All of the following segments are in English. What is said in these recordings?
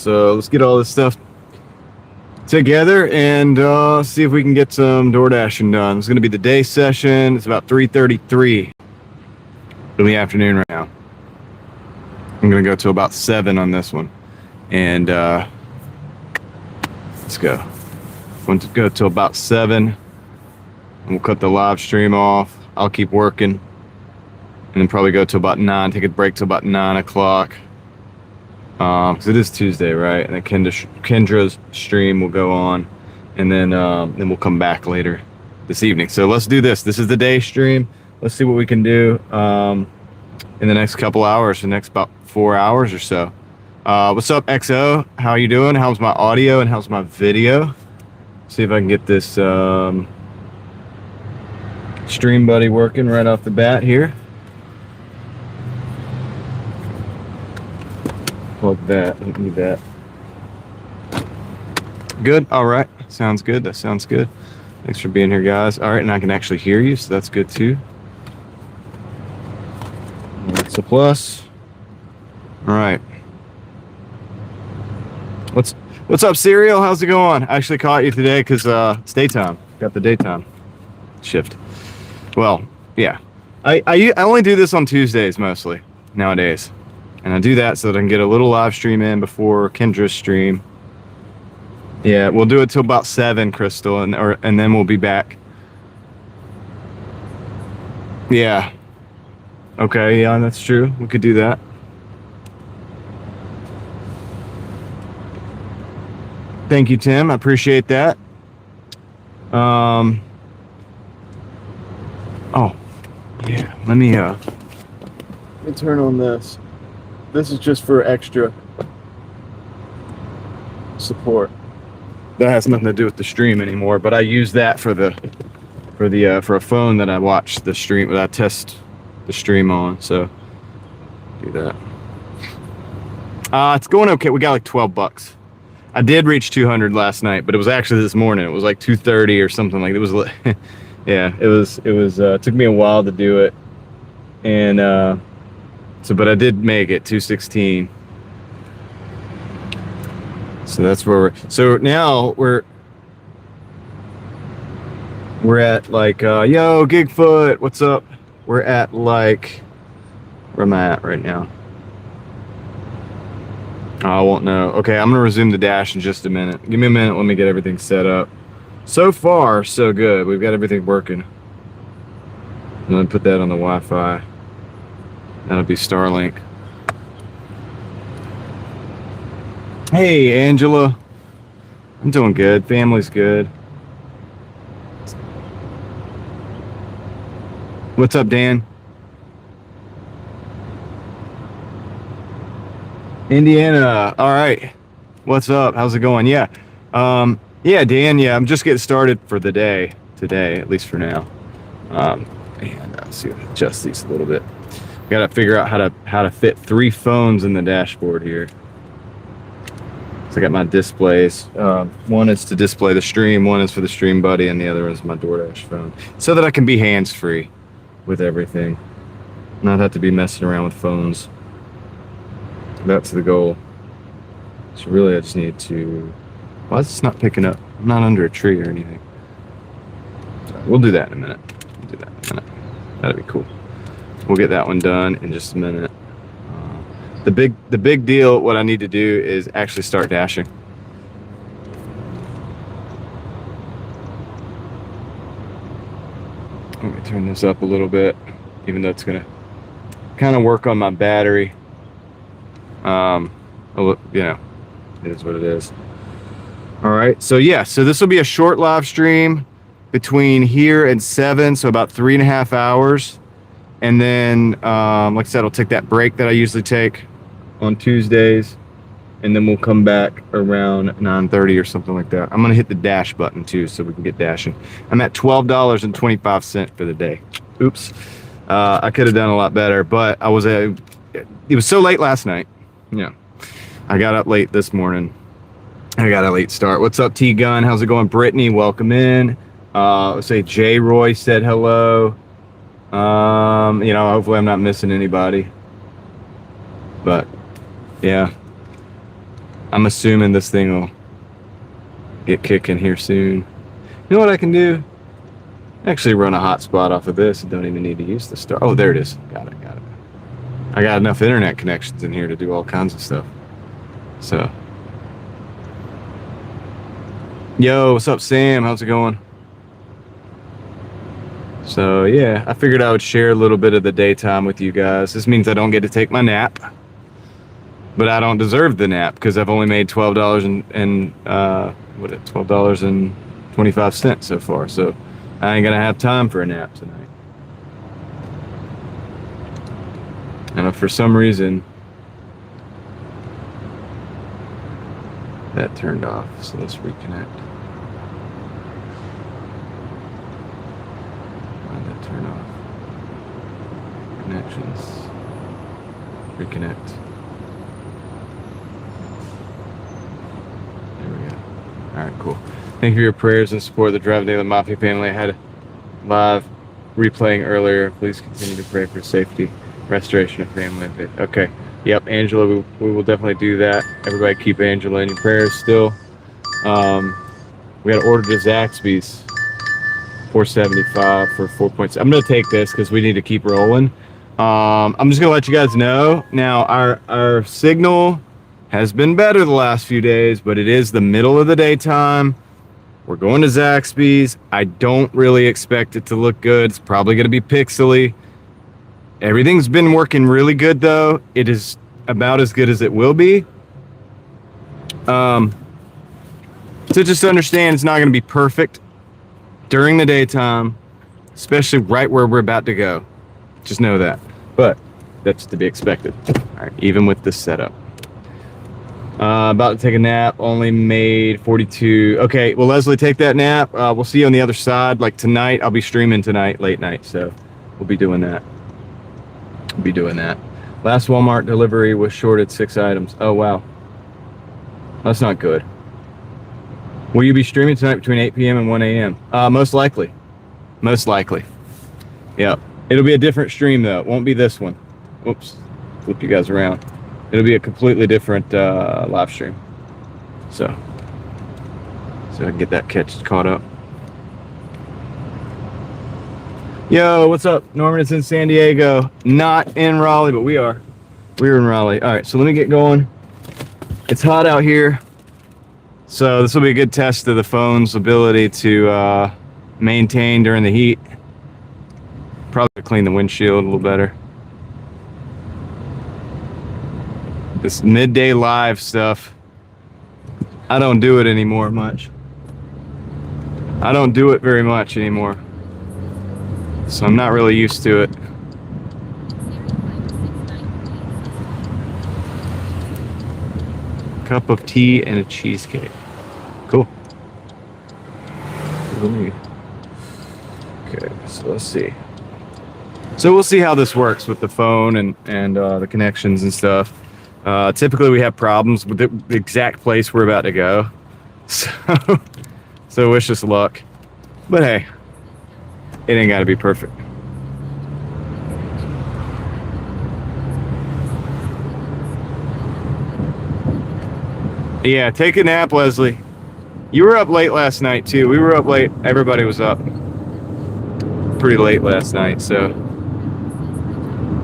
So let's get all this stuff together and see if we can get some Doordashing done. It's going to be the day session. It's about 3:33 in the afternoon right now. I'm going to go till about 7 on this one. And let's go. I'm going to go till about 7. And we'll cut the live stream off. I'll keep working. And then probably go till about 9. Take a break till about 9 o'clock. Because it is Tuesday, right? And then Kendra's stream will go on, and then we'll come back later this evening. So let's do this. This is the day stream. Let's see what we can do in the next couple hours, the next about 4 hours or so. What's up, XO? How are you doing? How's my audio and how's my video? See if I can get this Stream Buddy working right off the bat here. Plug that. Don't need that. Good. All right. Sounds good. That sounds good. Thanks for being here, guys. All right, and I can actually hear you, so that's good too. That's a plus. All right. What's up, Serial? How's it going? I actually caught you today because it's daytime. Got the daytime shift. Well, yeah. I only do this on Tuesdays mostly nowadays. And I do that so that I can get a little live stream in before Kendra's stream. Yeah, we'll do it till about 7, Crystal, and then we'll be back. Yeah. Okay, yeah, that's true. We could do that. Thank you, Tim. I appreciate that. Oh, yeah. Let me turn on this. This is just for extra support. That has nothing to do with the stream anymore, but I use that for a phone that I watch the stream, that I test the stream on. So do that. It's going okay. We got like $12. I did reach 200 last night, but it was actually this morning. It was like 2:30 or something like it was. Yeah, it was. It took me a while to do it, and so, but I did make it 216. So that's where we're. So now we're at like, yo, Gigfoot, what's up? We're at like, where am I at right now? I won't know. Okay, I'm gonna resume the dash in just a minute. Give me a minute. Let me get everything set up. So far, so good. We've got everything working. I'm gonna put that on the Wi-Fi. That'll be Starlink. Hey, Angela. I'm doing good. Family's good. What's up, Dan? Indiana. All right. What's up? How's it going? Yeah. Yeah, Dan. Yeah, I'm just getting started for the day today, at least for now. And let's see, adjust these a little bit. Got to figure out how to fit 3 phones in the dashboard here. So I got my displays. One is to display the stream, one is for the Stream Buddy, and the other is my DoorDash phone, so that I can be hands-free with everything, not have to be messing around with phones. That's the goal. So really, I just need to. Why is this not picking up? I'm not under a tree or anything. We'll do that in a minute. We'll do that in a minute. That'd be cool. We'll get that one done in just a minute. The big deal, what I need to do is actually start dashing. Let me turn this up a little bit, even though it's gonna kind of work on my battery. You know, it is what it is. All right, so yeah, so this will be a short live stream between here and 7, so about 3.5 hours. And then, like I said, I'll take that break that I usually take on Tuesdays, and then we'll come back around 9:30 or something like that. I'm gonna hit the dash button too, so we can get dashing. I'm at $12.25 for the day. Oops, I could have done a lot better, but it was so late last night. Yeah, I got up late this morning. I got a late start. What's up, T Gun? How's it going, Brittany? Welcome in. Let's say J Roy said hello. You know, hopefully I'm not missing anybody. But yeah. I'm assuming this thing will get kicking here soon. You know what I can do? Actually run a hotspot off of this and don't even need to use the star. Oh, there it is. Got it. I got enough internet connections in here to do all kinds of stuff. So, yo, what's up, Sam? How's it going? So, yeah, I figured I would share a little bit of the daytime with you guys. This means I don't get to take my nap, but I don't deserve the nap because I've only made $12.25 so far. So, I ain't gonna have time for a nap tonight. And if for some reason that turned off, so let's reconnect. Why did that turn off? Connections. Reconnect. There we go. Alright, cool. Thank you for your prayers and support of the DrivingDaily Mafia family. I had live replaying earlier. Please continue to pray for safety. Restoration of family. Okay. Yep, Angela, we will definitely do that. Everybody keep Angela in your prayers still. We got to order to Zaxby's. $4.75 for 4 points. I'm going to take this because we need to keep rolling. I'm just going to let you guys know. Now, our signal has been better the last few days, but it is the middle of the daytime. We're going to Zaxby's. I don't really expect it to look good. It's probably going to be pixely. Everything's been working really good, though. It is about as good as it will be. So just understand it's not going to be perfect during the daytime, especially right where we're about to go. Just know that. But that's to be expected. All right, even with this setup. About to take a nap. Only made 42. Okay, well, Leslie, take that nap. We'll see you on the other side. Like tonight, I'll be streaming tonight, late night. So we'll be doing that. Last Walmart delivery was shorted 6 items. Oh, wow. That's not good. Will you be streaming tonight between 8 p.m. and 1 a.m.? Most likely. Yep. It'll be a different stream, though. It won't be this one. Oops. Flip you guys around. It'll be a completely different live stream. So I can get that catch caught up. Yo, what's up? Norman is in San Diego. Not in Raleigh, but we're in Raleigh. All right, so let me get going. It's hot out here. So this will be a good test of the phone's ability to maintain during the heat. Probably clean the windshield a little better. This midday live stuff, I don't do it anymore much. I don't do it very much anymore. So I'm not really used to it. Cup of tea and a cheesecake. Cool. Okay, so let's see. So we'll see how this works with the phone and the connections and stuff. Typically we have problems with the exact place we're about to go. So wish us luck. But hey, it ain't gotta be perfect. Yeah, take a nap, Leslie. You were up late last night too. We were up late. Everybody was up pretty late last night, so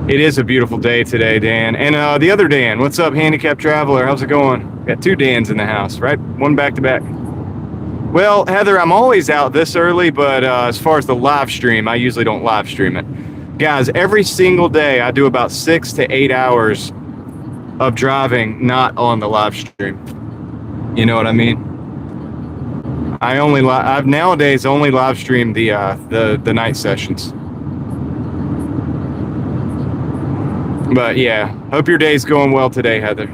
it is a beautiful day today, Dan. And the other Dan, what's up, Handicapped Traveler? How's it going? Got 2 Dans in the house, right? One back to back. Well, Heather, I'm always out this early, but as far as the live stream, I usually don't live stream it. Guys, every single day I do about 6 to 8 hours of driving not on the live stream. You know what I mean? I've nowadays only live stream the night sessions. But yeah, hope your day's going well today, Heather.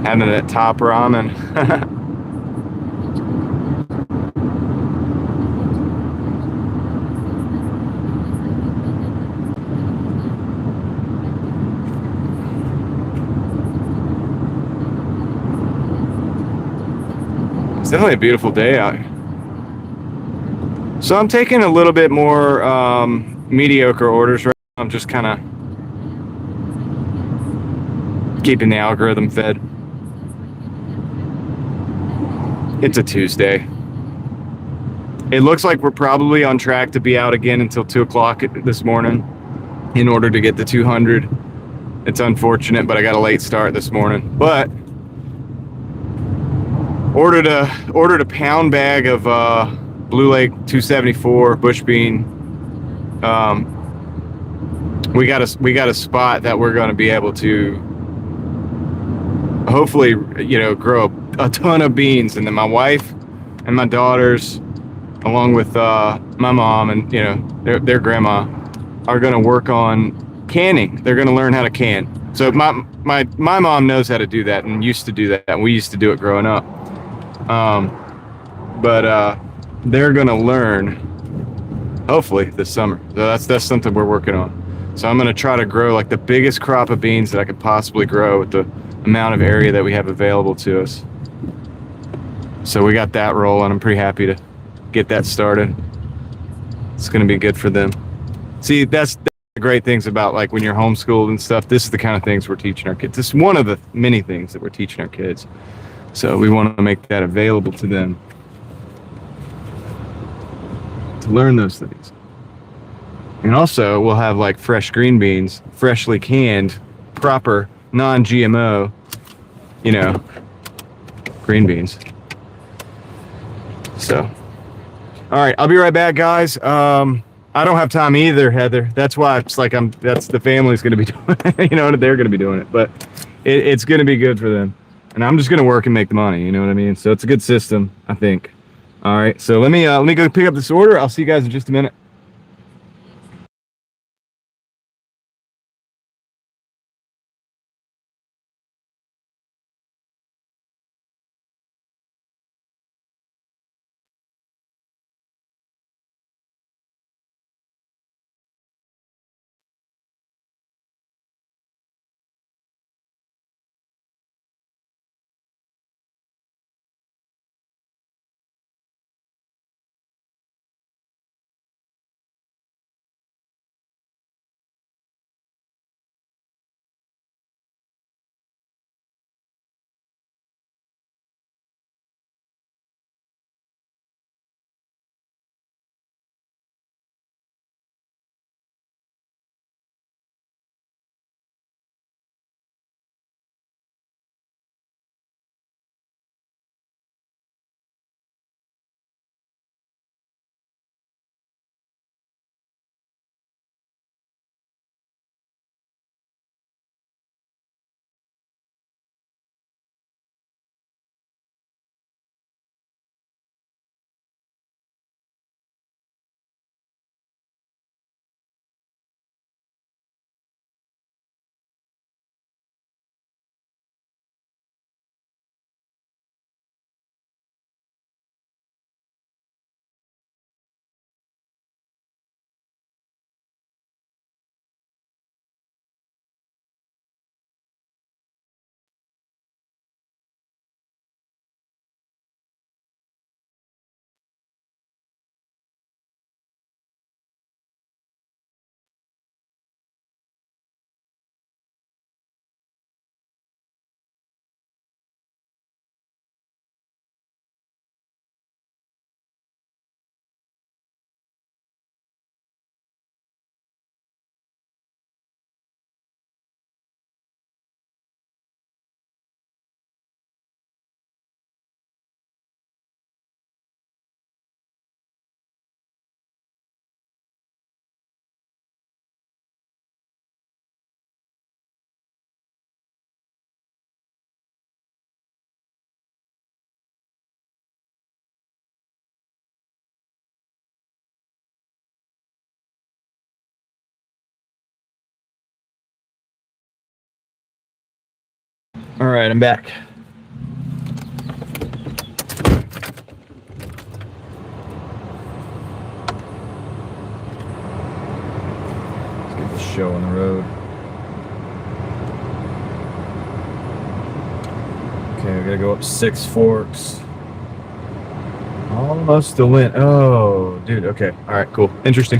Having that top ramen. It's definitely a beautiful day out here. So I'm taking a little bit more mediocre orders right now. I'm just kind of keeping the algorithm fed. It's a Tuesday. It looks like we're probably on track to be out again until 2 o'clock this morning in order to get the 200. It's unfortunate, but I got a late start this morning. But ordered a pound bag of Blue Lake 274 bush bean. We got a spot that we're going to be able to hopefully, grow a ton of beans, and then my wife and my daughters, along with my mom and their grandma, are going to work on canning. They're going to learn how to can. So my mom knows how to do that and used to do that, and we used to do it growing up. But they're going to learn hopefully this summer. So that's something we're working on. So I'm going to try to grow like the biggest crop of beans that I could possibly grow with the amount of area that we have available to us. So we got that rolling. I'm pretty happy to get that started. It's going to be good for them. See, that's the great things about like when you're homeschooled and stuff. This is the kind of things we're teaching our kids. This is one of the many things that we're teaching our kids. So we want to make that available to them to learn those things. And also we'll have like fresh green beans, freshly canned, proper, non-GMO, green beans. So, all right, I'll be right back, guys. I don't have time either, Heather. That's why it's like that's the family's going to be doing it. They're going to be doing it, but it's going to be good for them. And I'm just going to work and make the money. You know what I mean? So it's a good system, I think. All right, so let me go pick up this order. I'll see you guys in just a minute. All right, I'm back. Let's get the show on the road. Okay, we gotta go up 6 Forks. Almost the win. Oh, dude. Okay. All right. Cool. Interesting.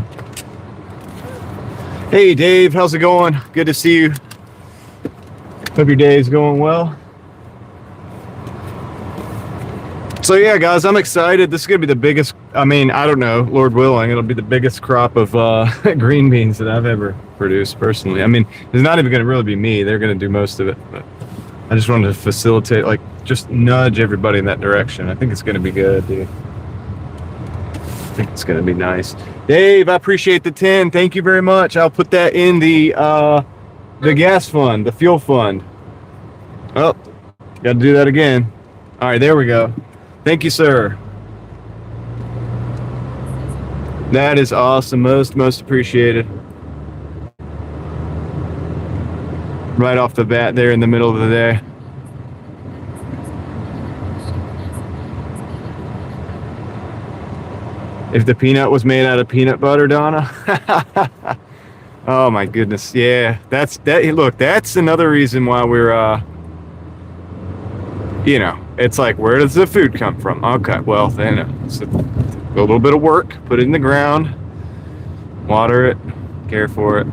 Hey, Dave. How's it going? Good to see you. Hope your day is going well. So yeah, guys, I'm excited. This is gonna be the biggest, I mean, I don't know, Lord willing, it'll be the biggest crop of green beans that I've ever produced personally. I mean, it's not even gonna really be me. They're gonna do most of it, but I just wanted to facilitate, like, just nudge everybody in that direction. I think it's gonna be good, dude. I think it's gonna be nice. Dave, I appreciate the 10. Thank you very much. I'll put that in the gas fund, the fuel fund. Oh, got to do that again. All right, there we go. Thank you, sir. That is awesome. Most appreciated. Right off the bat there in the middle of the day. If the peanut was made out of peanut butter, Donna. Oh my goodness. Yeah, that's look, that's another reason why we're you know, it's like, where does the food come from? Okay, well, then it's a little bit of work. Put it in the ground, water it, care for it,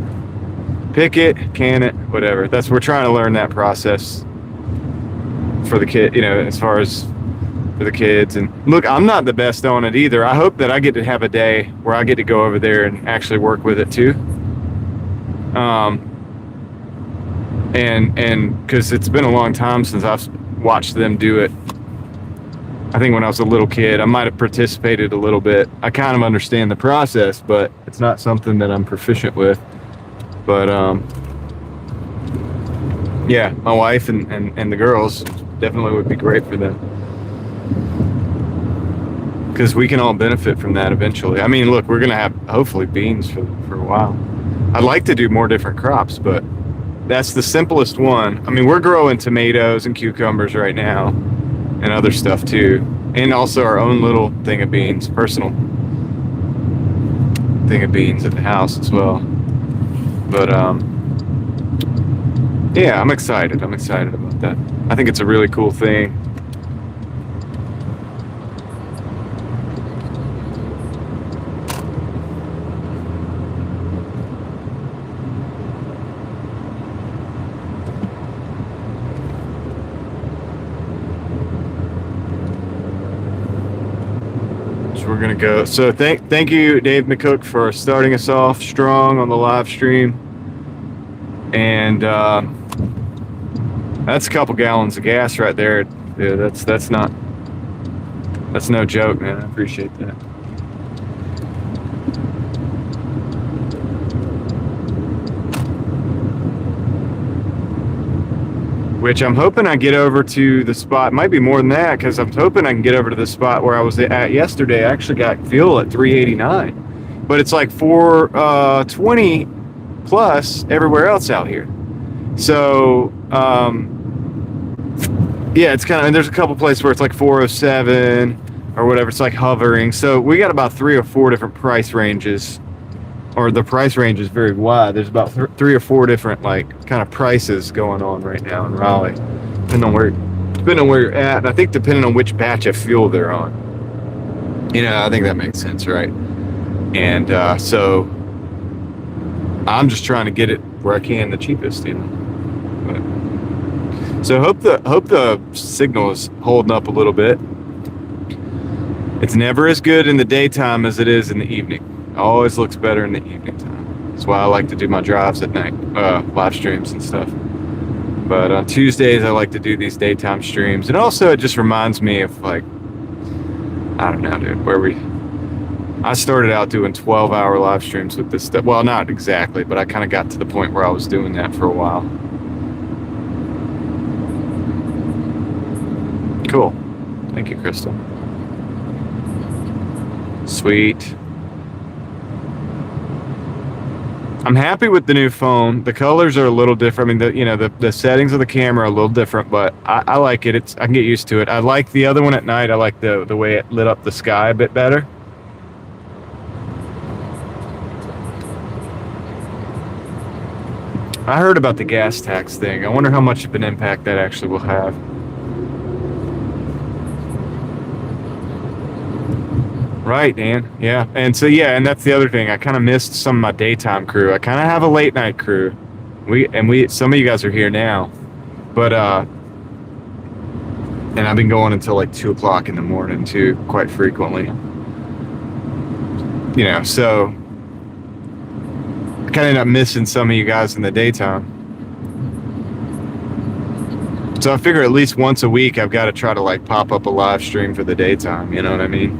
pick it, can it, whatever. That's, we're trying to learn that process for the kid, you know, as far as for the kids. And look, I'm not the best on it either. I hope that I get to have a day where I get to go over there and actually work with it too. And because it's been a long time since I've watched them do it. I think when I was a little kid, I might have participated a little bit. I kind of understand the process, but it's not something that I'm proficient with. But yeah, my wife and the girls definitely would be great for them, because we can all benefit from that eventually. I mean, look, we're gonna have hopefully beans for a while. I'd like to do more different crops, but that's the simplest one. I mean, we're growing tomatoes and cucumbers right now and other stuff too. And also our own little thing of beans, personal thing of beans at the house as well. But yeah, I'm excited. I'm excited about that. I think it's a really cool thing. We're gonna go. So thank you, Dave McCook, for starting us off strong on the live stream. And that's a couple gallons of gas right there. Yeah, that's no joke, man. I appreciate that. Which I'm hoping I get over to the spot. Might be more than that, because I'm hoping I can get over to the spot where I was at yesterday. I actually got fuel at 389, but it's like 420 plus everywhere else out here. So yeah, it's kind of, and there's a couple places where it's like 407 or whatever. It's like hovering. So we got about 3 or 4 different price ranges, or the price range is very wide. There's about 3 or 4 different like kind of prices going on right now in Raleigh, depending on where you're at. And I think depending on which batch of fuel they're on, you know, I think that makes sense, right? And so I'm just trying to get it where I can the cheapest, you know. But, so hope the signal is holding up a little bit. It's never as good in the daytime as it is in the evening. Always looks better in the evening time. That's why I like to do my drives at night, live streams and stuff. But on Tuesdays, I like to do these daytime streams. And also, it just reminds me of, like, I don't know, dude, I started out doing 12-hour live streams with this stuff. Well, not exactly, but I kind of got to the point where I was doing that for a while. Cool. Thank you, Crystal. Sweet. I'm happy with the new phone. The colors are a little different. I mean, the settings of the camera are a little different, but I like it. I can get used to it. I like the other one at night. I like the way it lit up the sky a bit better. I heard about the gas tax thing. I wonder how much of an impact that actually will have. Right, Dan. Yeah. And so, yeah, and that's the other thing. I kind of missed some of my daytime crew. I kind of have a late night crew. Some of you guys are here now. But and I've been going until like 2 o'clock in the morning too, quite frequently. You know, so I kind of end up missing some of you guys in the daytime. So I figure at least once a week I've got to try to like pop up a live stream for the daytime. You know what I mean?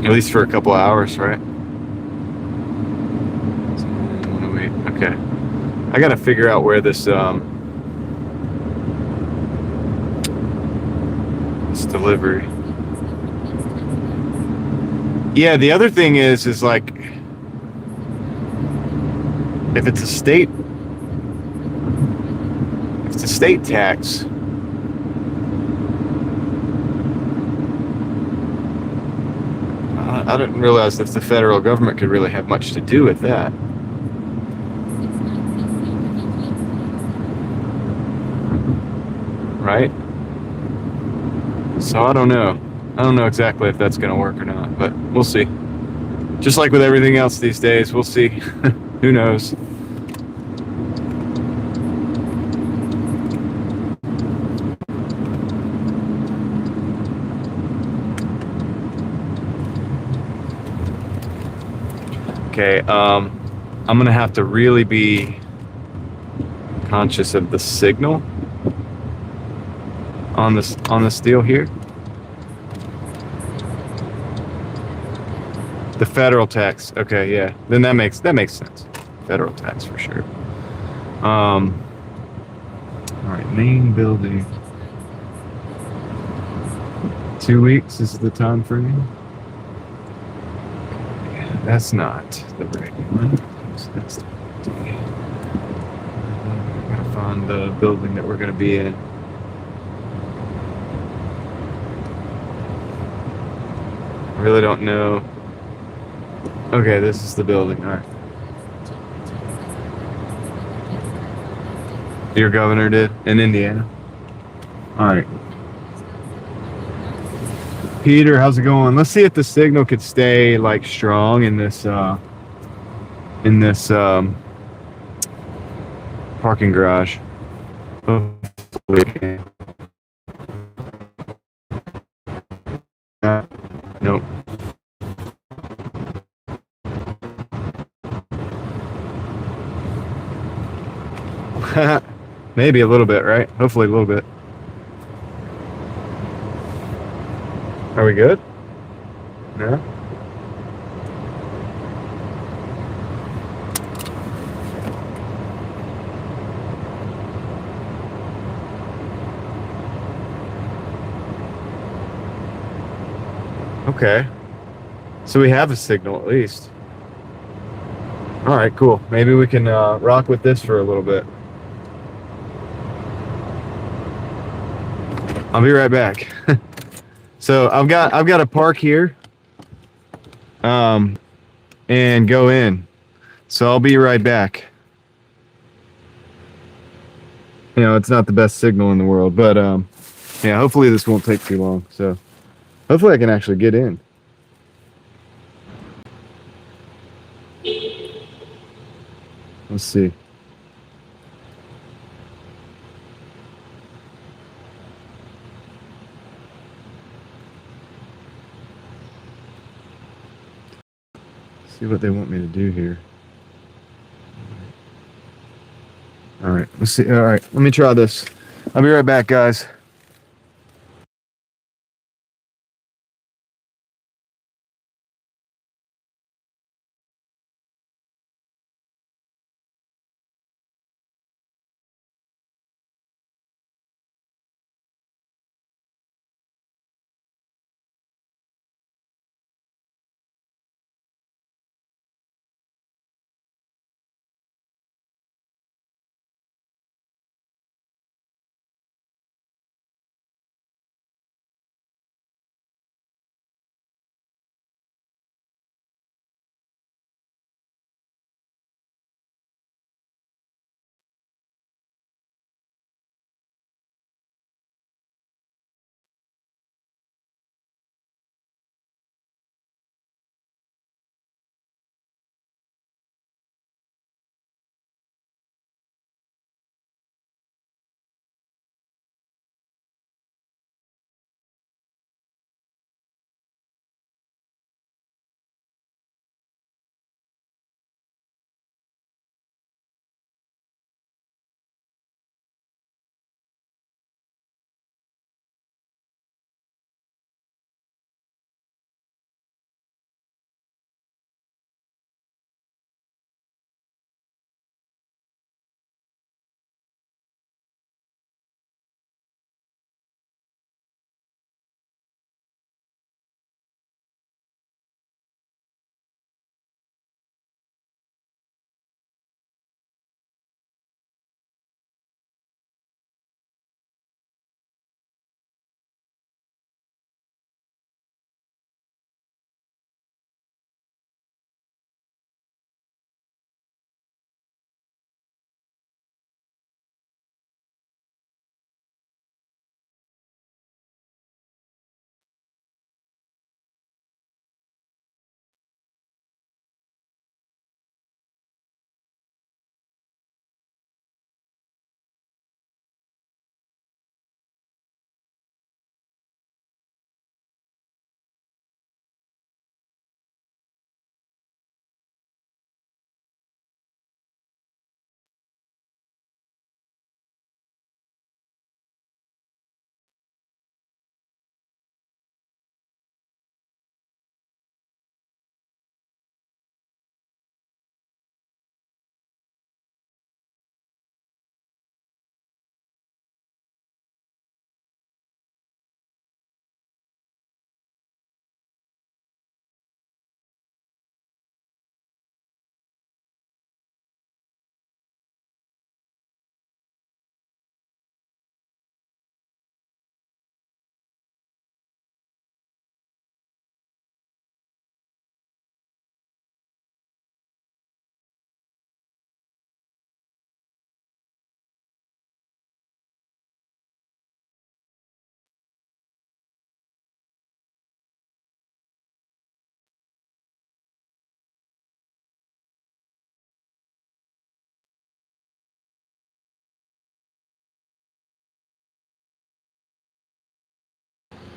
At least for a couple hours, right? Okay. I got to figure out where this this delivery. Yeah, the other thing is like if it's a state tax, I didn't realize that the federal government could really have much to do with that. Right? So I don't know. I don't know exactly if that's going to work or not, but we'll see. Just like with everything else these days, we'll see. Who knows? Okay, I'm gonna have to really be conscious of the signal on this deal here. The federal tax. Okay, yeah. Then that makes sense. Federal tax for sure. All right, main building. 2 weeks is the time frame. That's not the right one. That's gotta find the building that we're gonna be in. I really don't know. Okay, this is the building. All right. Your governor did in Indiana. All right. Peter, how's it going? Let's see if the signal could stay like strong in this parking garage. Hopefully. Nope. Maybe a little bit, right? Hopefully a little bit. Are we good? No? Okay. So we have a signal at least. All right, cool. Maybe we can rock with this for a little bit. I'll be right back. So I've got to park here and go in. So I'll be right back. You know, it's not the best signal in the world, but yeah, hopefully this won't take too long. So hopefully I can actually get in. Let's see. See what they want me to do here. All right, let's see. All right, let me try this. I'll be right back, guys.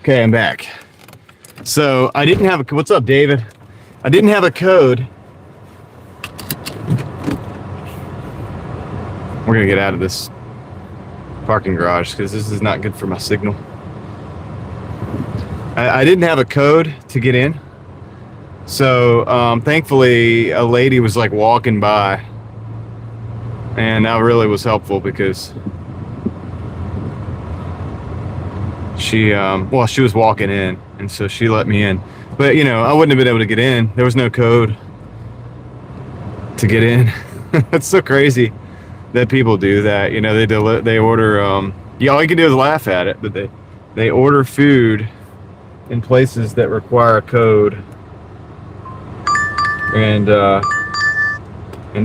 Okay, I'm back. So I didn't have a, what's up, David? I didn't have a code. We're gonna get out of this parking garage because this is not good for my signal. I didn't have a code to get in. So thankfully a lady was like walking by, and that really was helpful because she she was walking in, and so she let me in. But you know, I wouldn't have been able to get in. There was no code to get in. That's so crazy that people do that. You know, they order yeah, all you can do is laugh at it, but they order food in places that require a code, and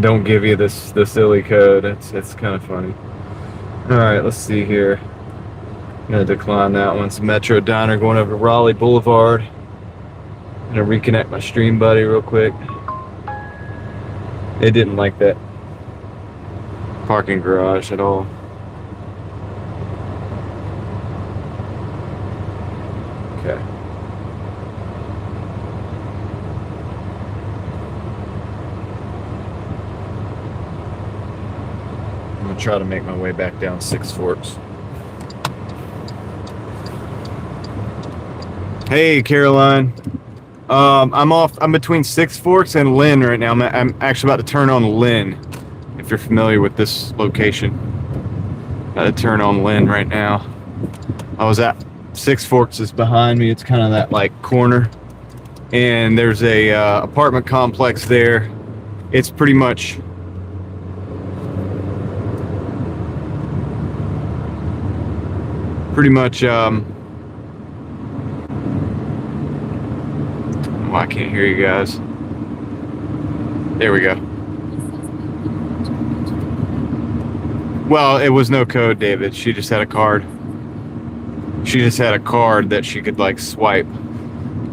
don't give you the silly code. It's kind of funny. All right, let's see here. I'm gonna decline that one. It's Metro Diner going over Raleigh Boulevard. I'm gonna reconnect my Stream Buddy real quick. It didn't like that parking garage at all. Okay. I'm gonna try to make my way back down Six Forks. Hey, Caroline. I'm between Six Forks and Lynn right now. I'm actually about to turn on Lynn, if you're familiar with this location. About to turn on Lynn right now. I was at Six Forks is behind me. It's kind of that like corner, and there's a apartment complex there. It's pretty much oh, I can't hear you guys. There we go. Well, it was no code, David. She just had a card. She just had a card that she could like swipe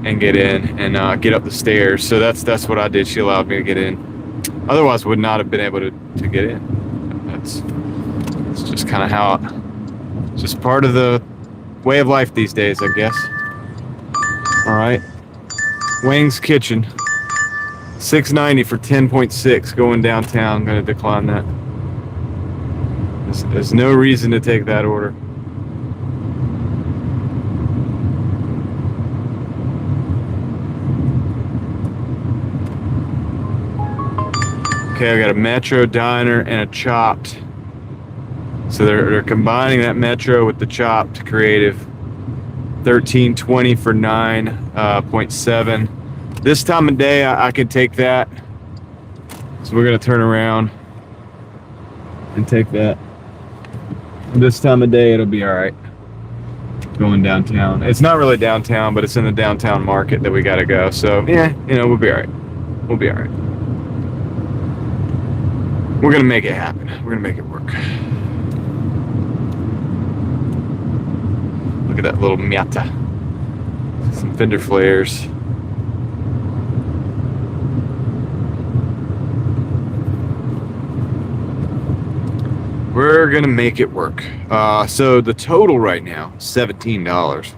and get in and get up the stairs. So that's what I did. She allowed me to get in. Otherwise, would not have been able to get in. It's just kind of how it's just part of the way of life these days, I guess. All right. Wang's Kitchen, $6.90 for 10.6 going downtown. I'm going to decline that. There's no reason to take that order. Okay, I got a Metro Diner and a Chopped. So they're combining that Metro with the Chopped Creative. $13.20 for 9.7. This time of day, I can take that. So we're gonna turn around and take that. This time of day, it'll be all right. Going downtown. It's not really downtown, but it's in the downtown market that we gotta go. So yeah, you know, we'll be all right. We'll be all right. We're gonna make it happen. We're gonna make it work. Look at that little Miata. Some fender flares. We're gonna make it work. So the total right now, $17.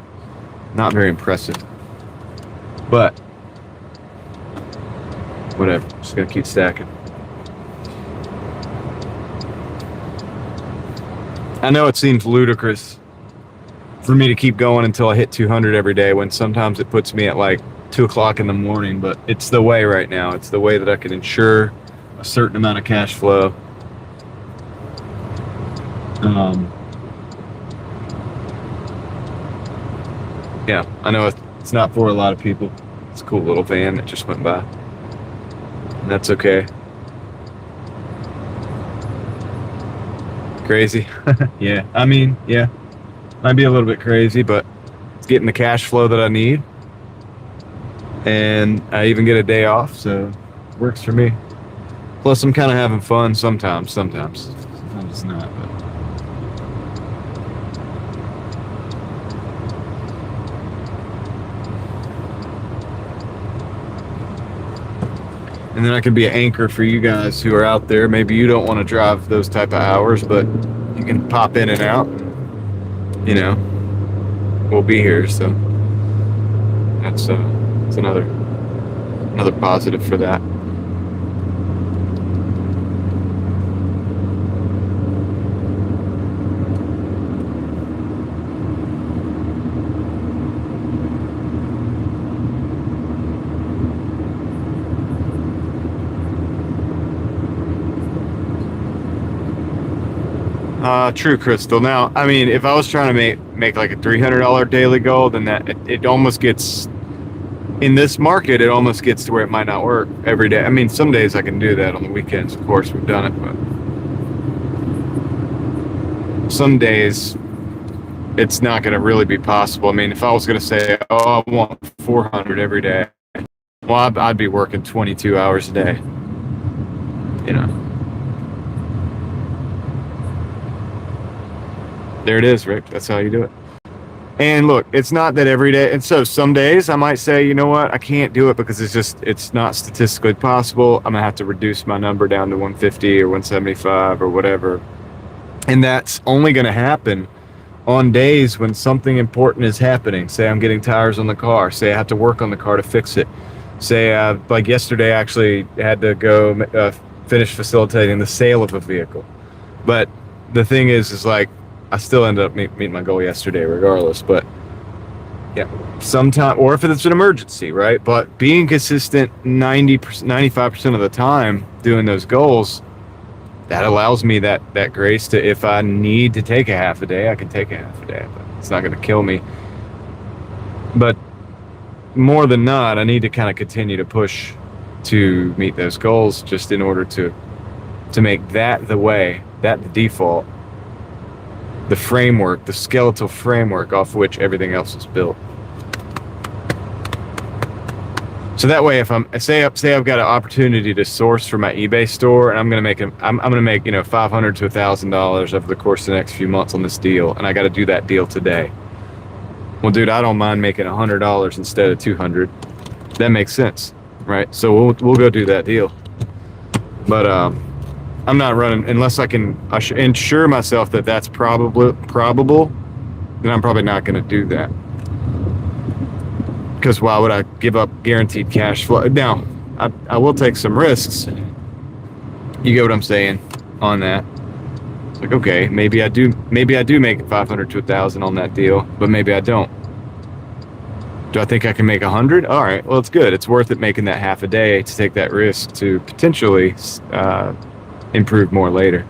Not very impressive, but whatever. Just gonna keep stacking. I know it seems ludicrous for me to keep going until I hit 200 every day, when sometimes it puts me at like 2 o'clock in the morning, but it's the way right now. It's the way that I can ensure a certain amount of cash flow. Yeah, I know it's not for a lot of people. It's a cool little van that just went by. And that's okay. Crazy. Yeah, I mean, yeah. Might be a little bit crazy, but it's getting the cash flow that I need. And I even get a day off, so it works for me. Plus, I'm kind of having fun sometimes it's not, but. And then I can be an anchor for you guys who are out there. Maybe you don't want to drive those type of hours, but you can pop in and out. You know, will be here. So that's it's another positive for that. True, Crystal. Now, I mean, if I was trying to make like a $300 daily goal, then that it almost gets, in this market, it almost gets to where it might not work every day. I mean, some days I can do that on the weekends. Of course, we've done it, but some days it's not going to really be possible. I mean, if I was going to say, oh, I want 400 every day, well, I'd be working 22 hours a day, you know. There it is, Rick. That's how you do it. And look, it's not that every day. And so some days I might say, you know what, I can't do it because it's not statistically possible. I'm going to have to reduce my number down to 150 or 175 or whatever. And that's only going to happen on days when something important is happening. Say I'm getting tires on the car. Say I have to work on the car to fix it. Say, like yesterday, I actually had to go finish facilitating the sale of a vehicle. But the thing is like, I still ended up meeting my goal yesterday regardless, but yeah, sometime, or if it's an emergency, right? But being consistent 90%, 95% of the time doing those goals, that allows me that grace to, if I need to take a half a day, I can take a half a day, but it's not going to kill me. But more than not, I need to kind of continue to push to meet those goals just in order to make that the default, the framework, the skeletal framework off which everything else is built. So that way, if say I've got an opportunity to source for my eBay store, and I'm gonna make $500 to $1,000 over the course of the next few months on this deal, and I got to do that deal today. Well, dude, I don't mind making $100 instead of $200. That makes sense, right? So we'll go do that deal. But I'm not running unless I ensure myself that that's probable. Then I'm probably not going to do that. Because why would I give up guaranteed cash flow? Now, I will take some risks. You get what I'm saying on that? It's like, okay, maybe I do make 500 to 1,000 on that deal, but maybe I don't. Do I think I can make 100? All right, well, it's good. It's worth it making that half a day to take that risk to potentially improve more later.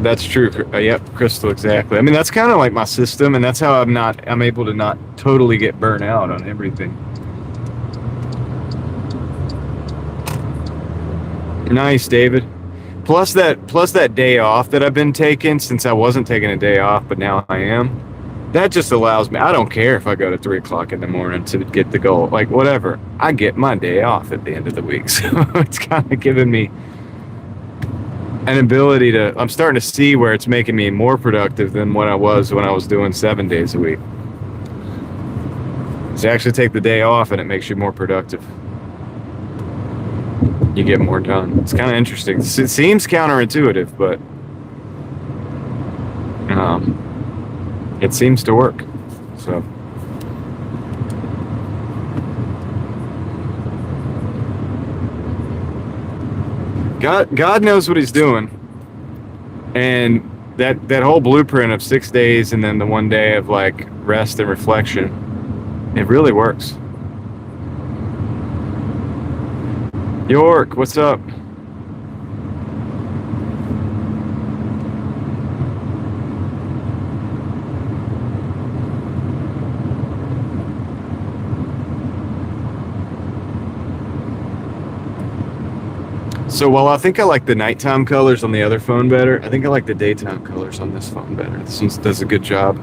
That's true. Yep, Crystal, exactly. I mean, that's kind of like my system, and that's how I'm able to not totally get burnt out on everything. Nice, David. Plus that day off that I've been taking, since I wasn't taking a day off, but now I am. That just allows me, I don't care if I go to 3 o'clock in the morning to get the goal, like whatever. I get my day off at the end of the week. So it's kind of giving me an ability I'm starting to see where it's making me more productive than what I was when I was doing 7 days a week. So you actually take the day off and it makes you more productive. You get more done. It's kind of interesting. It seems counterintuitive, but it seems to work. So God knows what he's doing. And that whole blueprint of 6 days and then the 1 day of like rest and reflection, it really works. York, what's up? So while I think I like the nighttime colors on the other phone better, I think I like the daytime colors on this phone better. This one does a good job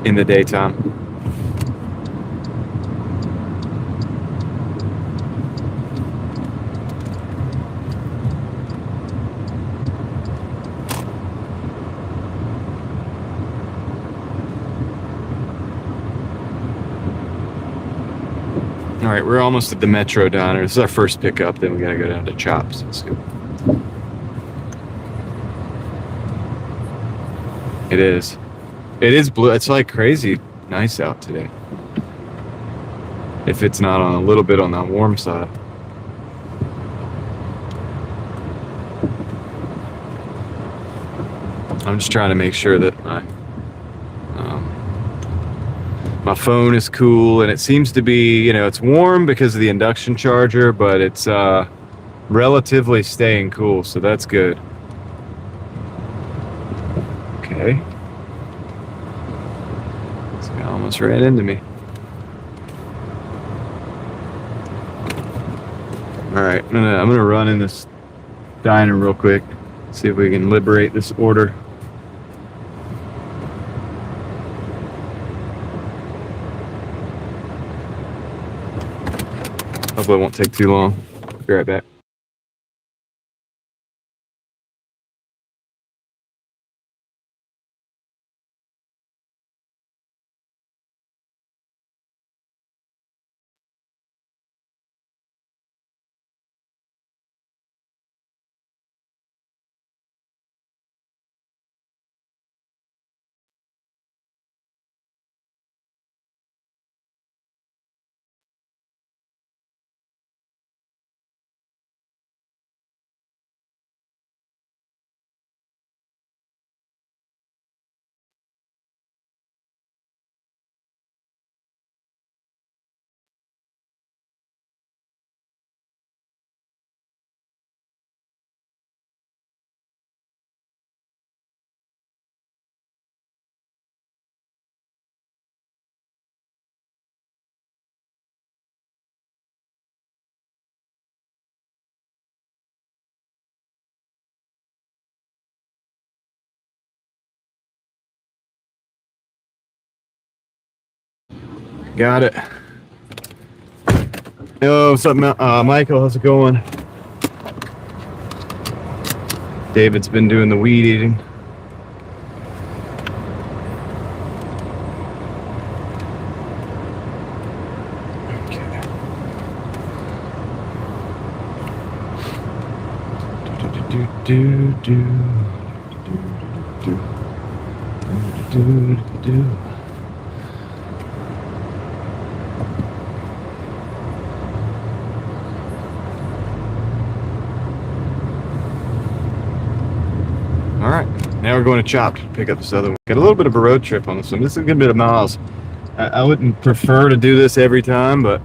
in the daytime. All right, we're almost at the Metro Diner. This is our first pickup. Then we gotta go down to Chops. Let's go. It is. It is blue. It's like crazy nice out today. If it's not on a little bit on the warm side. I'm just trying to make sure that my phone is cool, and it seems to be, it's warm because of the induction charger, but it's relatively staying cool, so that's good. Okay. This guy almost ran into me. All right, I'm gonna run in this diner real quick, see if we can liberate this order. Hopefully it won't take too long. Be right back. Got it. Yo, what's up, Michael? How's it going? David's been doing the weed eating. All right, now we're going to Chopped to pick up this other one. Got a little bit of a road trip on this one. This is a good bit of miles. I wouldn't prefer to do this every time, but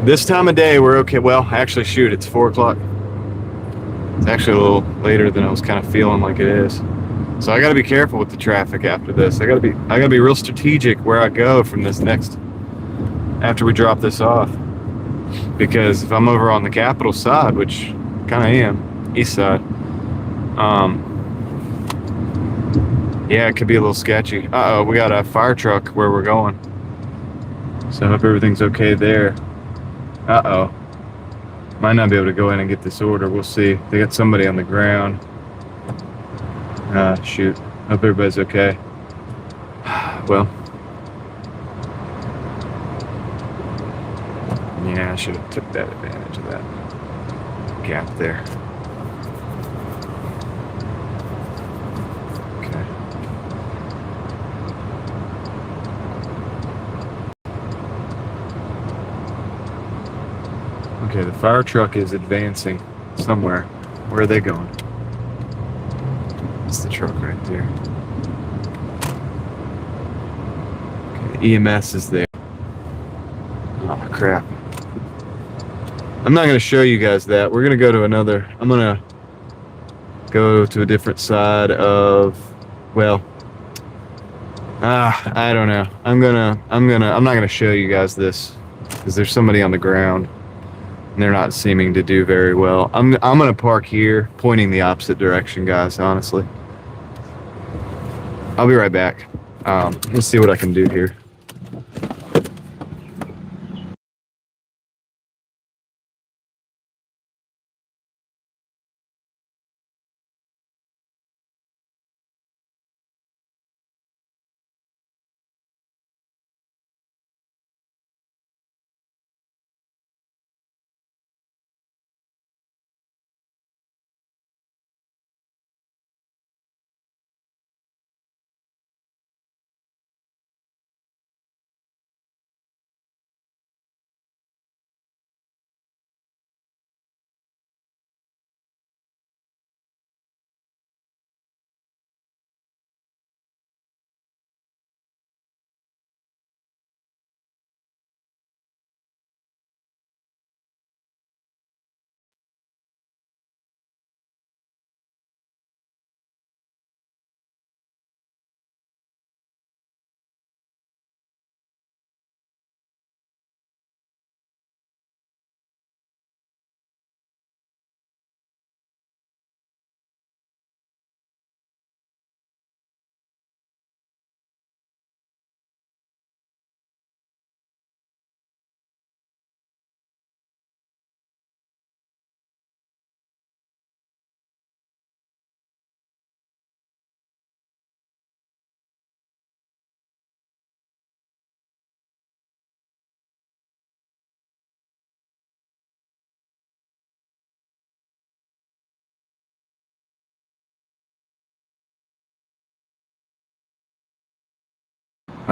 this time of day we're okay. Well, actually, shoot, it's 4 o'clock. It's actually a little later than I was kind of feeling like it is. So I got to be careful with the traffic after this. I got to be real strategic where I go from this next, after we drop this off. Because if I'm over on the Capitol side, which kind of am, east side, yeah, it could be a little sketchy. Uh-oh, we got a fire truck where we're going. So I hope everything's okay there. Uh-oh. Might not be able to go in and get this order. We'll see. They got somebody on the ground. Shoot. Hope everybody's okay. Well. Yeah, I should have took that advantage of that gap there. Okay. Okay, the fire truck is advancing somewhere. Where are they going? That's the truck right there. Okay, EMS is there. Oh, crap. I'm not going to show you guys that. We're going to go to another. I'm going to go to a different side of, well, I don't know. I'm not going to show you guys this because there's somebody on the ground and they're not seeming to do very well. I'm going to park here, pointing the opposite direction, guys, honestly. I'll be right back. Let's see what I can do here.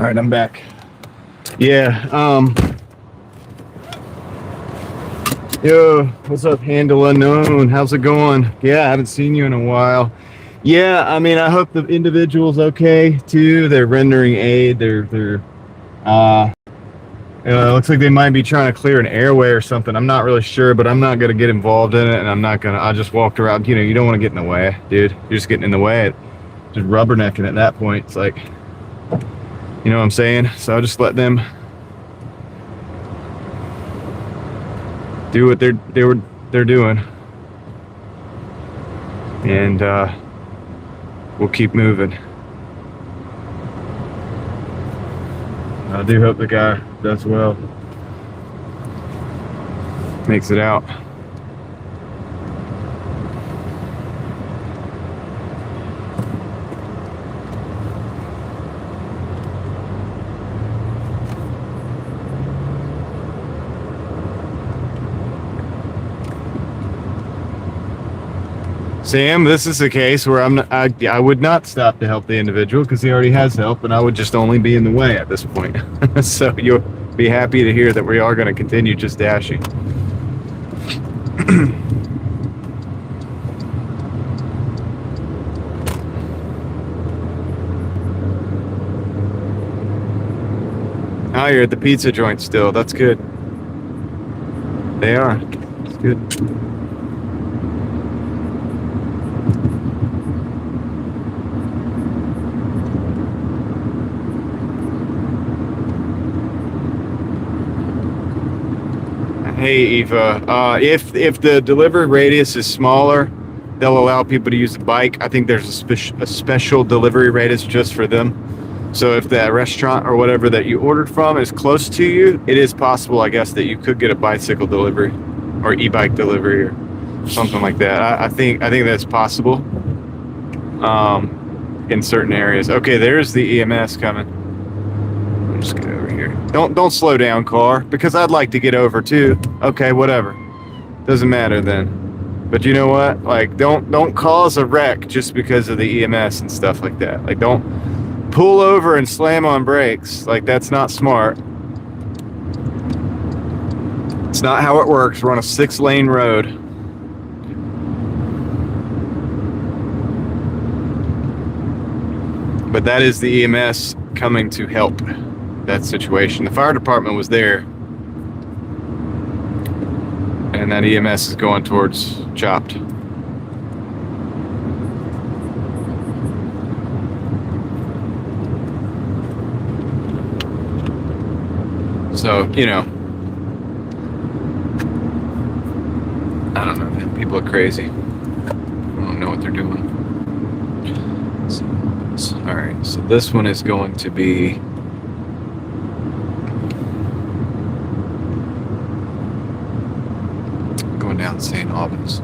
All right, I'm back. Yeah. Yo, what's up, Handle Unknown? How's it going? Yeah, I haven't seen you in a while. Yeah, I mean, I hope the individual's okay too. They're rendering aid. Looks like they might be trying to clear an airway or something. I'm not really sure, but I'm not gonna get involved in it, and I just walked around. You know, you don't want to get in the way, dude. You're just getting in the way. Just rubbernecking at that point. It's like, you know what I'm saying? So I just let them do what they're doing, and we'll keep moving. I do hope the guy does well, makes it out. Sam, this is a case where I would not stop to help the individual because he already has help, and I would just only be in the way at this point. So you'll be happy to hear that we are going to continue just dashing. Oh, you're at the pizza joint still. That's good. They are. That's good. Hey Eva, if the delivery radius is smaller, they'll allow people to use the bike. I think there's a special delivery radius just for them. So if that restaurant or whatever that you ordered from is close to you, it is possible, I guess, that you could get a bicycle delivery or e-bike delivery or something like that. I think that's possible in certain areas. Okay, there's the EMS coming. Just get over here. Don't slow down, car, because I'd like to get over too. Okay, whatever. Doesn't matter then. But you know what? Like, don't cause a wreck just because of the EMS and stuff like that. Like, don't pull over and slam on brakes. Like, that's not smart. It's not how it works. We're on a 6-lane road. But that is the EMS coming to help that situation. The fire department was there, and that EMS is going towards Chopped. So, you know, I don't know, man. People are crazy. I don't know what they're doing. So, all right, so this one is going to be down St. Albans.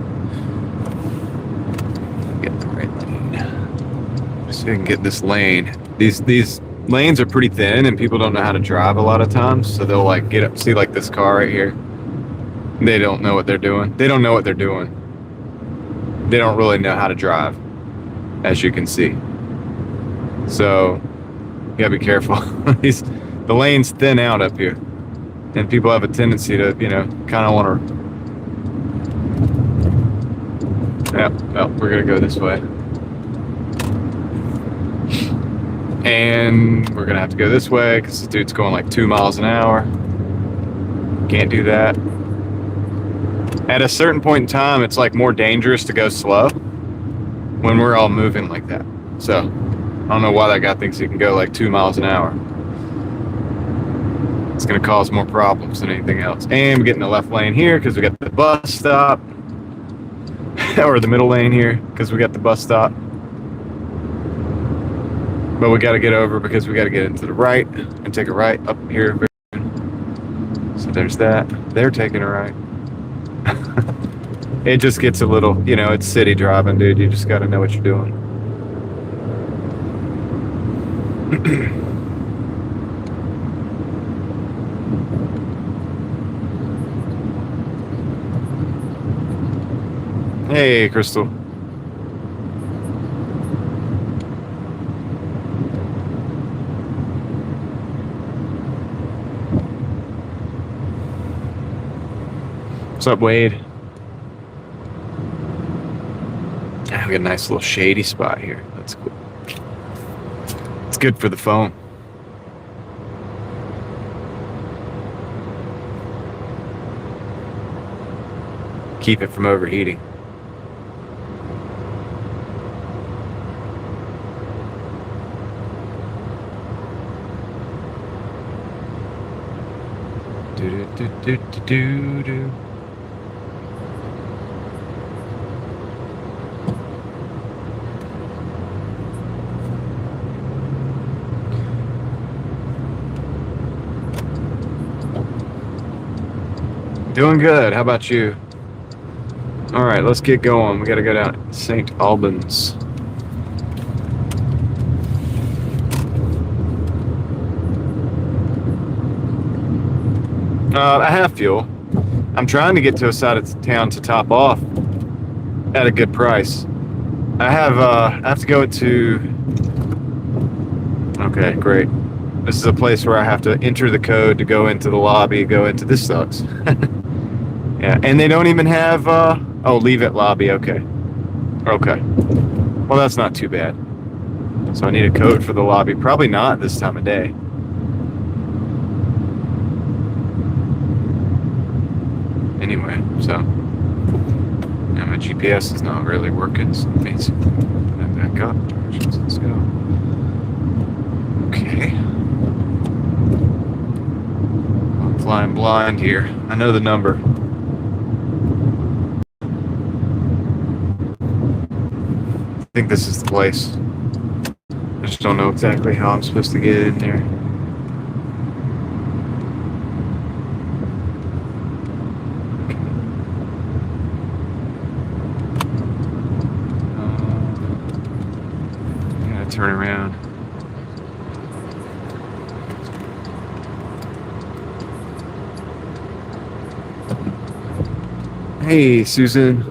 Get the right lane. So you can get this lane. These lanes are pretty thin, and people don't know how to drive a lot of times. So they'll like get up, see like this car right here. They don't know what they're doing. They don't know what they're doing. They don't really know how to drive, as you can see. So you gotta be careful. The lane's thin out up here, and people have a tendency to, you know, kind of want to. Yep, well, we're gonna go this way. And we're gonna have to go this way because this dude's going like 2 miles an hour. Can't do that. At a certain point in time, it's like more dangerous to go slow when we're all moving like that. So, I don't know why that guy thinks he can go like 2 miles an hour. It's gonna cause more problems than anything else. And we get in the left lane here because we got the bus stop. Or the middle lane here because we got the bus stop, but we got to get over because we got to get into the right and take a right up here. So there's that. They're taking a right. It just gets a little, you know, it's city driving, dude. You just got to know what you're doing. Hey, Crystal. What's up, Wade? Ah, we got a nice little shady spot here. That's cool. It's good for the phone. Keep it from overheating. Do do do do do do. Doing good. How about you? All right, let's get going. We got to go down to St. Albans. I have fuel. I'm trying to get to a side of town to top off at a good price. I have to go to. Okay, great. This is a place where I have to enter the code to go into the lobby. Go into this sucks. Yeah, and they don't even have. Oh, leave it lobby. Okay. Okay. Well, that's not too bad. So I need a code for the lobby. Probably not this time of day. Anyway, so yeah, my GPS is not really working. So fancy. Back up. Let's go. Okay. I'm flying blind here. I know the number. I think this is the place. I just don't know exactly how I'm supposed to get in there. I gotta turn around. Hey, Susan.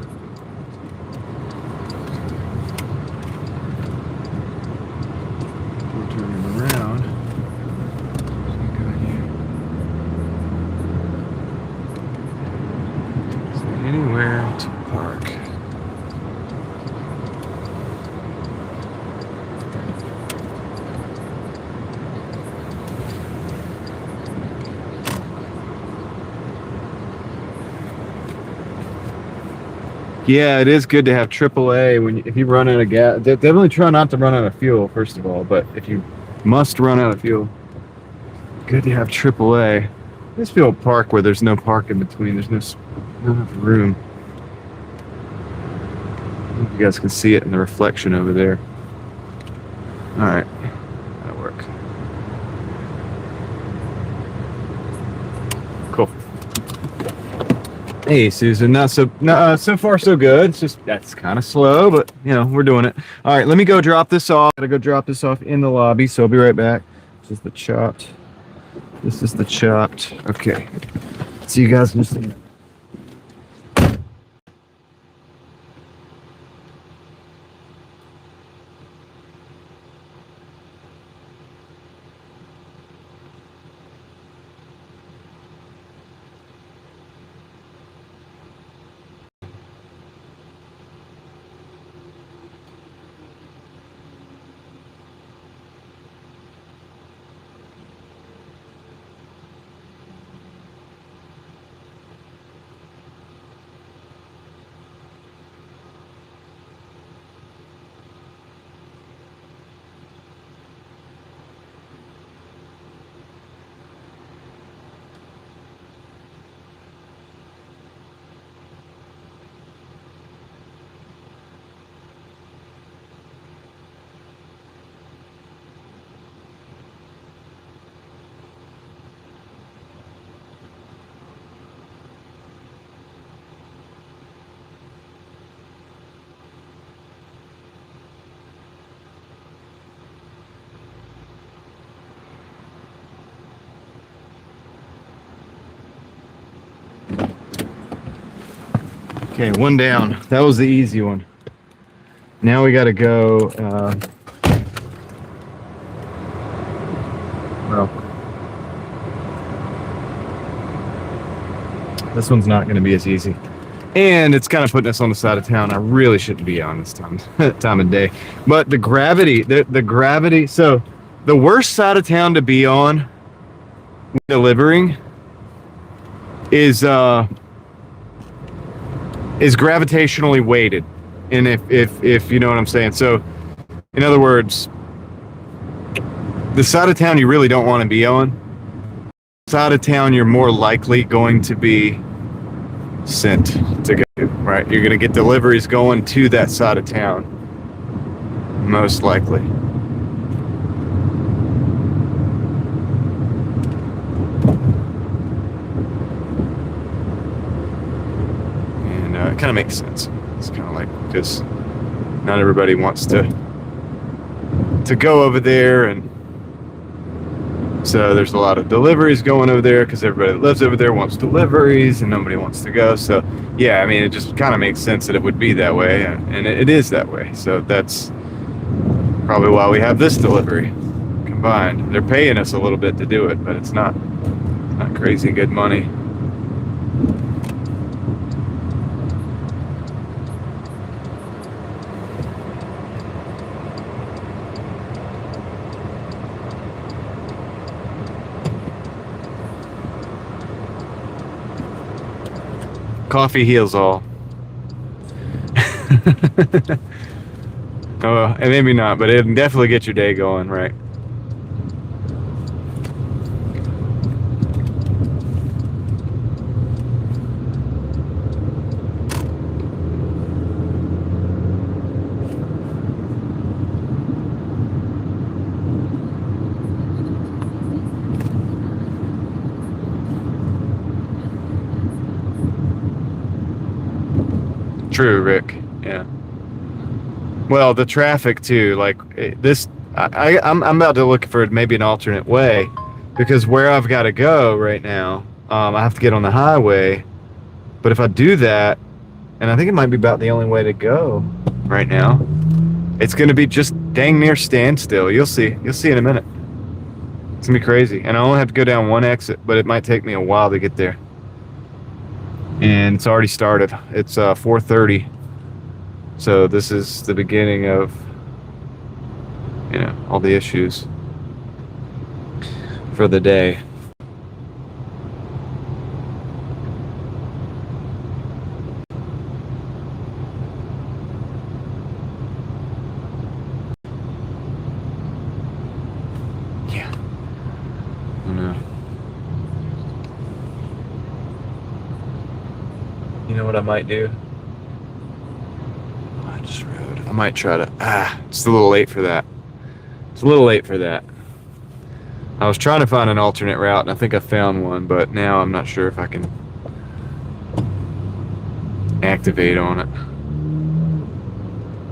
Yeah, it is good to have AAA if you run out of gas. Definitely try not to run out of fuel, first of all. But if you must run out of fuel, good to have AAA. This field park where there's no park in between. There's not enough room. I hope you guys can see it in the reflection over there. All right, that'll work. Cool. Hey, Susan. So far so good. It's just that's kind of slow, but you know we're doing it. All right, let me go drop this off. Gotta go drop this off in the lobby. So I'll be right back. This is the chopped. This is the chopped. Okay. See you guys in just a minute. Okay, one down. That was the easy one. Now we got to go. Well, This one's not going to be as easy. And it's kind of putting us on the side of town I really shouldn't be on this time of day. But the gravity, so the worst side of town to be on delivering is gravitationally weighted. And if you know what I'm saying. So in other words, the side of town you really don't want to be on, side of town you're more likely going to be sent to go to, right? You're going to get deliveries going to that side of town, most likely. And it kind of makes sense. It's kind of like, because not everybody wants to go over there, and so there's a lot of deliveries going over there because everybody that lives over there wants deliveries and nobody wants to go. So yeah, I mean, it just kind of makes sense that it would be that way, and it is that way. So that's probably why we have this delivery combined. They're paying us a little bit to do it, but it's not crazy good money. Coffee heals all. Oh, and maybe not, but it can definitely get your day going, right? True, Rick. Yeah. Well, the traffic too, like this, I'm about to look for maybe an alternate way, because where I've got to go right now, I have to get on the highway. But if I do that, and I think it might be about the only way to go right now, it's going to be just dang near standstill. You'll see in a minute. It's gonna be crazy, and I only have to go down one exit, but it might take me a while to get there. And it's already started. It's 4:30, so this is the beginning of, you know, all the issues for the day. Yeah. I know. You know what I might do? I just rode. I might try to. It's a little late for that. It's a little late for that. I was trying to find an alternate route, and I think I found one, but now I'm not sure if I can activate on it.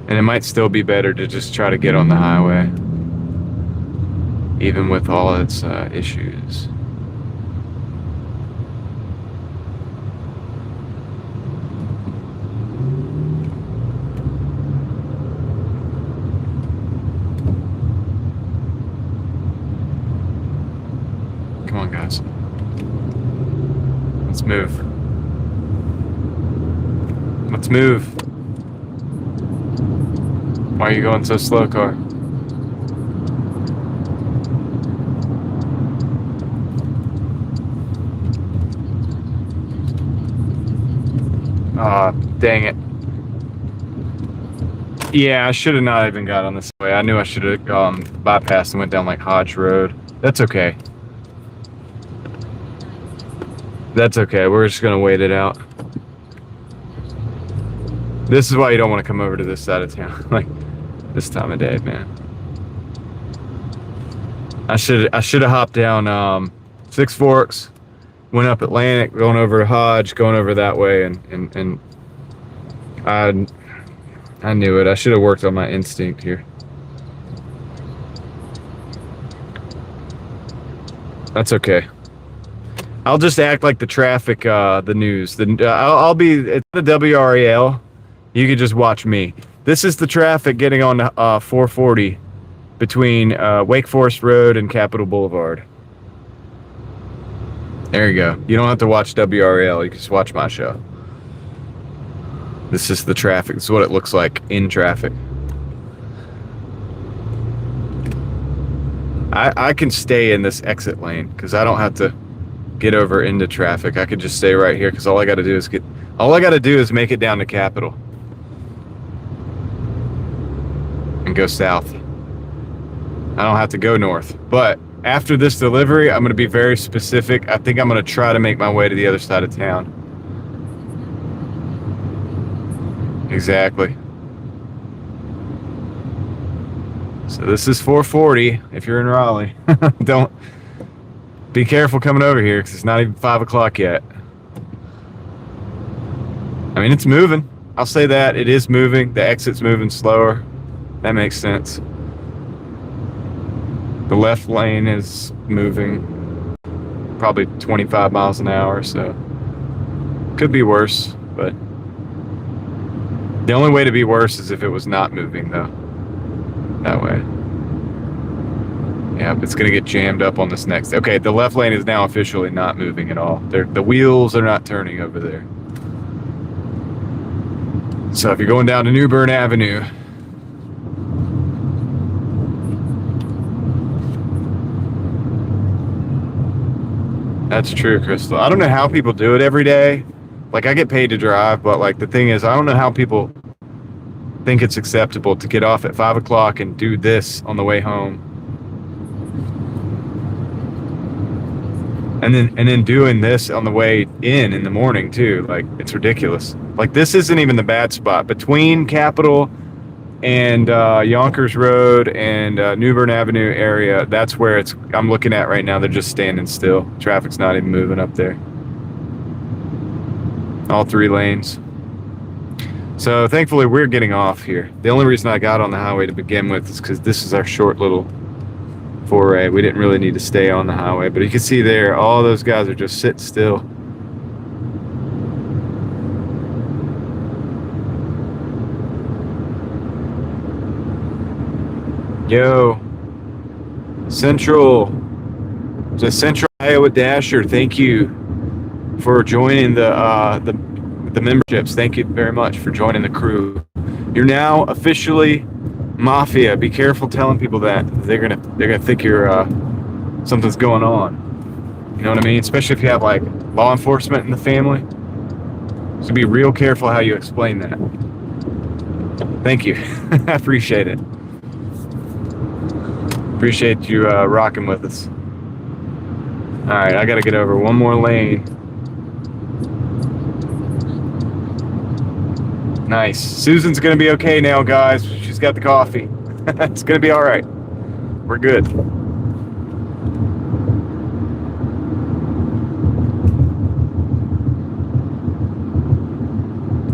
And it might still be better to just try to get on the highway, even with all its issues. Come on, guys. Let's move. Let's move. Why are you going so slow, car? Ah, dang it. Yeah, I should have not even got on this way. I knew I should have bypassed and went down like Hodge Road. That's okay. That's okay. We're just gonna wait it out. This is why you don't want to come over to this side of town, like this time of day, man. I should have hopped down Six Forks, went up Atlantic, going over to Hodge, going over that way, and I knew it. I should have worked on my instinct here. That's okay. I'll just act like the traffic, the news. I'll be, it's the WRAL. You can just watch me. This is the traffic getting on 440 between Wake Forest Road and Capitol Boulevard. There you go. You don't have to watch WRL. You can just watch my show. This is the traffic. This is what it looks like in traffic. I can stay in this exit lane because I don't have to get over into traffic. I could just stay right here because all I got to do is make it down to Capitol and go south. I don't have to go north. But after this delivery, I'm going to be very specific. I think I'm going to try to make my way to the other side of town. Exactly. So this is 440 if you're in Raleigh. Don't be careful coming over here because it's not even 5 o'clock yet. I mean, it's moving. I'll say that. It is moving. The exit's moving slower. That makes sense. The left lane is moving probably 25 miles an hour, so could be worse, but the only way to be worse is if it was not moving, though. That way. Yeah, it's going to get jammed up on this next. Okay, the left lane is now officially not moving at all. The wheels are not turning over there. So if you're going down to New Bern Avenue, that's true, Crystal. I don't know how people do it every day. Like, I get paid to drive, but like the thing is, I don't know how people think it's acceptable to get off at 5 o'clock and do this on the way home. And then doing this on the way in the morning too. Like, it's ridiculous. Like, this isn't even the bad spot. Between Capitol and Yonkers Road and New Bern Avenue area, that's where I'm looking at right now. They're just standing still. Traffic's not even moving up there. All 3 lanes. So thankfully we're getting off here. The only reason I got on the highway to begin with is because this is our short little foray. We didn't really need to stay on the highway, but you can see there, all those guys are just sitting still. Yo, Central Iowa Dasher, thank you for joining the memberships. Thank you very much for joining the crew. You're now officially Mafia. Be careful telling people that. They're gonna think you're something's going on. You know what I mean? Especially if you have like law enforcement in the family. So be real careful how you explain that. Thank you. I appreciate it. Appreciate you rocking with us. All right, I gotta get over one more lane. Nice. Susan's gonna be okay now, guys. She's got the coffee. It's gonna be all right. We're good.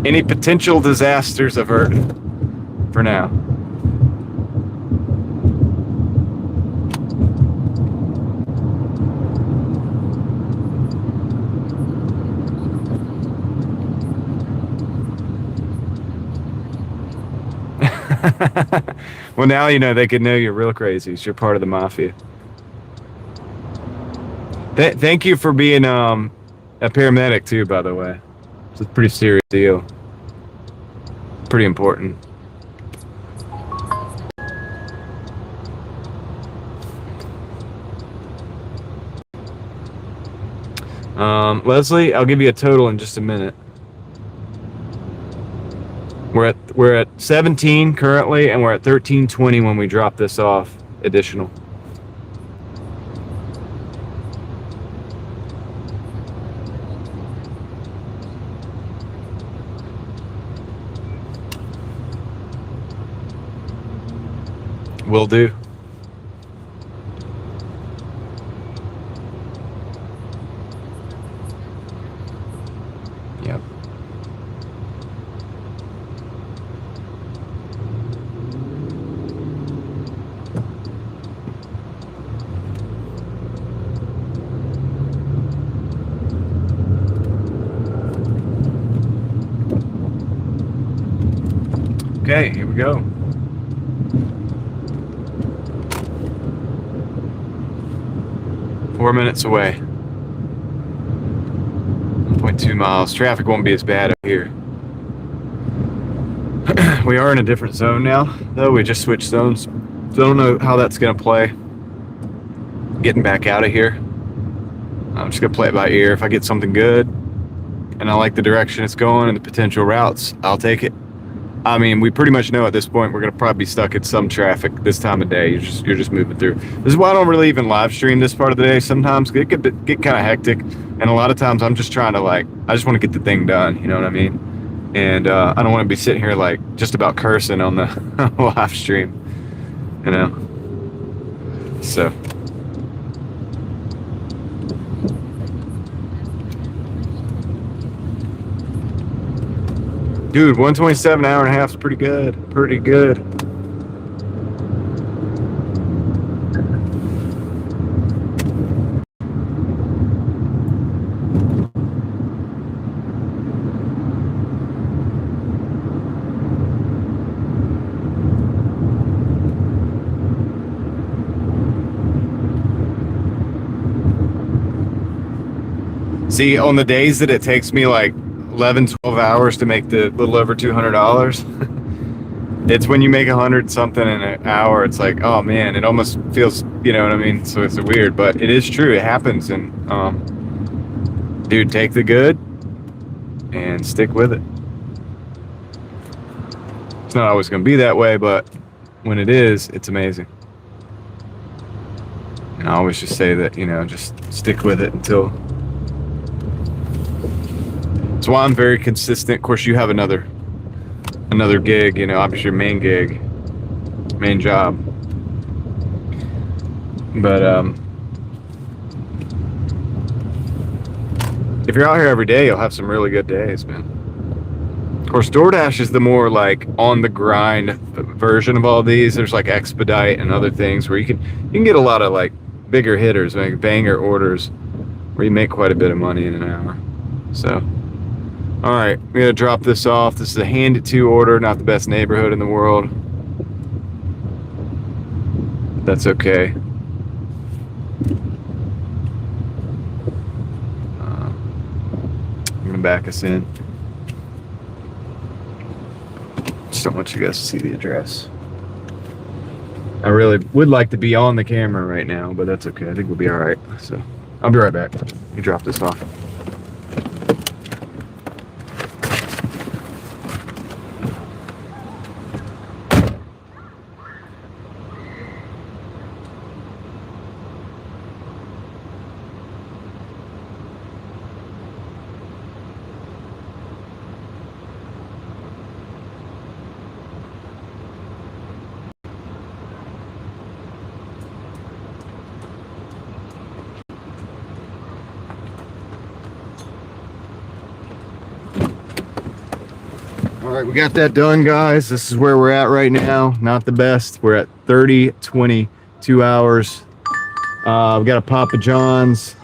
Any potential disasters averted for now. Well, now you know they can know you're real crazy. You're part of the mafia. Thank you for being a paramedic too, by the way. It's a pretty serious deal. Pretty important. Leslie, I'll give you a total in just a minute. We're at 17 currently, and we're at 1320 when we drop this off. Additional. Will do. Yep. Okay, here we go. Four minutes away. 5.2 miles. Traffic won't be as bad up here. We are in a different zone now, though. We just switched zones. So I don't know how that's going to play. Getting back out of here. I'm just going to play it by ear. If I get something good and I like the direction it's going and the potential routes, I'll take it. I mean, we pretty much know at this point we're going to probably be stuck in some traffic this time of day. You're just moving through. This is why I don't really even live stream this part of the day. Sometimes it could get kind of hectic, and a lot of times I'm just trying to, like, I just want to get the thing done, you know what I mean? And I don't want to be sitting here like just about cursing on the live stream, you know? So dude, 127 hour and a half is pretty good. Pretty good. See, on the days that it takes me like 11, 12 hours to make the little over $200, it's when you make 100 something in an hour, it's like, oh man, it almost feels, you know what I mean? So it's weird, but it is true. It happens. And dude, take the good and stick with it. It's not always going to be that way, but when it is, it's amazing. And I always just say that, you know, just stick with it until. That's why I'm very consistent. Of course, you have another gig, you know, obviously your main gig, main job. But if you're out here every day, you'll have some really good days, man. Of course, Doordash is the more like on the grind version of all these. There's like Expedite and other things where you can get a lot of like bigger hitters, like banger orders, where you make quite a bit of money in an hour. So. All right, I'm gonna drop this off. This is a hand it to order, not the best neighborhood in the world. That's okay. I'm gonna back us in. Just don't want you guys to see the address. I really would like to be on the camera right now, but that's okay. I think we'll be all right. So I'll be right back. Let me drop this off. All right, we got that done, guys. This is where we're at right now. Not the best. We're at 22 hours. We got a Papa John's,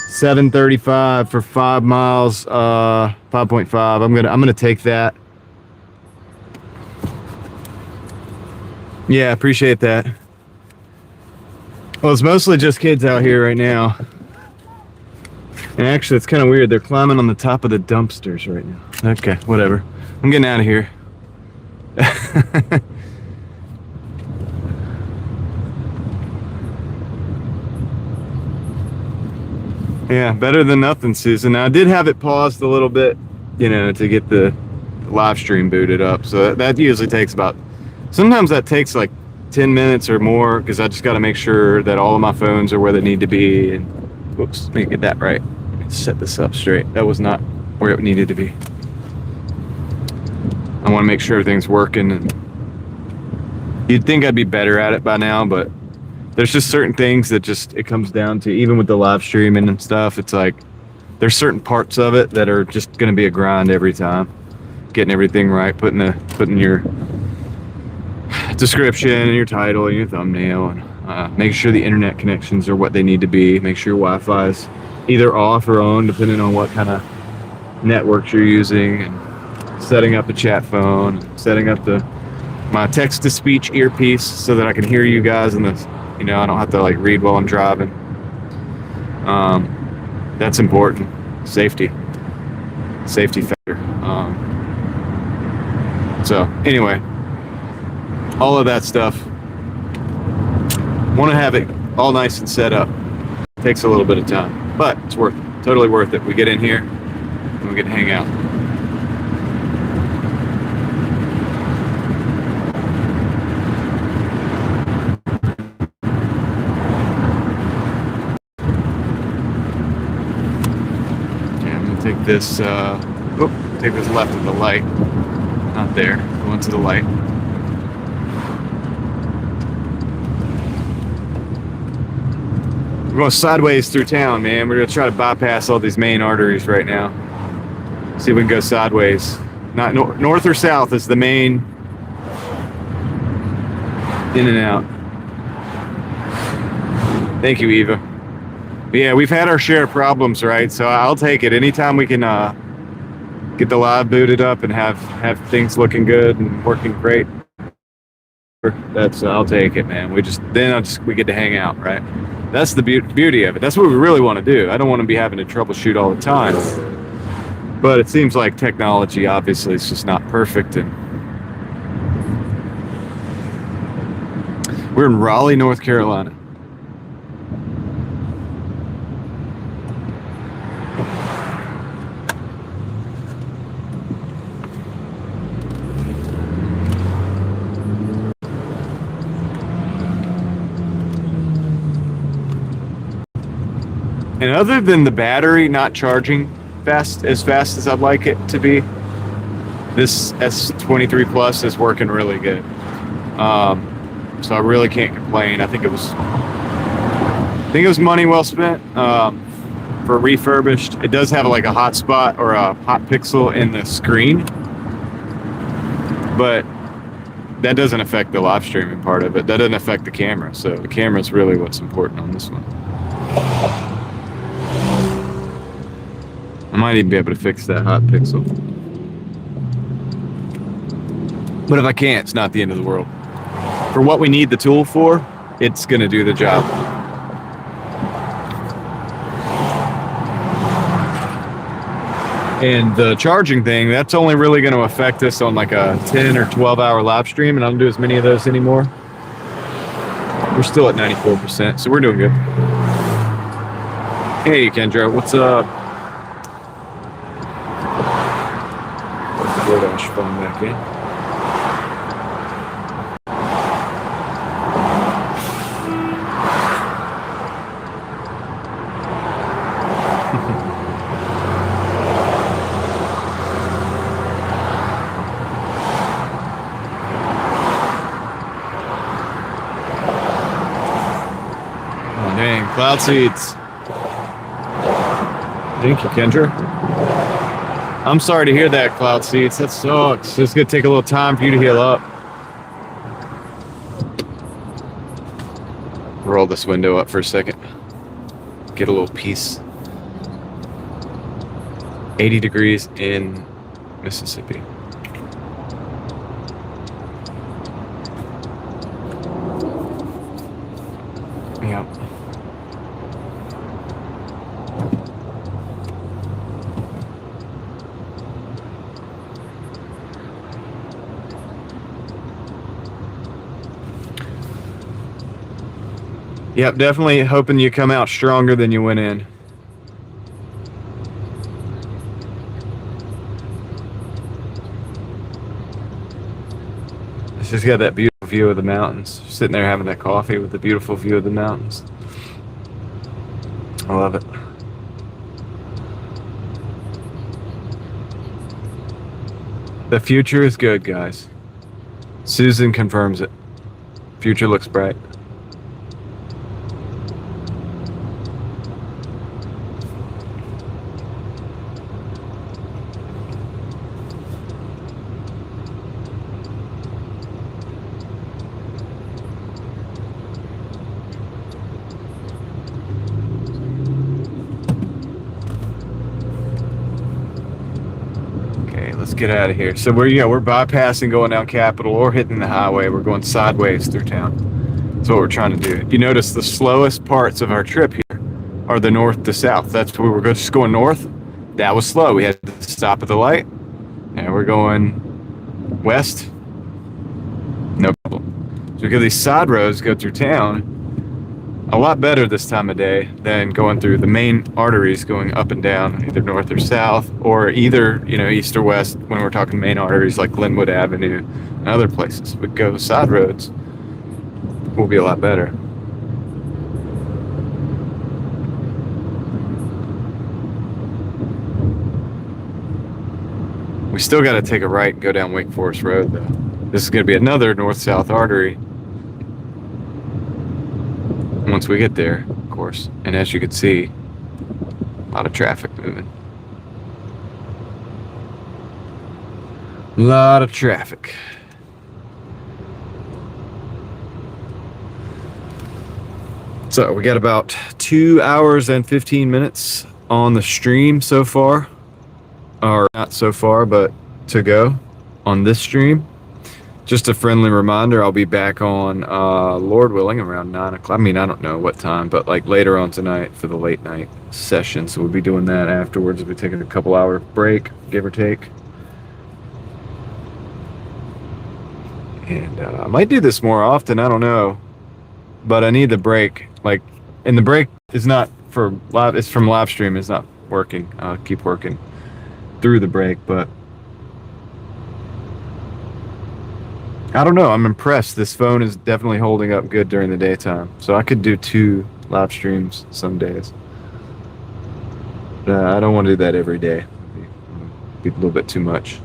7:35 for 5 miles, 5.5. I'm gonna take that. Yeah, appreciate that. Well, it's mostly just kids out here right now. And actually, it's kind of weird. They're climbing on the top of the dumpsters right now. Okay, whatever. I'm getting out of here. Yeah, better than nothing, Susan. Now, I did have it paused a little bit, you know, to get the live stream booted up. So that usually takes about, sometimes that takes like 10 minutes or more, because I just got to make sure that all of my phones are where they need to be. And whoops, let me get that right. Let me set this up straight. That was not where it needed to be. I want to make sure everything's working. And you'd think I'd be better at it by now, but there's just certain things that just it comes down to, even with the live streaming and stuff. It's like there's certain parts of it that are just going to be a grind every time. Getting everything right, putting your description and your title and your thumbnail, and making sure the internet connections are what they need to be. Make sure your Wi-Fi is either off or on, depending on what kind of networks you're using, and setting up a chat phone, setting up my text-to-speech earpiece so that I can hear you guys, and I don't have to like read while I'm driving. That's important. Safety. safety factor. So anyway, all of that stuff, want to have it all nice and set up. Takes a little bit of time, but it's worth it. Totally worth it. We get in here and we get to hang out. Take this, take this left of the light. Not there, going to the light. We're going sideways through town, man. We're gonna try to bypass all these main arteries right now. See if we can go sideways. Not north or south is the main in and out. Thank you, Eva. But yeah, we've had our share of problems, right? So I'll take it. Anytime we can get the live booted up and have things looking good and working great, I'll take it, man. We get to hang out, right? That's the beauty of it. That's what we really want to do. I don't want to be having to troubleshoot all the time, but it seems like technology obviously is just not perfect. And we're in Raleigh, North Carolina. And other than the battery not charging as fast as I'd like it to be, this S23 Plus is working really good. So I really can't complain. I think it was money well spent for refurbished. It does have like a hotspot or a hot pixel in the screen, but that doesn't affect the live streaming part of it. That doesn't affect the camera. So the camera is really what's important on this one. I might even be able to fix that hot pixel. But if I can't, it's not the end of the world. For what we need the tool for, it's going to do the job. And the charging thing, that's only really going to affect us on like a 10 or 12 hour live stream, and I don't do as many of those anymore. We're still at 94%, so we're doing good. Hey, Kendra, what's up? Doordash phone back in. Oh dang, cloud seeds. Thank you, Kendra. I'm sorry to hear that, Cloud Seeds. That sucks. It's going to take a little time for you to heal up. Roll this window up for a second. Get a little peace. 80 degrees in Mississippi. Yep. Yep, definitely hoping you come out stronger than you went in. It's just got that beautiful view of the mountains. Sitting there having that coffee with the beautiful view of the mountains. I love it. The future is good, guys. Susan confirms it. Future looks bright. Let's get out of here. So we're bypassing going down Capitol or hitting the highway. We're going sideways through town. That's what we're trying to do. You notice the slowest parts of our trip here are the north to south. That's where we're just going north. that was slow. We had to stop at the light, and we're going west. No problem. So because these side roads go through town a lot better this time of day than going through the main arteries going up and down, either north or south, or either, you know, east or west when we're talking main arteries like Glenwood Avenue and other places. We go side roads, will be a lot better. We still got to take a right and go down Wake Forest Road, though. This is going to be another north-south artery once we get there, of course. And as you can see, a lot of traffic moving. A lot of traffic. So we got about 2 hours and 15 minutes on the stream so far. Or not so far, but to go on this stream. Just a friendly reminder, I'll be back on, Lord willing, around 9 o'clock. I mean, I don't know what time, but like later on tonight for the late night session. So we'll be doing that afterwards. We'll be taking a couple hour break, give or take. And I might do this more often, I don't know. But I need the break. Like, and the break is not for live, it's from live stream, it's not working. I'll keep working through the break, but I don't know. I'm impressed. This phone is definitely holding up good during the daytime. So I could do 2 live streams some days. But I don't want to do that every day. It'd be a little bit too much.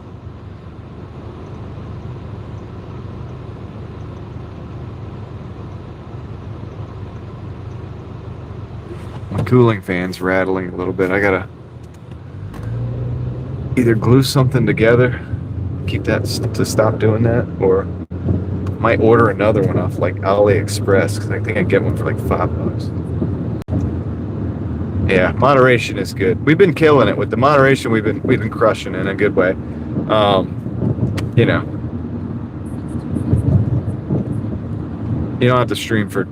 My cooling fan's rattling a little bit. I gotta either glue something together, keep that to stop doing that, or might order another one off like AliExpress because I think I get one for like $5. Yeah, moderation is good. We've been killing it with the moderation. We've been crushing it in a good way. You know, you don't have to stream for.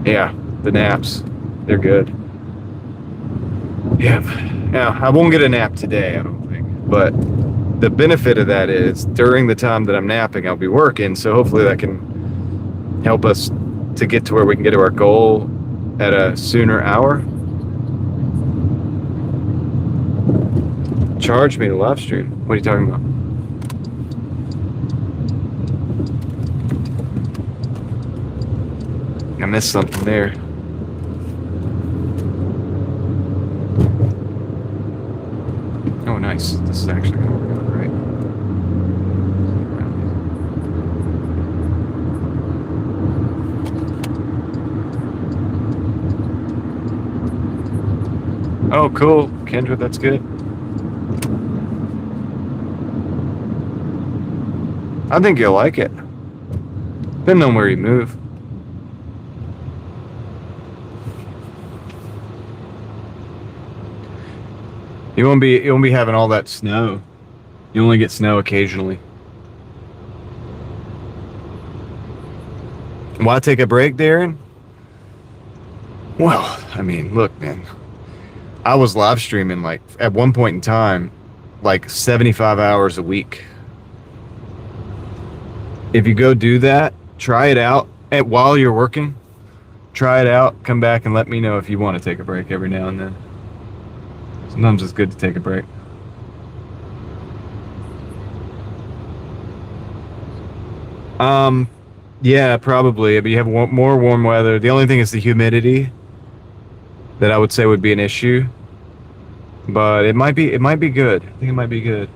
Yeah, the naps, they're good. Yeah, now I won't get a nap today, I don't think. But the benefit of that is during the time that I'm napping, I'll be working. So hopefully that can help us to get to where we can get to our goal at a sooner hour. Charge me to live stream. What are you talking about? I missed something there. Oh, nice. This is actually going to work out great. Oh, cool. Kendra, that's good. I think you'll like it. Depending on where you move. You won't be having all that snow. You only get snow occasionally. Why take a break, Darren? Well, I mean, look, man. I was live streaming like at one point in time, like 75 hours a week. If you go do that, try it out while you're working. Try it out, come back and let me know if you want to take a break every now and then. Sometimes it's good to take a break. Yeah, probably. But you have more warm weather. The only thing is the humidity that I would say would be an issue. But it might be good. I think it might be good.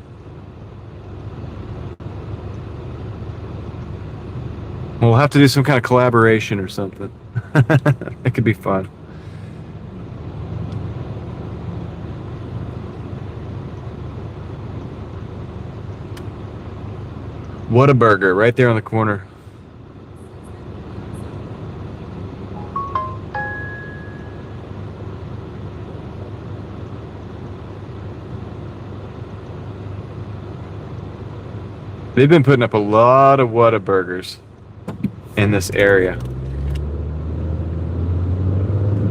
We'll have to do some kind of collaboration or something. It could be fun. Whataburger, right there on the corner. They've been putting up a lot of Whataburgers in this area.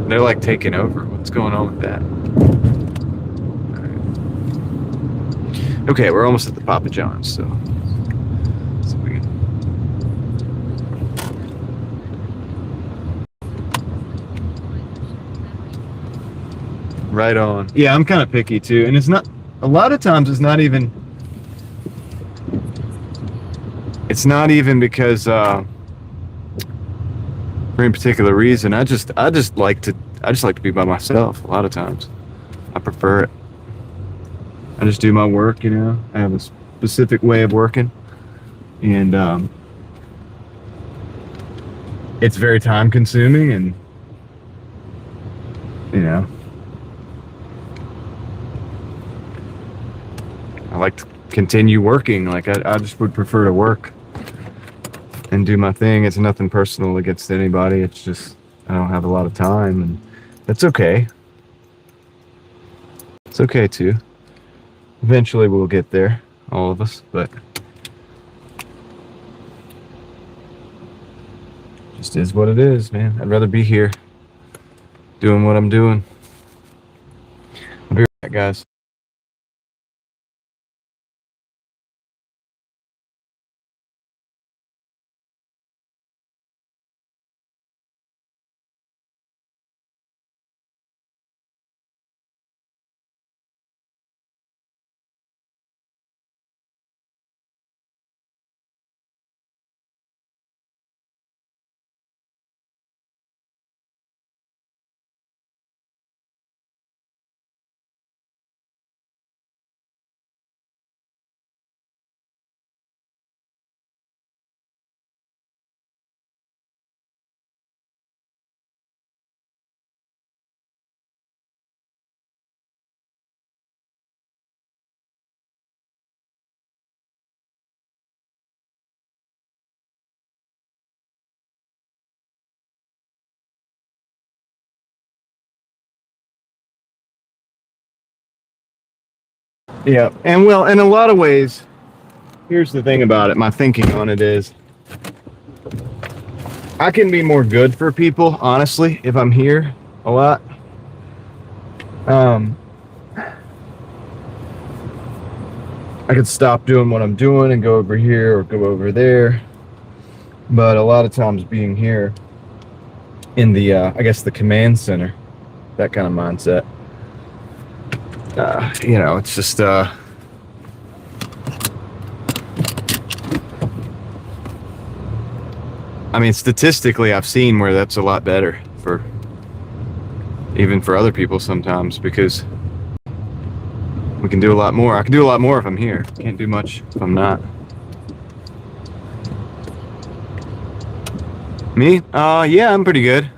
They're like taking over. What's going on with that? Right. Okay, we're almost at the Papa John's, so we can... Right on. Yeah, I'm kind of picky too, and it's not. A lot of times, it's not even. It's not even because for any particular reason. I just like to be by myself. A lot of times, I prefer it. I just do my work, you know. I have a specific way of working, and it's very time consuming, and you know, I like to continue working. Like I just would prefer to work and do my thing. It's nothing personal against anybody. It's just I don't have a lot of time, and that's okay. It's okay too. Eventually we'll get there, all of us, but just is what it is, man. I'd rather be here doing what I'm doing. I'll be right back, guys. Yeah, and well, in a lot of ways, here's the thing about it. My thinking on it is, I can be more good for people, honestly, if I'm here a lot. I could stop doing what I'm doing and go over here or go over there. But a lot of times being here in the, I guess the command center, that kind of mindset, you know, it's just, I mean, statistically, I've seen where that's a lot better for, even for other people sometimes, because we can do a lot more. I can do a lot more if I'm here. Can't do much if I'm not. Me? Yeah, I'm pretty good.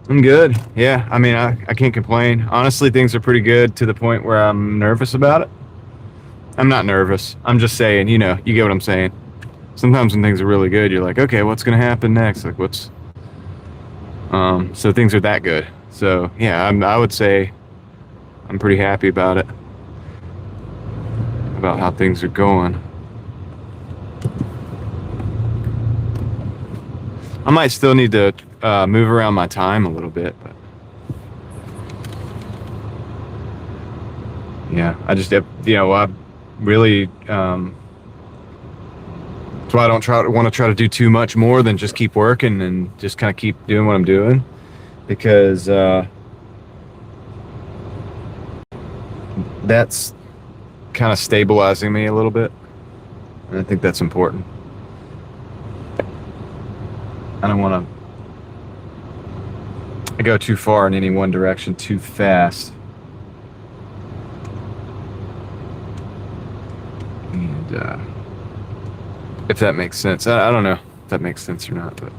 I'm good. Yeah, I mean, I can't complain. Honestly, things are pretty good to the point where I'm nervous about it. I'm not nervous. I'm just saying, you know, you get what I'm saying. Sometimes when things are really good, you're like, okay, what's going to happen next? Like, what's... so things are that good. So, yeah, I would say I'm pretty happy about it. About how things are going. I might still need to move around my time a little bit, but yeah, I just, you know, I really, that's why I don't want to try to do too much more than just keep working and just kind of keep doing what I'm doing, because that's kind of stabilizing me a little bit, and I think that's important. I don't want to go too far in any one direction too fast. And if that makes sense. I don't know if that makes sense or not, but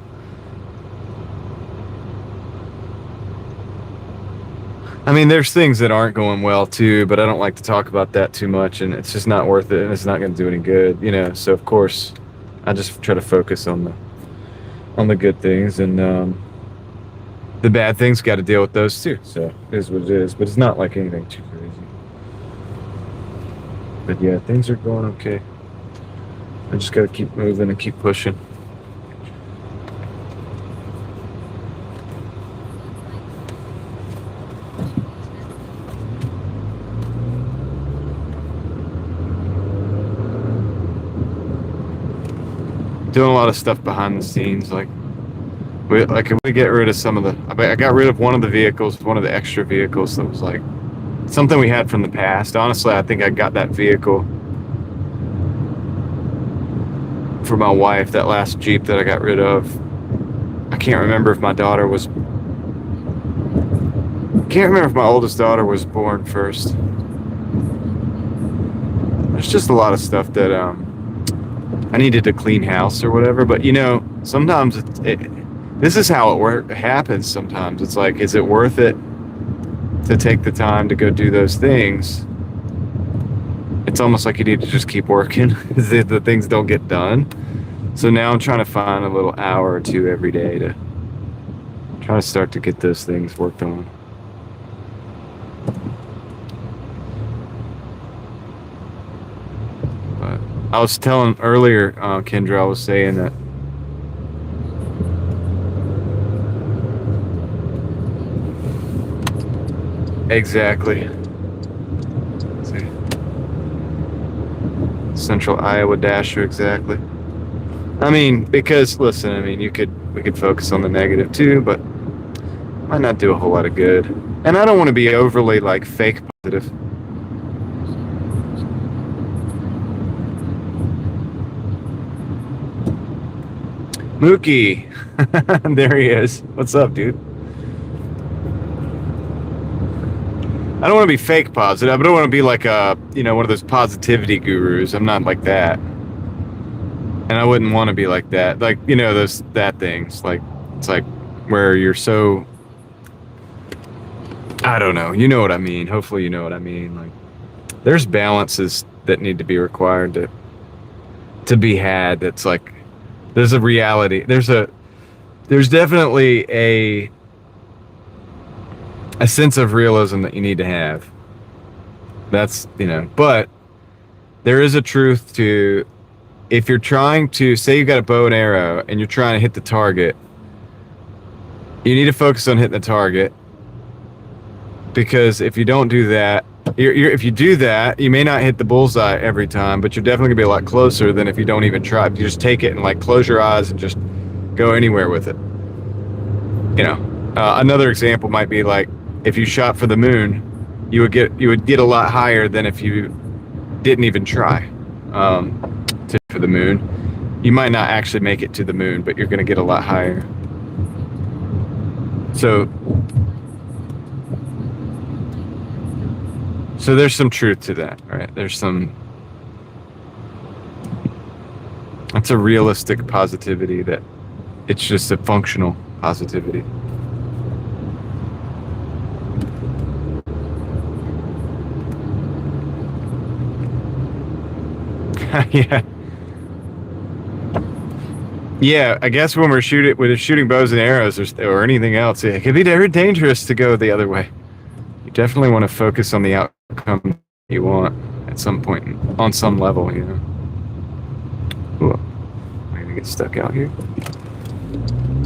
I mean, there's things that aren't going well too, but I don't like to talk about that too much, and it's just not worth it, and it's not going to do any good, you know. So of course, I just try to focus on the good things, and the bad things, got to deal with those too. So it is what it is, but it's not like anything too crazy. But yeah, things are going okay. I just got to keep moving and keep pushing. doing a lot of stuff behind the scenes. Like we get rid of some of the. I got rid of one of the vehicles, one of the extra vehicles that was like something we had from the past. Honestly, I think I got that vehicle for my wife, that last Jeep that I got rid of. I can't remember if my oldest daughter was born first. There's just a lot of stuff that I needed to clean house or whatever. But sometimes this is how it happens. Sometimes it's like, is it worth it to take the time to go do those things? It's almost like you need to just keep working because the things don't get done. So now I'm trying to find a little hour or two every day to try to start to get those things worked on. But I was telling earlier, Kendra, I was saying that exactly. Central Iowa Dasher, exactly. I mean, because listen, I mean, we could focus on the negative too, but might not do a whole lot of good. And I don't want to be overly like fake positive. Mookie, there he is. What's up, dude? I don't want to be fake positive. I don't want to be like one of those positivity gurus. I'm not like that. And I wouldn't want to be like that. Like, that things. Like, it's like where you're so, I don't know. You know what I mean. Hopefully you know what I mean. Like, there's balances that need to be required to be had. That's like, there's a reality. There's definitely a sense of realism that you need to have. That's, but there is a truth to, if you're trying to, say you got a bow and arrow and you're trying to hit the target, you need to focus on hitting the target, because if you don't do that, if you do that, you may not hit the bullseye every time, but you're definitely gonna be a lot closer than if you don't even try. If you just take it and like close your eyes and just go anywhere with it. Another example might be like, if you shot for the moon, you would get a lot higher than if you didn't even try for the moon. You might not actually make it to the moon, but you're going to get a lot higher. So there's some truth to that, right? That's a realistic positivity, that it's just a functional positivity. Yeah, I guess when we're shooting bows and arrows or anything else, it can be very dangerous to go the other way. You definitely want to focus on the outcome you want at some point, on some level, Ooh, am I gonna get stuck out here?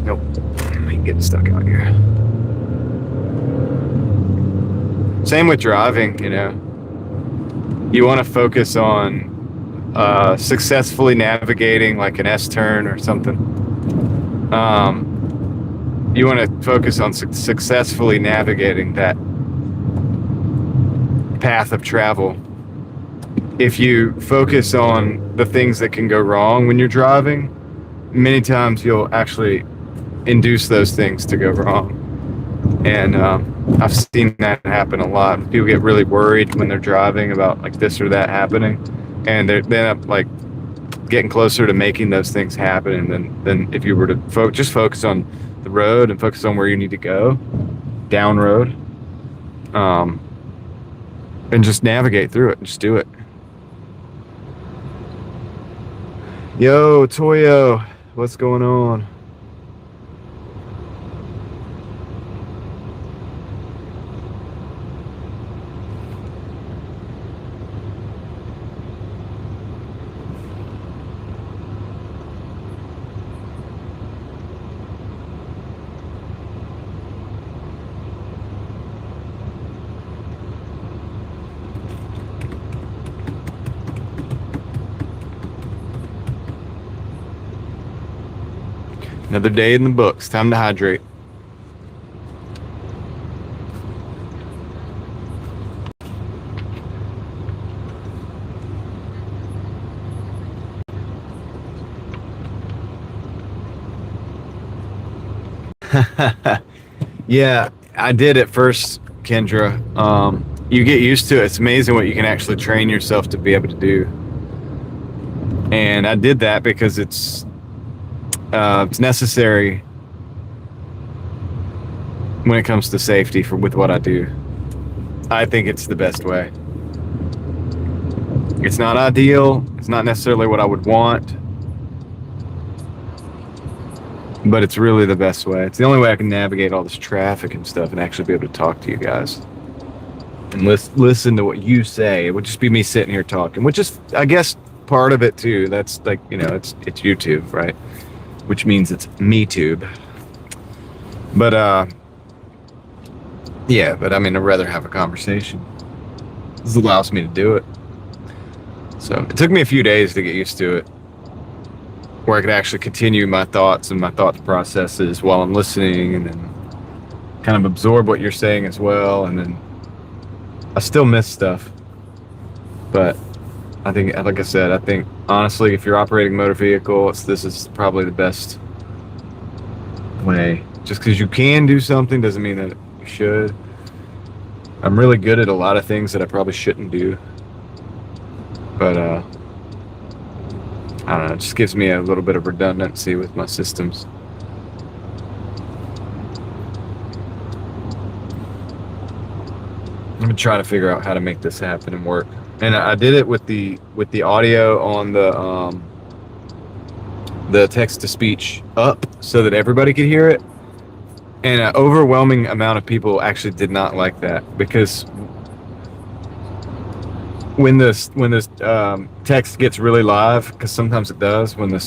Nope, I ain't getting stuck out here. Same with driving, You want to focus on successfully navigating like an S-turn or something. You want to focus on successfully navigating that path of travel. If you focus on the things that can go wrong when you're driving, many times you'll actually induce those things to go wrong. And I've seen that happen a lot. People get really worried when they're driving about like this or that happening, and they end up like getting closer to making those things happen. And then if you were to just focus on the road and focus on where you need to go down road, and just navigate through it and just do it. Yo, Toyo, what's going on? Another day in the books. Time to hydrate. Yeah, I did at first, Kendra. You get used to it. It's amazing what you can actually train yourself to be able to do. And I did that because it's necessary when it comes to safety with what I do. I think it's the best way. It's not ideal. It's not necessarily what I would want, but it's really the best way. It's the only way I can navigate all this traffic and stuff and actually be able to talk to you guys and listen to what you say. It would just be me sitting here talking, which is, I guess, part of it too. That's like, it's YouTube, right? Which means it's MeTube. But yeah, but I mean, I'd rather have a conversation. This allows me to do it. So it took me a few days to get used to it, where I could actually continue my thoughts and my thought processes while I'm listening, and then kind of absorb what you're saying as well. And then I still miss stuff, but I think, like I said, I think honestly, if you're operating a motor vehicle, this is probably the best way. Just because you can do something doesn't mean that you should. I'm really good at a lot of things that I probably shouldn't do, but I don't know, it just gives me a little bit of redundancy with my systems. I'm gonna try to figure out how to make this happen and work. And I did it with the audio on the text to speech up so that everybody could hear it. And an overwhelming amount of people actually did not like that, because when this text gets really live, because sometimes it does when the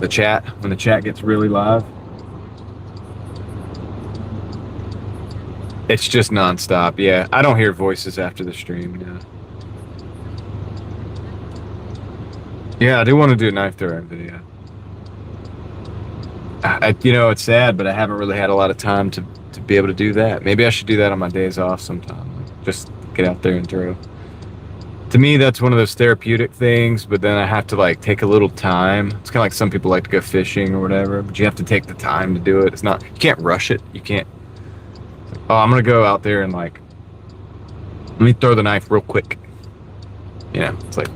chat gets really live, it's just nonstop. Yeah, I don't hear voices after the stream now. Yeah, I do want to do a knife throwing video. It's sad, but I haven't really had a lot of time to be able to do that. Maybe I should do that on my days off sometime. Just get out there and throw. To me, that's one of those therapeutic things, but then I have to take a little time. It's kind of like some people like to go fishing or whatever, but you have to take the time to do it. You can't rush it. You can't, I'm going to go out there and let me throw the knife real quick. It's like,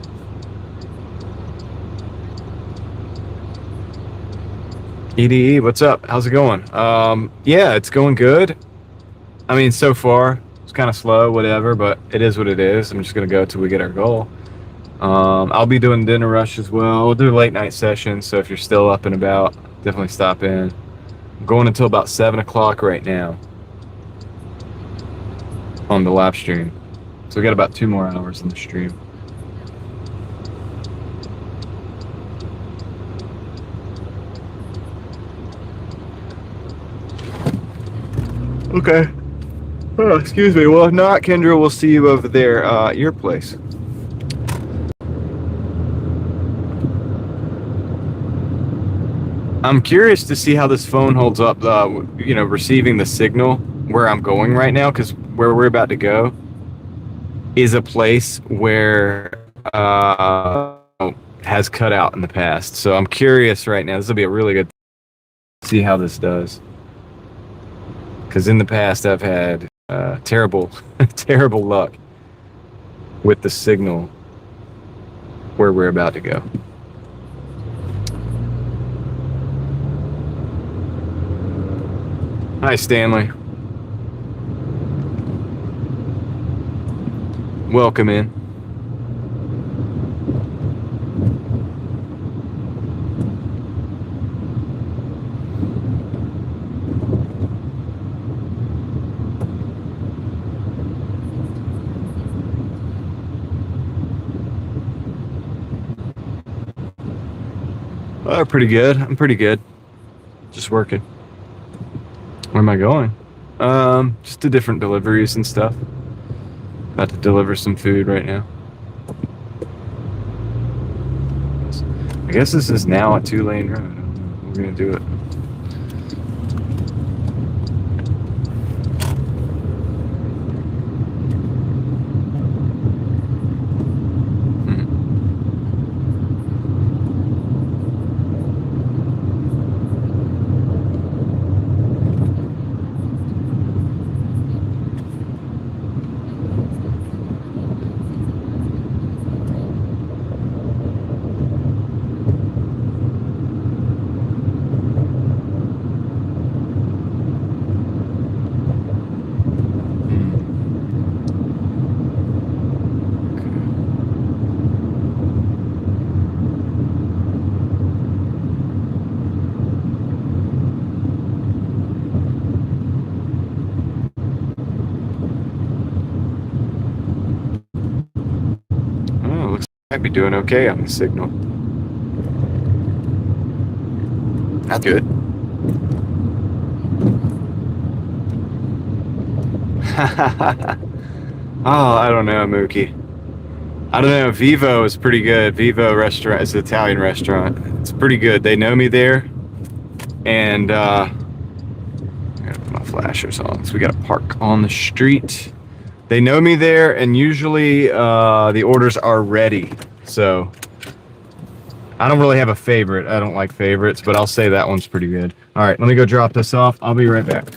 EDE, what's up? How's it going? Yeah, it's going good. I mean, so far, it's kind of slow, whatever, but it is what it is. I'm just going to go till we get our goal. I'll be doing dinner rush as well. We'll do late night sessions, so if you're still up and about, definitely stop in. I'm going until about 7 o'clock right now on the live stream. So we got about 2 more hours in the stream. Okay. Oh, excuse me. Well, if not, Kendra, we'll see you over there at your place. I'm curious to see how this phone holds up, receiving the signal where I'm going right now, because where we're about to go is a place where has cut out in the past. So I'm curious right now. This will be a really good see how this does. Because in the past, I've had terrible luck with the signal where we're about to go. Hi, Stanley. Welcome in. Oh, pretty good. I'm pretty good. Just working. Where am I going? Just to different deliveries and stuff. About to deliver some food right now. I guess this is now a 2-lane road. I don't know. We're gonna do it. Might be doing okay on the signal. That's good. Oh, I don't know, Mookie. I don't know. Vivo is pretty good. Vivo restaurant is an Italian restaurant. It's pretty good. They know me there, and I gotta put my flashers on. So we gotta park on the street. They know me there, and usually the orders are ready. So I don't really have a favorite. I don't like favorites, but I'll say that one's pretty good. All right, let me go drop this off. I'll be right back.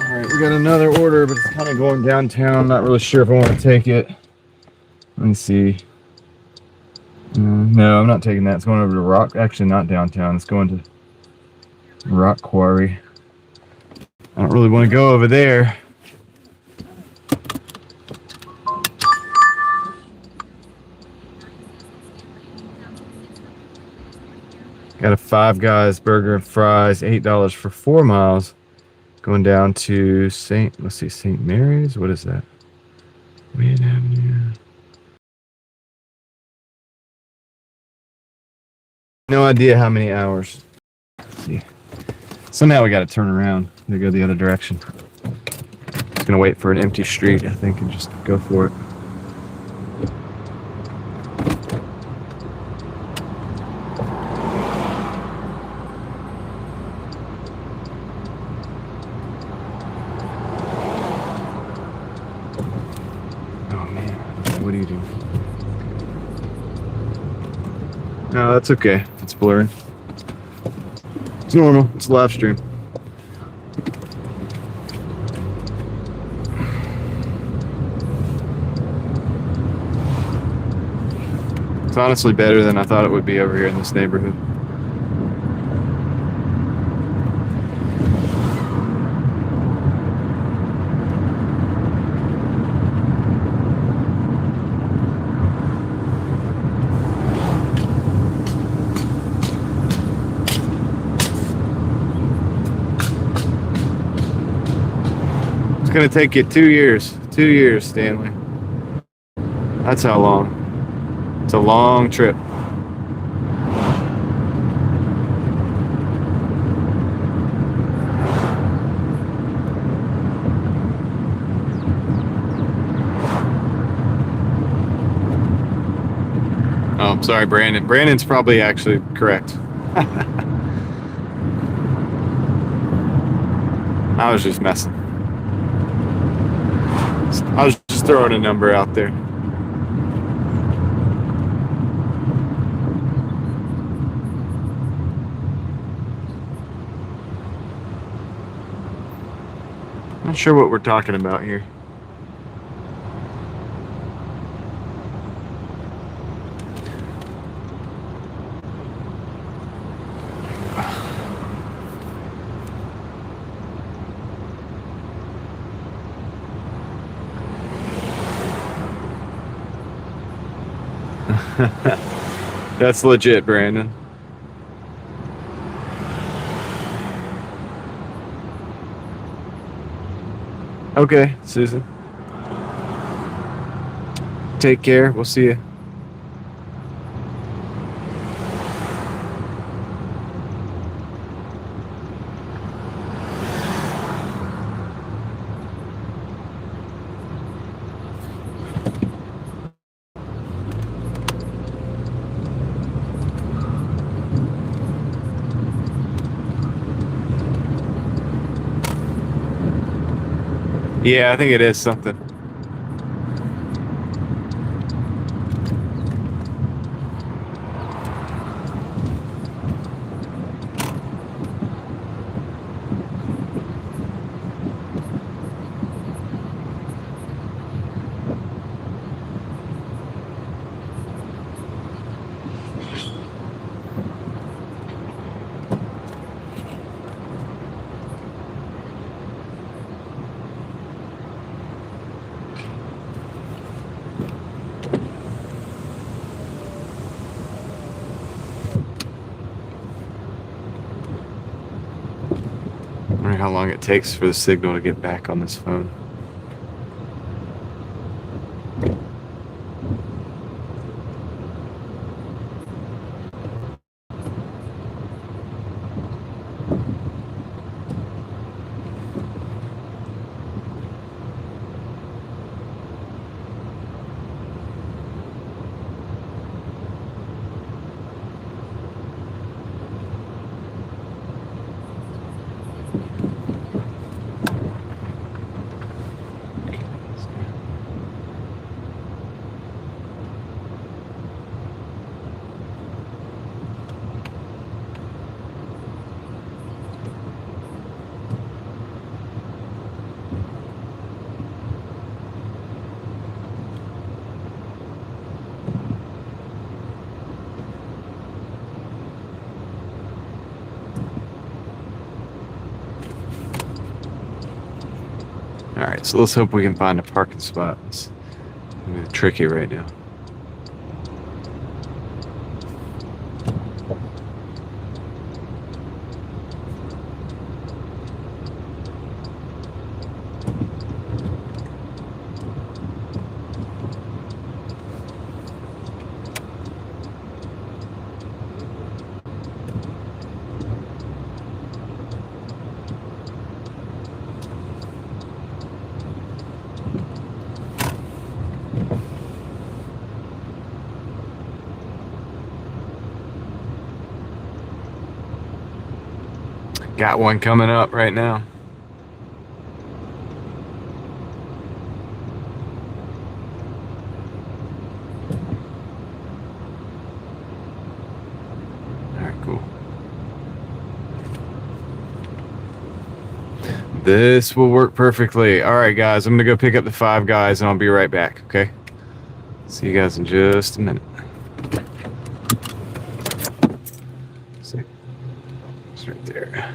All right, we got another order, but it's kind of going downtown. I'm not really sure if I want to take it. Let me see. No, I'm not taking that. It's going over to Rock. Actually, not downtown. It's going to Rock Quarry. I don't really want to go over there. Got a Five Guys burger and fries, $8 for 4 miles. Going down to St. Mary's? What is that? Wayne Avenue. No idea how many hours. Let's see. Somehow we got to turn around to go the other direction. Just gonna wait for an empty street, I think, and just go for it. What are you doing? No, that's okay. It's blurry. It's normal. It's a live stream. It's honestly better than I thought it would be over here in this neighborhood. It's gonna take you 2 years. 2 years, Stanley. That's how long. It's a long trip. Oh, I'm sorry, Brandon. Brandon's probably actually correct. I was just messing. I was just throwing a number out there. Not sure what we're talking about here. That's legit, Brandon. Okay, Susan. Take care. We'll see you. Yeah, I think it is something. I wonder how long it takes for the signal to get back on this phone. All right, so let's hope we can find a parking spot. It's gonna be tricky right now. Got one coming up right now. All right, cool. This will work perfectly. All right, guys, I'm gonna go pick up the 5 guys and I'll be right back, okay? See you guys in just a minute. See, it's right there.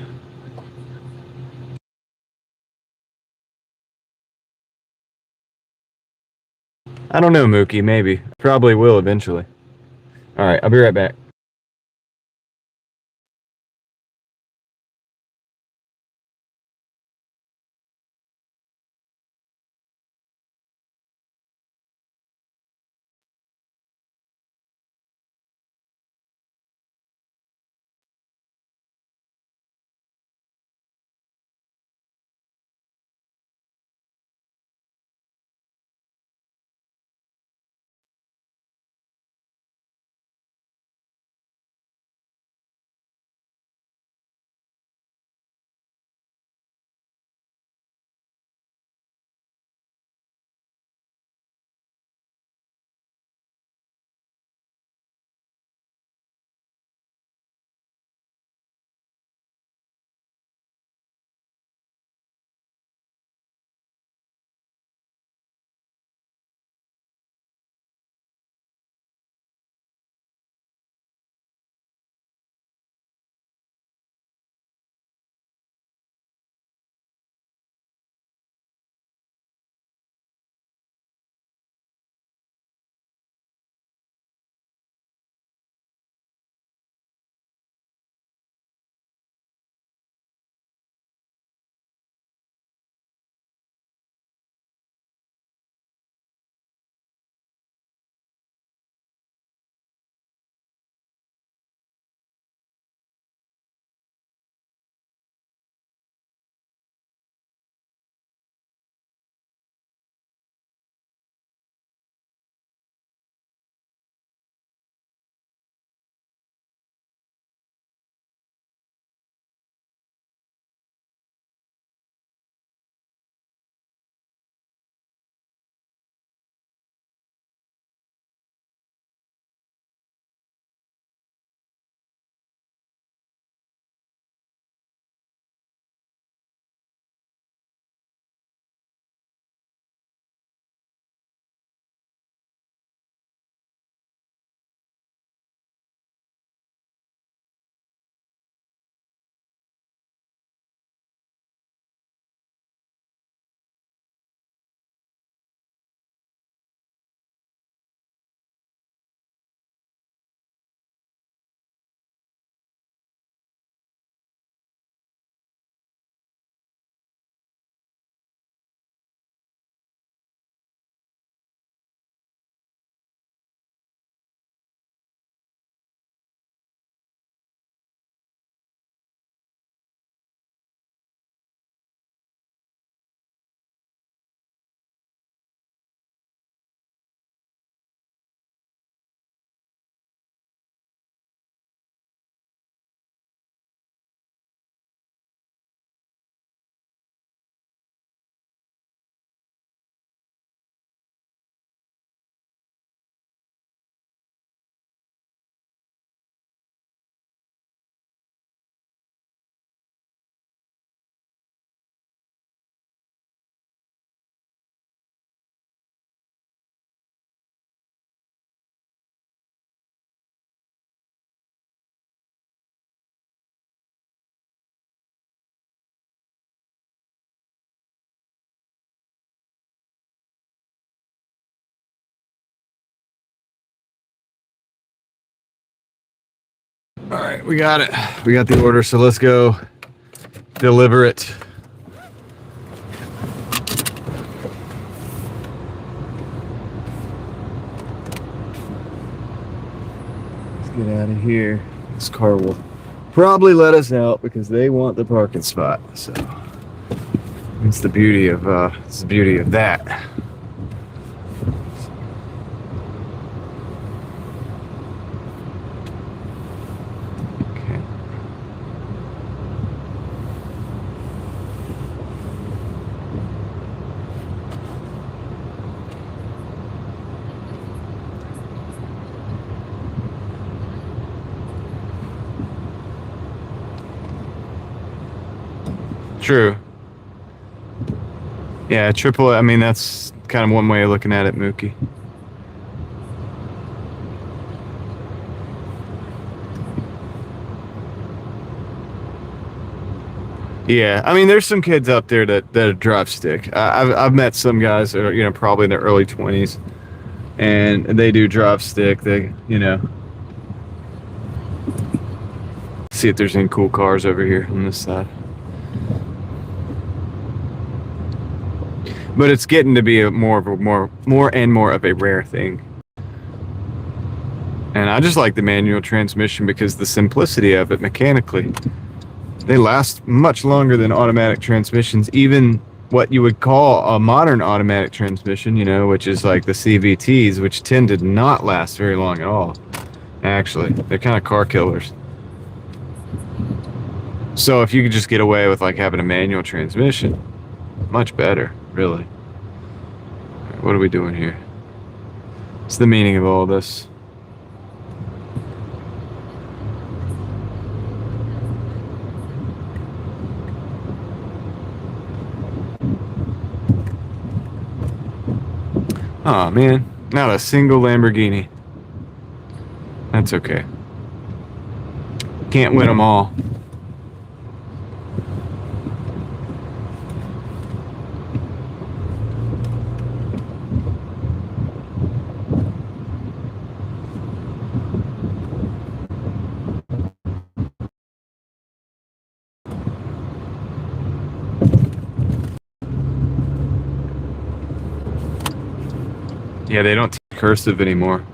I don't know, Mookie, maybe. Probably will eventually. All right, I'll be right back. All right, we got it. We got the order, so let's go deliver it. Let's get out of here. This car will probably let us out because they want the parking spot. So it's the beauty of that. True. Yeah, triple. I mean, that's kind of one way of looking at it, Mookie. Yeah, I mean, there's some kids out there that drive stick. I've met some guys that are, probably in their early 20s, and they do drive stick. They, see if there's any cool cars over here on this side. But it's getting to be more and more of a rare thing. And I just like the manual transmission because the simplicity of it mechanically. They last much longer than automatic transmissions, even what you would call a modern automatic transmission, which is like the CVTs, which tend to not last very long at all. Actually, they're kind of car killers. So if you could just get away with like having a manual transmission, much better. Really. What are we doing here? What's the meaning of all this? Oh man, not a single Lamborghini. That's okay. Can't win them all. Yeah, they don't teach cursive anymore,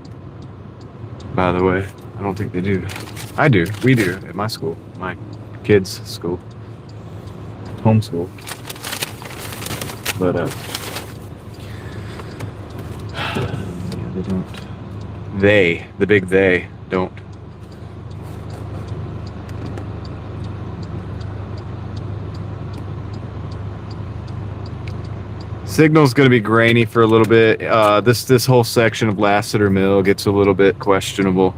by the way. I don't think they do. I do. We do at my school. My kids' school. Homeschool. But, yeah, they don't. The big they, don't. Signal's going to be grainy for a little bit. This whole section of Lassiter Mill gets a little bit questionable.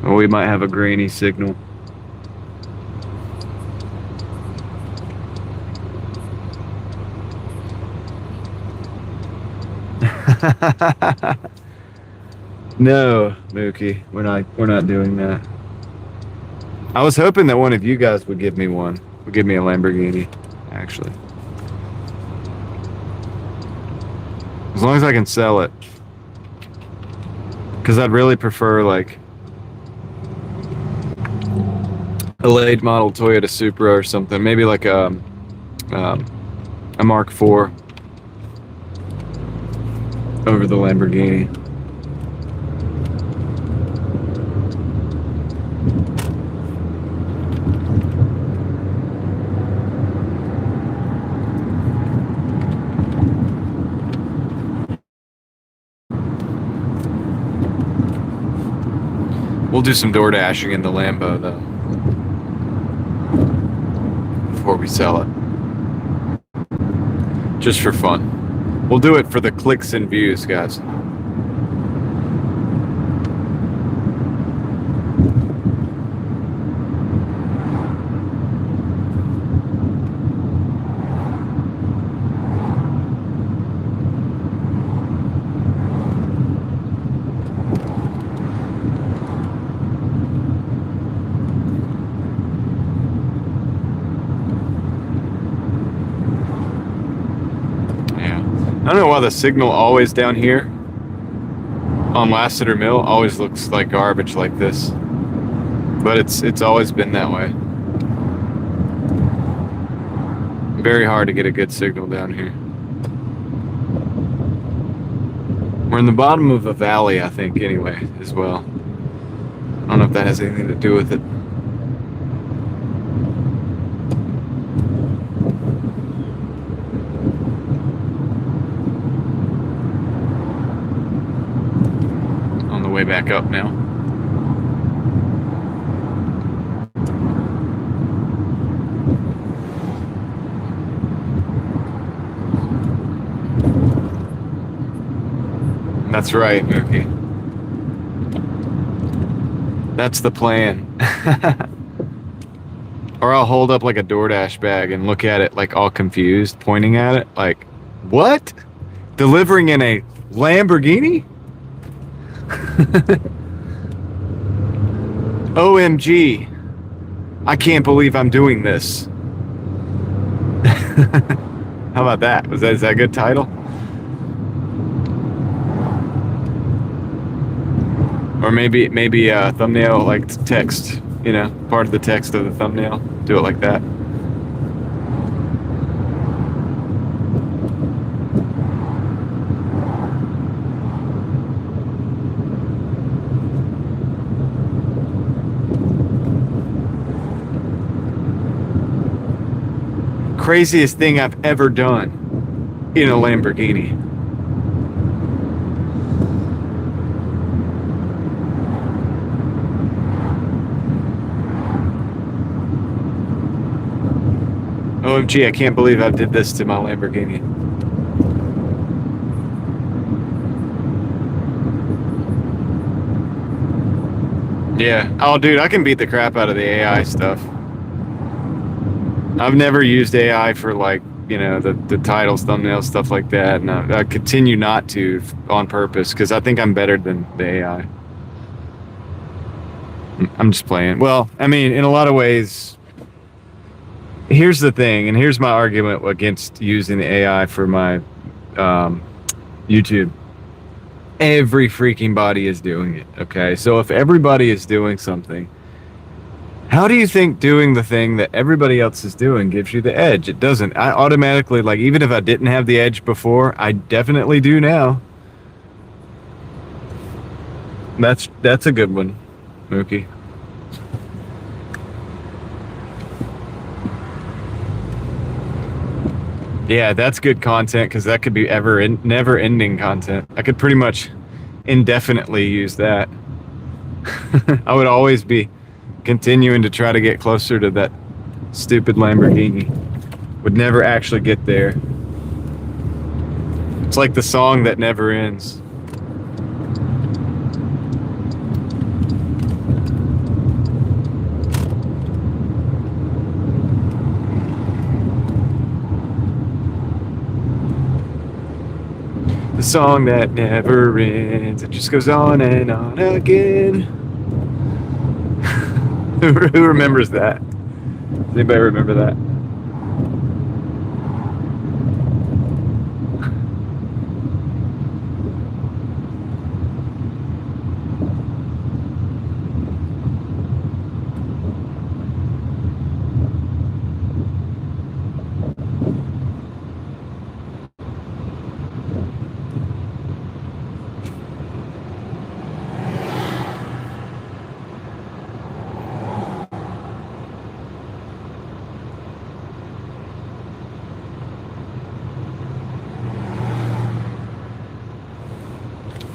Or we might have a grainy signal. No, Mookie, we're not doing that. I was hoping that one of you guys would give me one. Would give me a Lamborghini, actually. As long as I can sell it. Because I'd really prefer, like, a late model Toyota Supra or something. Maybe like a Mark IV over the Lamborghini. We'll do some Doordashing in the Lambo, though, before we sell it. Just for fun. We'll do it for the clicks and views, guys. I don't know why the signal always down here on Lassiter Mill always looks like garbage like this. but it's always been that way. Very hard to get a good signal down here. We're in the bottom of a valley, I think, anyway, as well. I don't know if that has anything to do with it. On the way back up now. That's right, Mookie. That's the plan. Or I'll hold up like a Doordash bag and look at it like all confused, pointing at it like, what? Delivering in a Lamborghini? OMG. I can't believe I'm doing this. How about that? Is that a good title? Or maybe a thumbnail, like text, you know, part of the text of the thumbnail. Do it like that. Craziest thing I've ever done in a Lamborghini. OMG, I can't believe I did this to my Lamborghini. Yeah. Oh, dude, I can beat the crap out of the AI stuff. I've never used AI for, like, you know, the titles, thumbnails, stuff like that. And I continue not to on purpose because I think I'm better than the AI. I'm just playing. Well, I mean, in a lot of ways... Here's the thing, and here's my argument against using the AI for my YouTube. Every freaking body is doing it, okay? So if everybody is doing something, how do you think doing the thing that everybody else is doing gives you the edge? It doesn't. I automatically, like, even if I didn't have the edge before, I definitely do now. That's a good one, Mookie. Yeah, that's good content because that could be never-ending content. I could pretty much indefinitely use that. I would always be continuing to try to get closer to that stupid Lamborghini. Would never actually get there. It's like the song that never ends. The song that never ends. It just goes on and on again. Who remembers that? Does anybody remember that?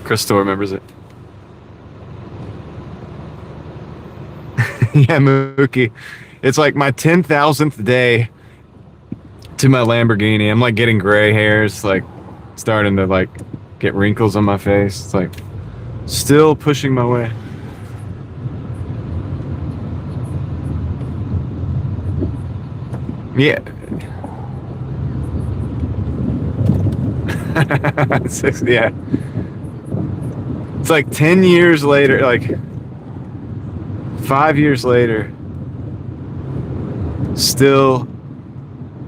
Crystal remembers it. Yeah, Mookie. It's like my 10,000th day to my Lamborghini. I'm like getting gray hairs, like starting to like get wrinkles on my face. It's like still pushing my way. Yeah. 60, yeah. It's like 10 years later, like 5 years later, still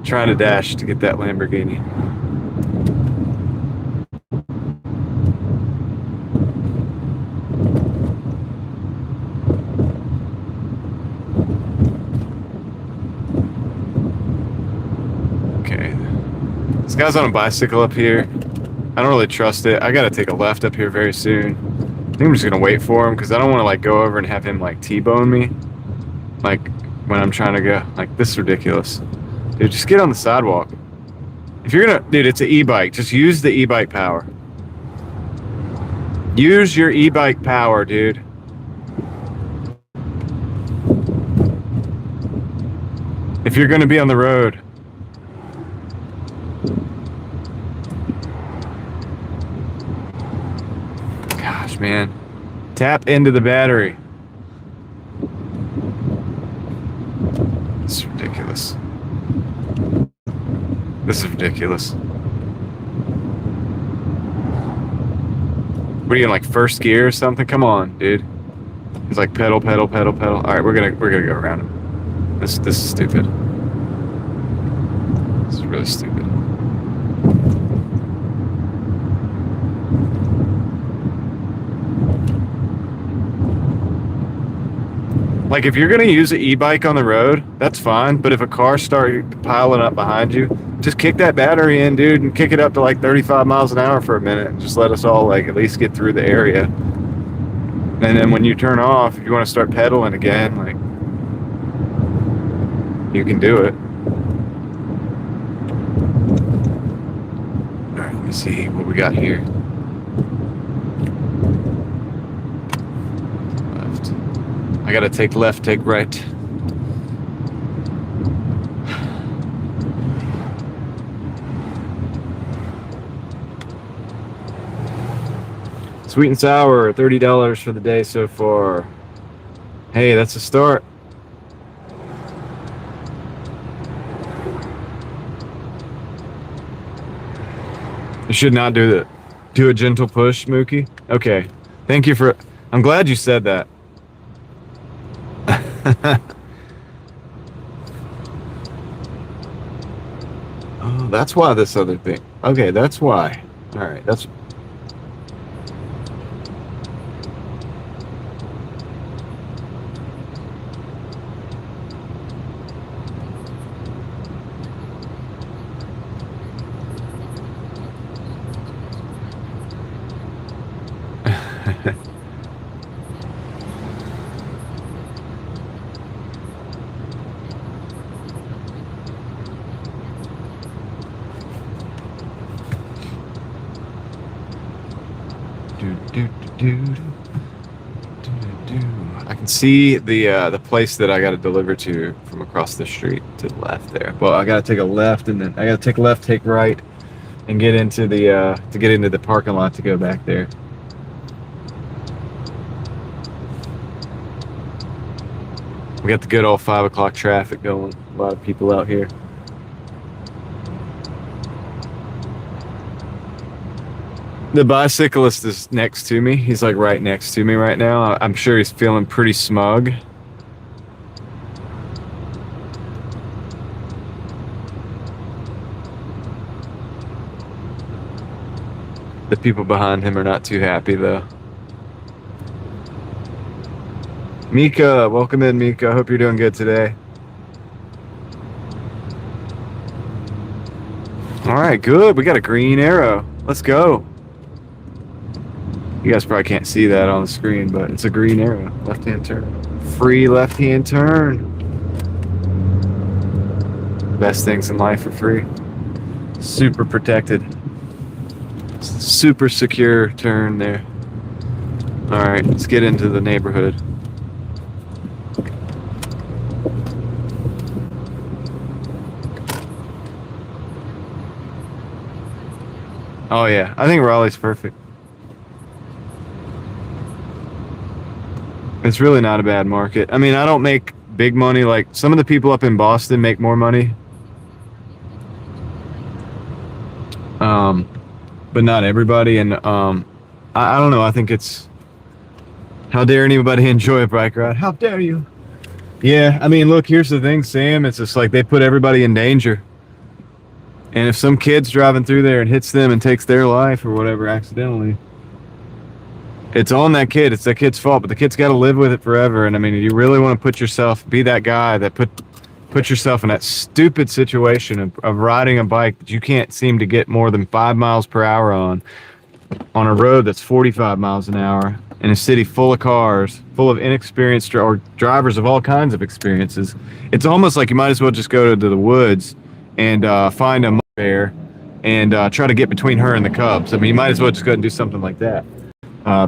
trying to dash to get that Lamborghini. This guy's on a bicycle up here. I don't really trust it. I gotta take a left up here very soon. I think I'm just gonna wait for him because I don't want to like go over and have him like T-bone me. Like when I'm trying to go. Like, this is ridiculous. Dude, just get on the sidewalk. If you're gonna, dude, it's an e-bike. Just use the e-bike power. Use your e-bike power, dude. If you're gonna be on the road. Gosh, man. Tap into the battery. This is ridiculous. This is ridiculous. What are you in, like first gear or something? Come on, dude. He's like pedal, pedal, pedal, pedal. All right, we're gonna go around him. This is stupid. This is really stupid. Like, if you're gonna use an e-bike on the road, that's fine. But if a car starts piling up behind you, just kick that battery in, dude, and kick it up to like 35 miles an hour for a minute, and just let us all like at least get through the area. And then when you turn off, if you want to start pedaling again, like, you can do it. All right, let me see what we got here. I gotta take left, take right. Sweet and sour, $30 for the day so far. Hey, that's a start. You should not do that. Do a gentle push, Mookie. Okay, thank you for. I'm glad you said that. Oh, that's why this other thing. Okay, that's why. All right, that's. I can see the place that I got to deliver to from across the street to the left there. Well, I got to take a left, and then I got to take left, take right, and get into the parking lot to go back there. We got the good old 5 o'clock traffic going. A lot of people out here. The bicyclist is next to me. He's like right next to me right now. I'm sure he's feeling pretty smug. The people behind him are not too happy though. Mika, welcome in, Mika. I hope you're doing good today. All right, good. We got a green arrow. Let's go. You guys probably can't see that on the screen, but it's a green arrow. Left-hand turn. Free left-hand turn. Best things in life are free. Super protected. Super secure turn there. All right, let's get into the neighborhood. Oh yeah, I think Raleigh's perfect. It's really not a bad market. I mean, I don't make big money. Like some of the people up in Boston make more money. But not everybody. And I don't know. I think it's, how dare anybody enjoy a bike ride? How dare you? Yeah, I mean, look, here's the thing, Sam. It's just like they put everybody in danger. And if some kid's driving through there and hits them and takes their life or whatever accidentally, it's on that kid. It's that kid's fault, but the kid's got to live with it forever. And I mean, you really want to put yourself, be that guy that put yourself in that stupid situation of riding a bike that you can't seem to get more than 5 miles per hour on a road that's 45 miles an hour in a city full of cars, full of inexperienced or drivers of all kinds of experiences. It's almost like you might as well just go to the woods and find a bear and try to get between her and the cubs. I mean, you might as well just go and do something like that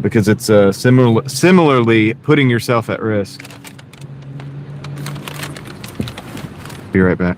because it's similarly putting yourself at risk. Be right back.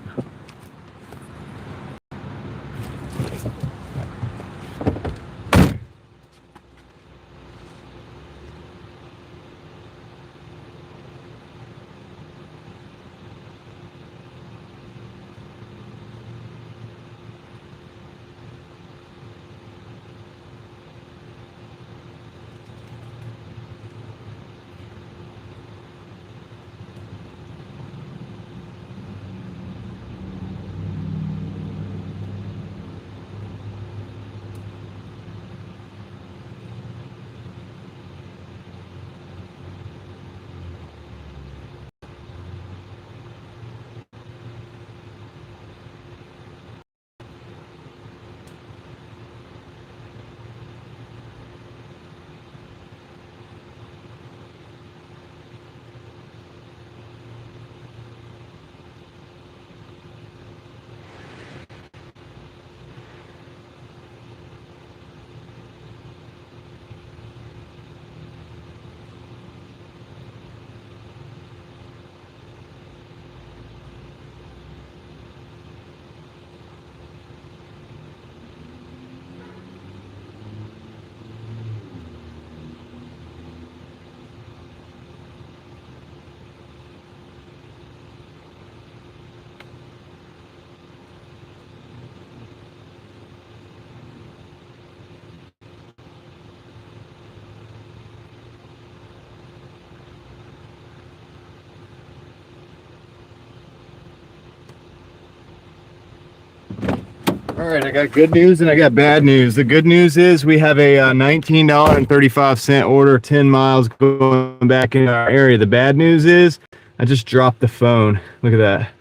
All right, I got good news and I got bad news. The good news is we have a $19.35 order, 10 miles going back in our area. The bad news is I just dropped the phone. Look at that.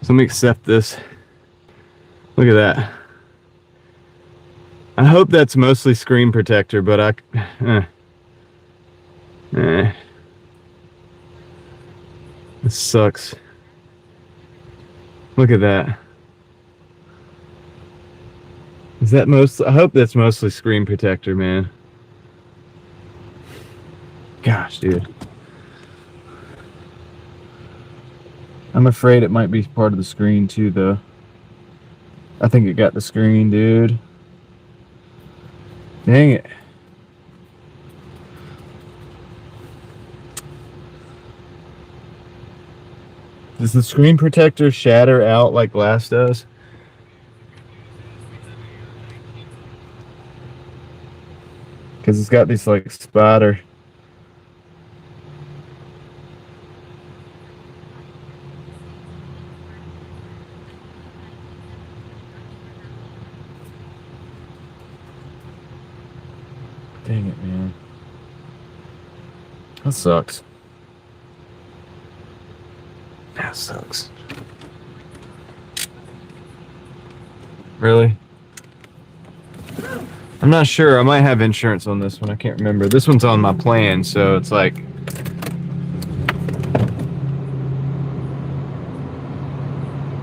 So let me accept this. Look at that. I hope that's mostly screen protector, but this sucks. Look at that. Is that I hope that's mostly screen protector, man. Gosh, dude. I'm afraid it might be part of the screen too, though. I think it got the screen, dude. Dang it. Does the screen protector shatter out like glass does? Because it's got these like spider. Dang it, man. That sucks. That sucks. Really? I'm not sure. I might have insurance on this one. I can't remember. This one's on my plan, so it's like...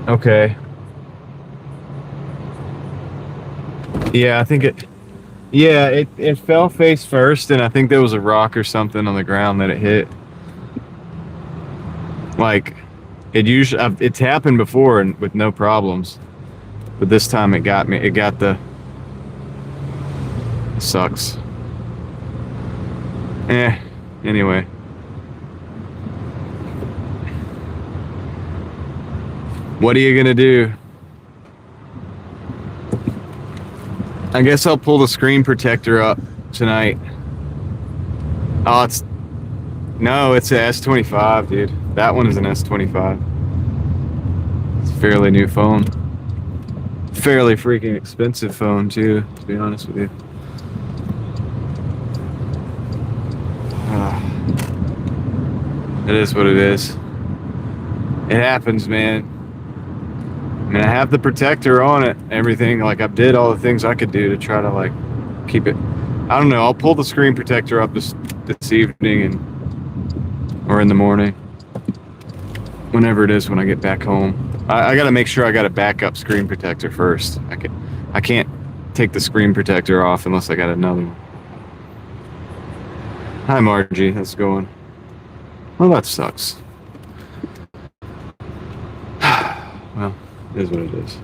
Okay. Yeah, I think it... Yeah, it fell face first, and I think there was a rock or something on the ground that it hit. Like, it's happened before and with no problems. But this time it got me. It got the... Sucks. Anyway. What are you gonna do? I guess I'll pull the screen protector up tonight. Oh, no, it's a S25, dude. That one is an S25. It's a fairly new phone. Fairly freaking expensive phone too, to be honest with you. It is what it is. It happens, man. I mean, I have the protector on it, everything. Like, I did all the things I could do to try to, like, keep it. I don't know. I'll pull the screen protector up this evening or in the morning. Whenever it is when I get back home. I got to make sure I got a backup screen protector first. I can't take the screen protector off unless I got another one. Hi, Margie. How's it going? Well, that sucks. Well, it is what it is.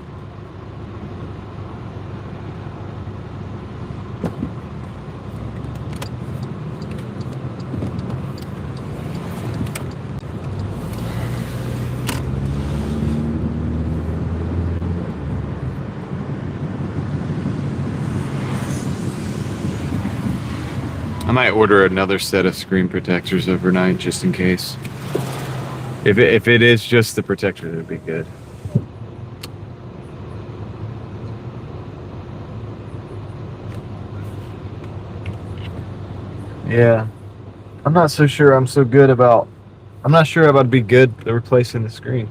I might order another set of screen protectors overnight just in case. If it is just the protector, that'd be good. Yeah, I'm not so sure I'm not sure I'd be good at replacing the screen.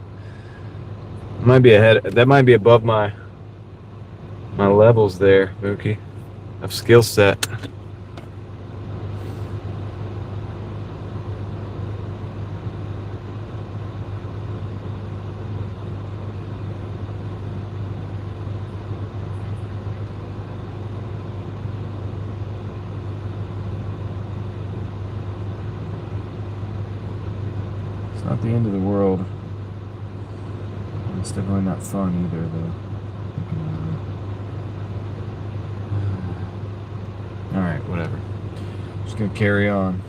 Might be ahead. That might be above my levels there, Mookie, of skill set. It's not the end of the world. It's definitely not fun either, though. Alright, whatever. Just gonna carry on.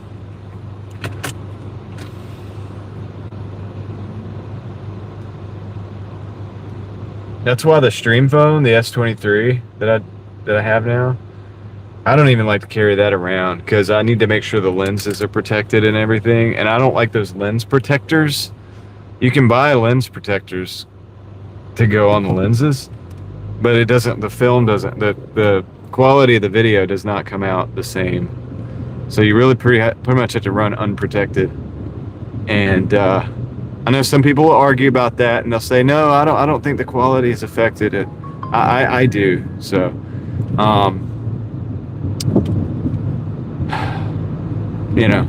That's why the stream phone, the S23 that I have now, I don't even like to carry that around because I need to make sure the lenses are protected and everything, and I don't like those lens protectors. You can buy lens protectors to go on the lenses, but it doesn't. The film doesn't. The quality of the video does not come out the same. So you really pretty much have to run unprotected. And I know some people will argue about that, and they'll say, "No, I don't think the quality is affected." I do. So, you know,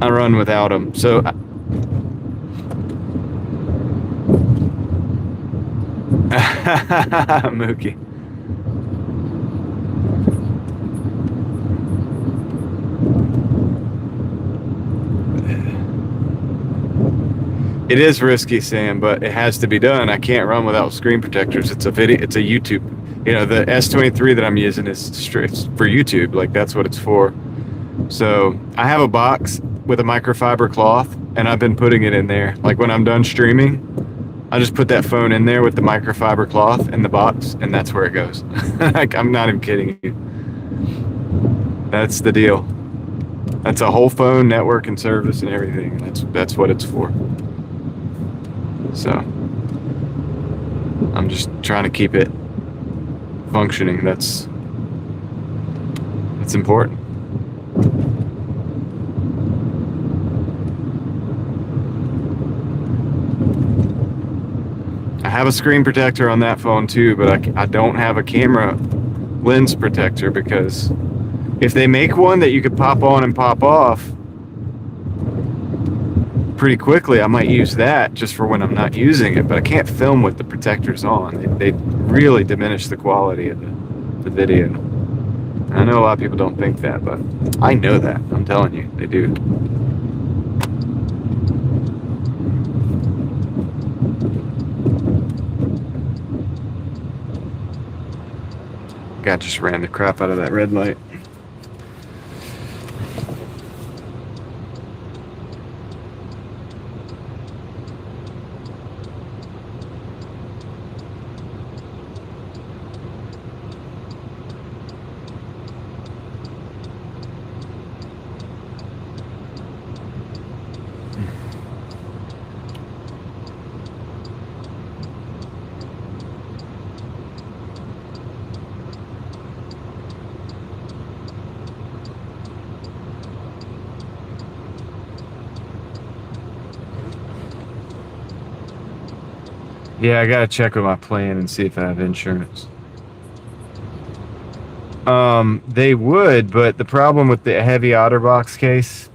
I run without them. So. Mookie. It is risky, Sam, but it has to be done. I can't run without screen protectors. It's a YouTube. You know, the S23 that I'm using is straight for YouTube. Like, that's what it's for. So I have a box with a microfiber cloth, and I've been putting it in there. Like, when I'm done streaming, I just put that phone in there with the microfiber cloth in the box, and that's where it goes. Like, I'm not even kidding you. That's the deal. That's a whole phone network and service and everything. That's what it's for. So I'm just trying to keep it functioning. That's important. I have a screen protector on that phone too, but I don't have a camera lens protector, because if they make one that you could pop on and pop off pretty quickly, I might use that just for when I'm not using it, but I can't film with the protectors on. They really diminish the quality of the video. I know a lot of people don't think that, but I know that. I'm telling you, they do. God, just ran the crap out of that red light. Yeah, I gotta check with my plan and see if I have insurance. They would, but the problem with the heavy OtterBox case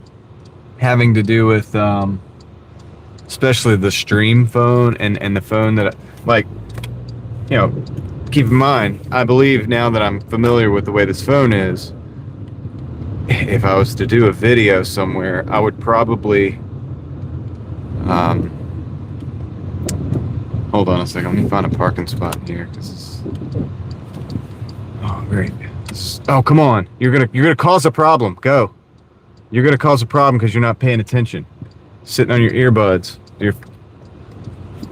having to do with especially the stream phone and the phone that like, you know, keep in mind, I believe now that I'm familiar with the way this phone is, if I was to do a video somewhere, I would probably um, hold on a second. Let me find a parking spot here. This is oh great. Oh come on! You're gonna cause a problem. Go. You're gonna cause a problem because you're not paying attention. Sitting on your earbuds, your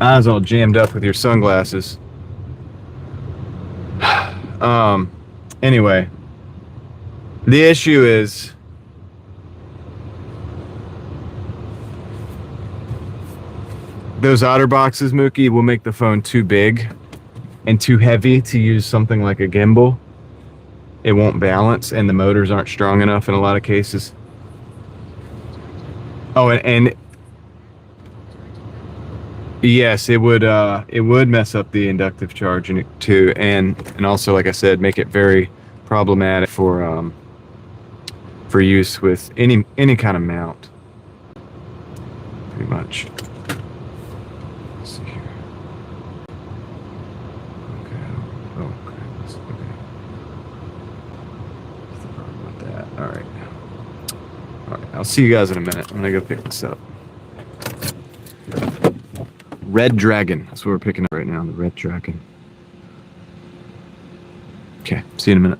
eyes all jammed up with your sunglasses. Um. Anyway, the issue is those OtterBoxes, Mookie, will make the phone too big and too heavy to use something like a gimbal. It won't balance, and the motors aren't strong enough in a lot of cases. Oh, and yes, it would mess up the inductive charging too, and also, like I said, make it very problematic for use with any kind of mount, pretty much. Let's see here. Okay. Oh, okay. Okay. What's the problem with that? All right. All right. I'll see you guys in a minute. I'm gonna go pick this up. Red Dragon. That's what we're picking up right now. The Red Dragon. Okay. See you in a minute.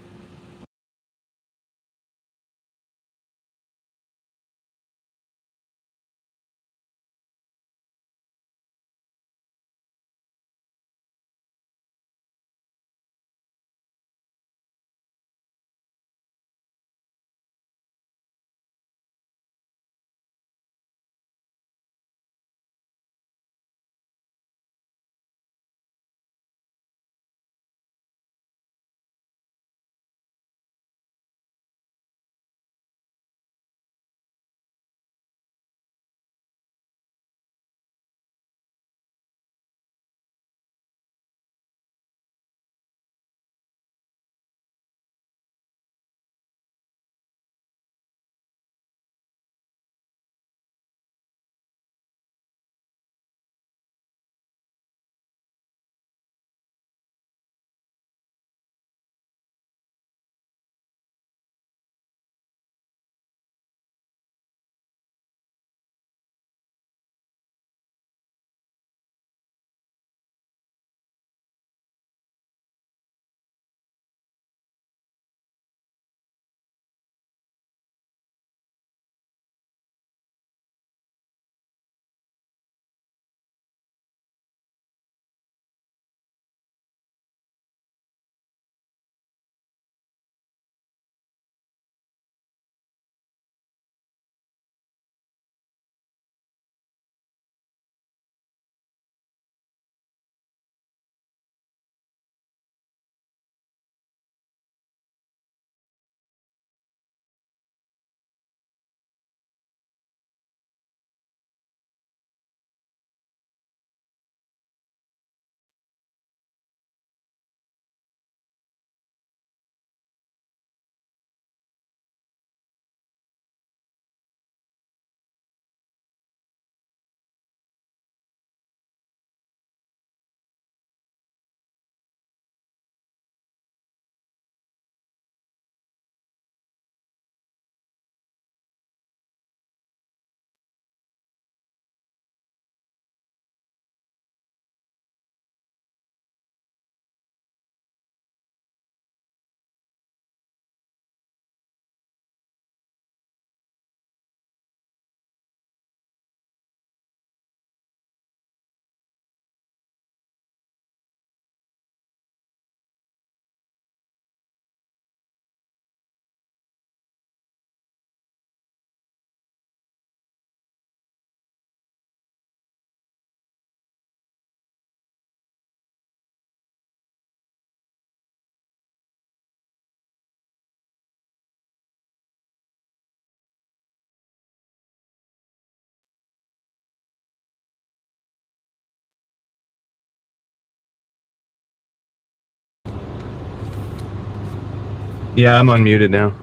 Yeah, I'm unmuted now.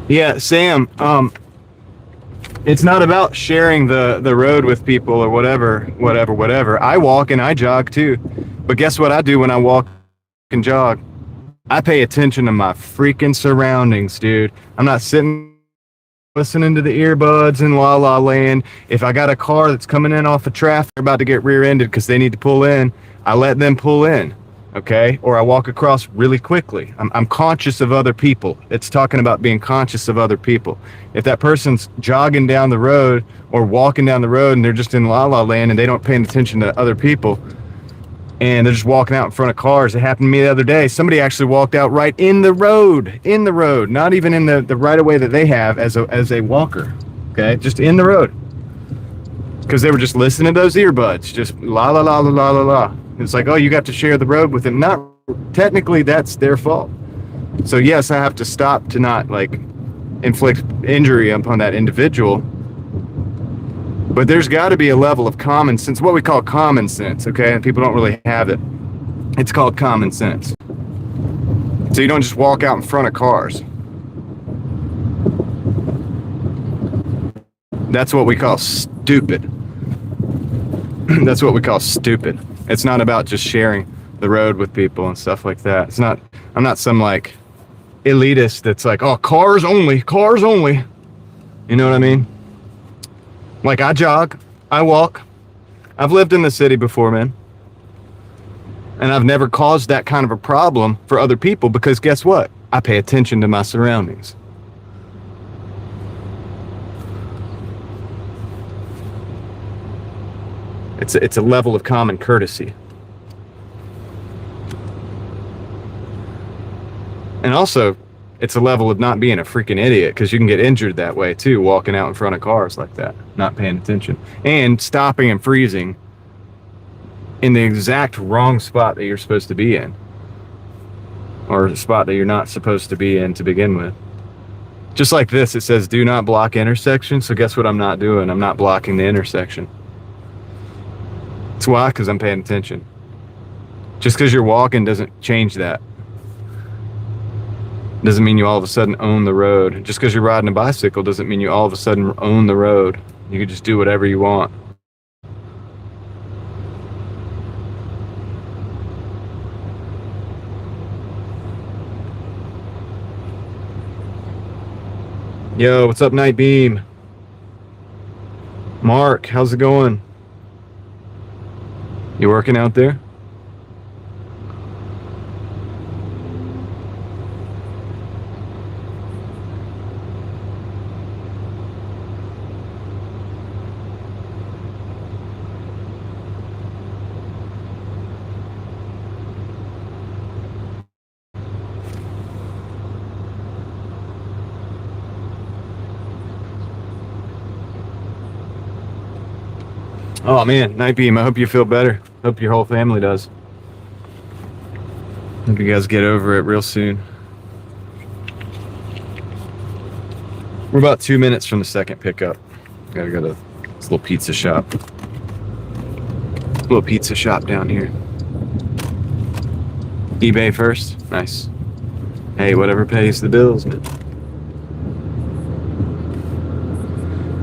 Yeah, Sam, it's not about sharing the road with people or whatever. I walk and I jog too. But guess what I do when I walk and jog? I pay attention to my freaking surroundings, dude. I'm not sitting listening to the earbuds in La La Land. If I got a car that's coming in off of traffic, they're about to get rear-ended because they need to pull in, I let them pull in, okay? Or I walk across really quickly. I'm conscious of other people. It's talking about being conscious of other people. If that person's jogging down the road or walking down the road and they're just in La La Land and they don't pay attention to other people, and they're just walking out in front of cars. It happened to me the other day. Somebody actually walked out right in the road, not even in the right of way that they have as a walker, okay? Just in the road. Because they were just listening to those earbuds, just la la la la la la la. It's like, oh, you got to share the road with them. Not technically, that's their fault. So yes, I have to stop to not like inflict injury upon that individual. But there's got to be a level of common sense, what we call common sense, okay? And people don't really have it. It's called common sense. So you don't just walk out in front of cars. That's what we call stupid. That's what we call stupid. It's not about just sharing the road with people and stuff like that. It's not, I'm not some like elitist that's like, oh, cars only, cars only. You know what I mean? Like I jog, I walk. I've lived in the city before, man. And I've never caused that kind of a problem for other people because guess what? I pay attention to my surroundings. It's a level of common courtesy. And also, it's a level of not being a freaking idiot because you can get injured that way too, walking out in front of cars like that, not paying attention. And stopping and freezing in the exact wrong spot that you're supposed to be in. Or the spot that you're not supposed to be in to begin with. Just like this, it says do not block intersection. So guess what I'm not doing? I'm not blocking the intersection. That's why, because I'm paying attention. Just because you're walking doesn't change that. Doesn't mean you all of a sudden own the road. Just because you're riding a bicycle doesn't mean you all of a sudden own the road. You can just do whatever you want. Yo, what's up, Night Beam? Mark, how's it going? You working out there? Oh man, Night Beam, I hope you feel better. Hope your whole family does. Hope you guys get over it real soon. We're about 2 minutes from the second pickup. Gotta go to this little pizza shop. Little pizza shop down here. eBay first? Nice. Hey, whatever pays the bills, man.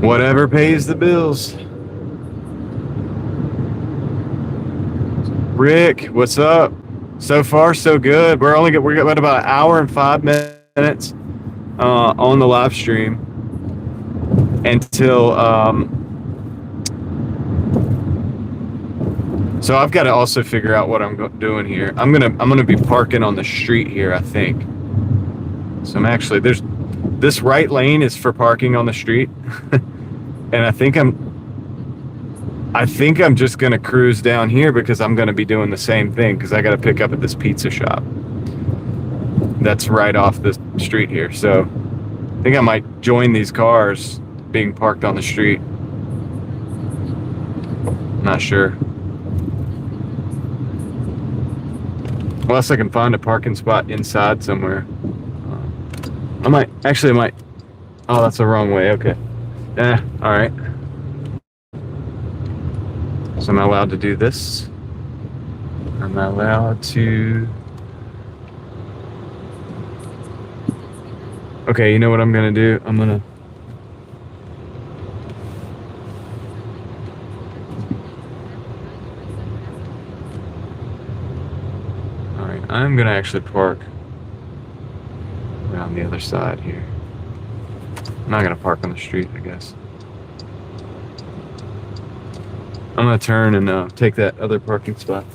Whatever pays the bills. Rick, what's up? So far, so good. We're got about an hour and 5 minutes on the live stream until so I've got to also figure out what I'm doing here. I'm gonna be parking on the street here, I think. So I'm actually this right lane is for parking on the street, and I think I'm just gonna cruise down here because I'm gonna be doing the same thing because I got to pick up at this pizza shop that's right off the street here. So I think I might join these cars being parked on the street. Not sure. Unless I can find a parking spot inside somewhere. I might. Oh, that's the wrong way. Okay. All right. So am I allowed to do this? Am I allowed to Okay, you know what I'm gonna do? I'm gonna... Alright, I'm gonna actually park around the other side here. I'm not gonna park on the street, I guess. I'm gonna turn and take that other parking spot.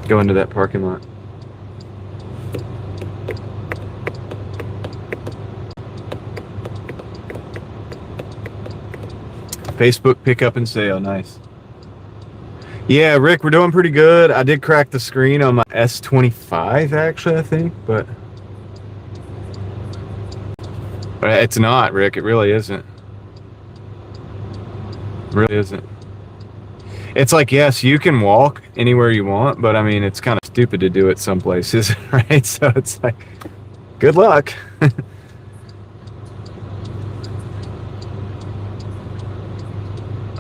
Go into that parking lot. Facebook pickup and sale, nice. Yeah, Rick, we're doing pretty good. I did crack the screen on my S25, actually, I think, but it's not, Rick. It really isn't. It really isn't. It's like, yes, you can walk anywhere you want, but I mean, it's kind of stupid to do it some places, right? So it's like, good luck.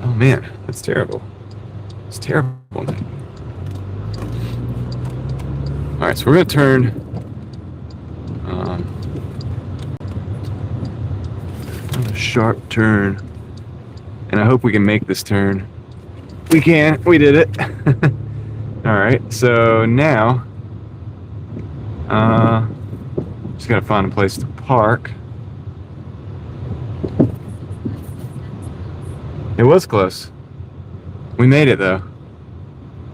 Oh man, that's terrible. It's terrible. All right, so we're gonna turn a sharp turn, and I hope we can make this turn. We can. We did it. All right, so now just gotta find a place to park. It was close. We made it though,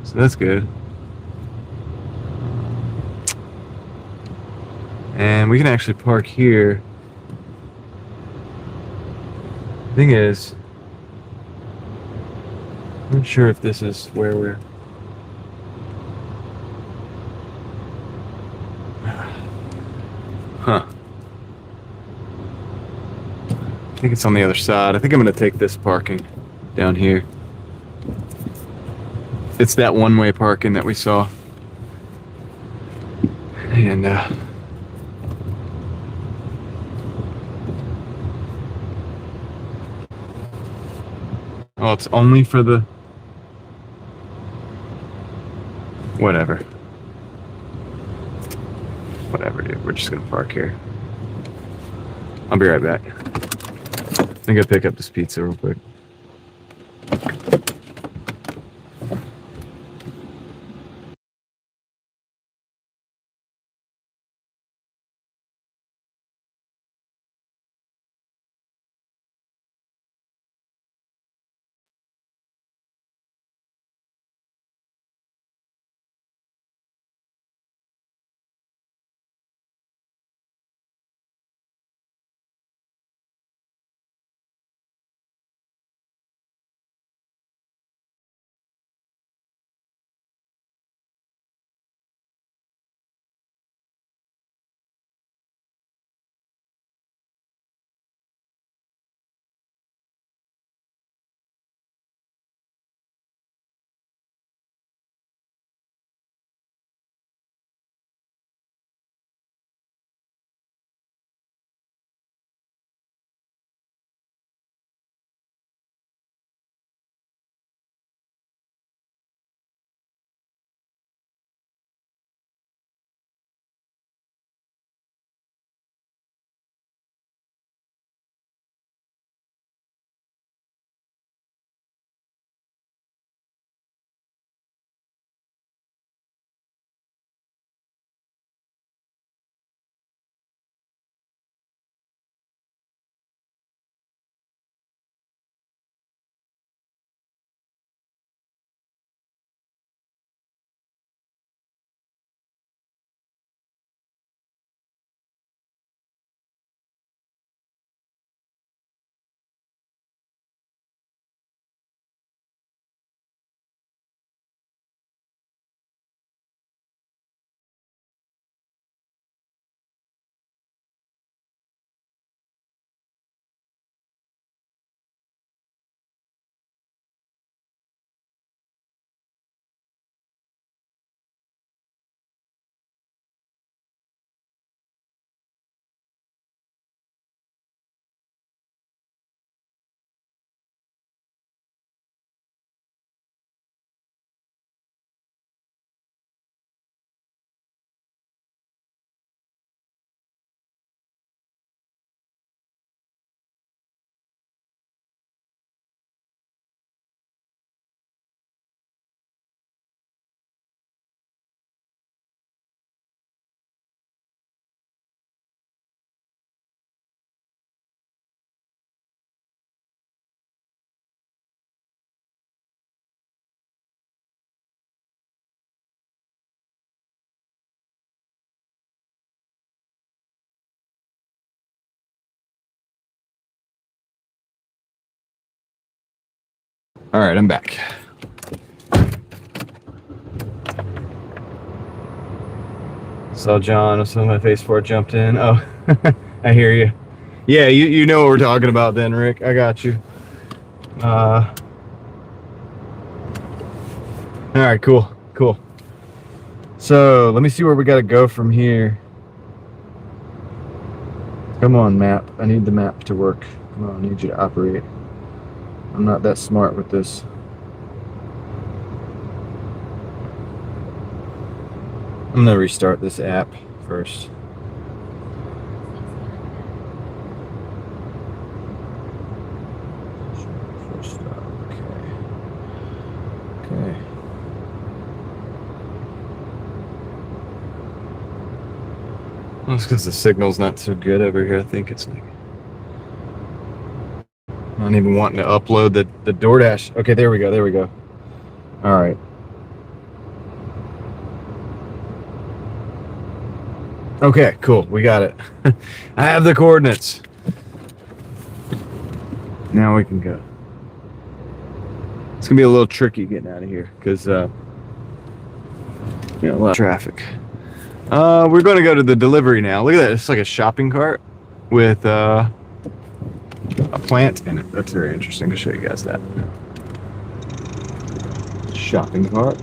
so that's good. And we can actually park here. Thing is, I'm not sure if this is where we're... Huh. I think it's on the other side. I think I'm gonna take this parking down here. It's that one-way parking that we saw. And well, it's only for the... Whatever. Whatever, dude. We're just gonna park here. I'll be right back. I'm gonna pick up this pizza real quick. All right, I'm back. Saw John, I saw my face before I jumped in. Oh, I hear you. Yeah, you know what we're talking about then, Rick. I got you. All right, cool. So let me see where we got to go from here. Come on, map. I need the map to work. Come on, I need you to operate. I'm not that smart with this. I'm gonna restart this app first. Okay. Well, it's because the signal's not so good over here. I think it's like I'm not even wanting to upload the Doordash. Okay, there we go. All right. Okay, cool. We got it. I have the coordinates. Now we can go. It's gonna be a little tricky getting out of here because a lot of traffic. We're going to go to the delivery now. Look at that. It's like a shopping cart with a plant in it. That's very interesting. I'll show you guys that. Shopping cart. I